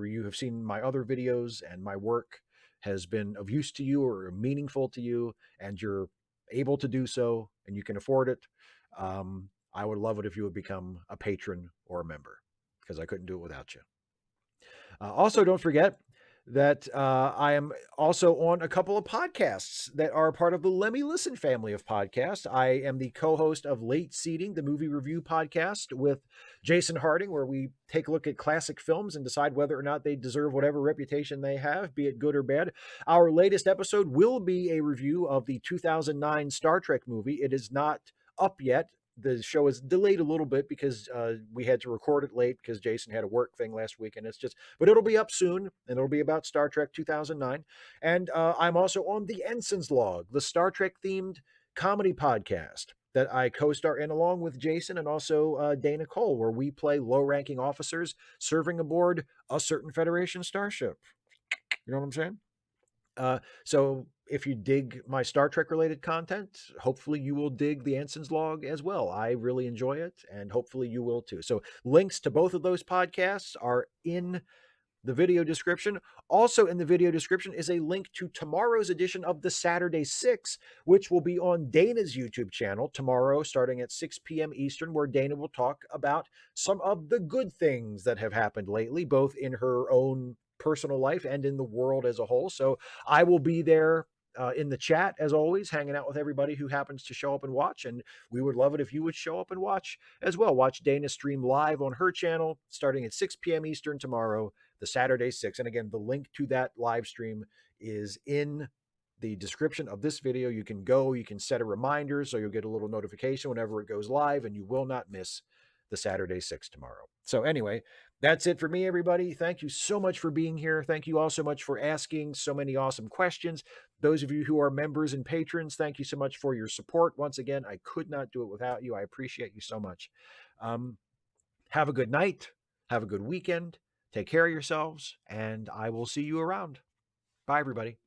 you have seen my other videos and my work has been of use to you or meaningful to you, and you're able to do so and you can afford it, I would love it if you would become a patron or a member, because I couldn't do it without you. Also, don't forget that I am also on a couple of podcasts that are part of the Lemmy Listen family of podcasts. I am the co-host of Late Seating, the movie review podcast with Jason Harding, where we take a look at classic films and decide whether or not they deserve whatever reputation they have, be it good or bad. Our latest episode will be a review of the 2009 Star Trek movie. It is not up yet. The show is delayed a little bit because we had to record it late because Jason had a work thing last week, and but it'll be up soon, and it'll be about Star Trek 2009. And I'm also on the Ensign's Log, the Star Trek themed comedy podcast that I co-star in along with Jason and also Dana Cole, where we play low-ranking officers serving aboard a certain Federation starship. You know what I'm saying? So if you dig my Star Trek related content, hopefully you will dig the Ensign's Log as well. I really enjoy it, and hopefully you will too. So links to both of those podcasts are in the video description. Also in the video description is a link to tomorrow's edition of the Saturday 6, which will be on Dana's YouTube channel tomorrow, starting at 6 p.m. Eastern, where Dana will talk about some of the good things that have happened lately, both in her own personal life and in the world as a whole. So I will be there in the chat, as always, hanging out with everybody who happens to show up and watch. And we would love it if you would show up and watch as well. Watch Dana stream live on her channel starting at 6 p.m. Eastern tomorrow, the Saturday 6. And again, the link to that live stream is in the description of this video. You can go, you can set a reminder so you'll get a little notification whenever it goes live, and you will not miss the Saturday 6 tomorrow. So anyway, that's it for me, everybody. Thank you so much for being here. Thank you all so much for asking so many awesome questions. Those of you who are members and patrons, thank you so much for your support. Once again, I could not do it without you. I appreciate you so much. Have a good night. Have a good weekend. Take care of yourselves, and I will see you around. Bye, everybody.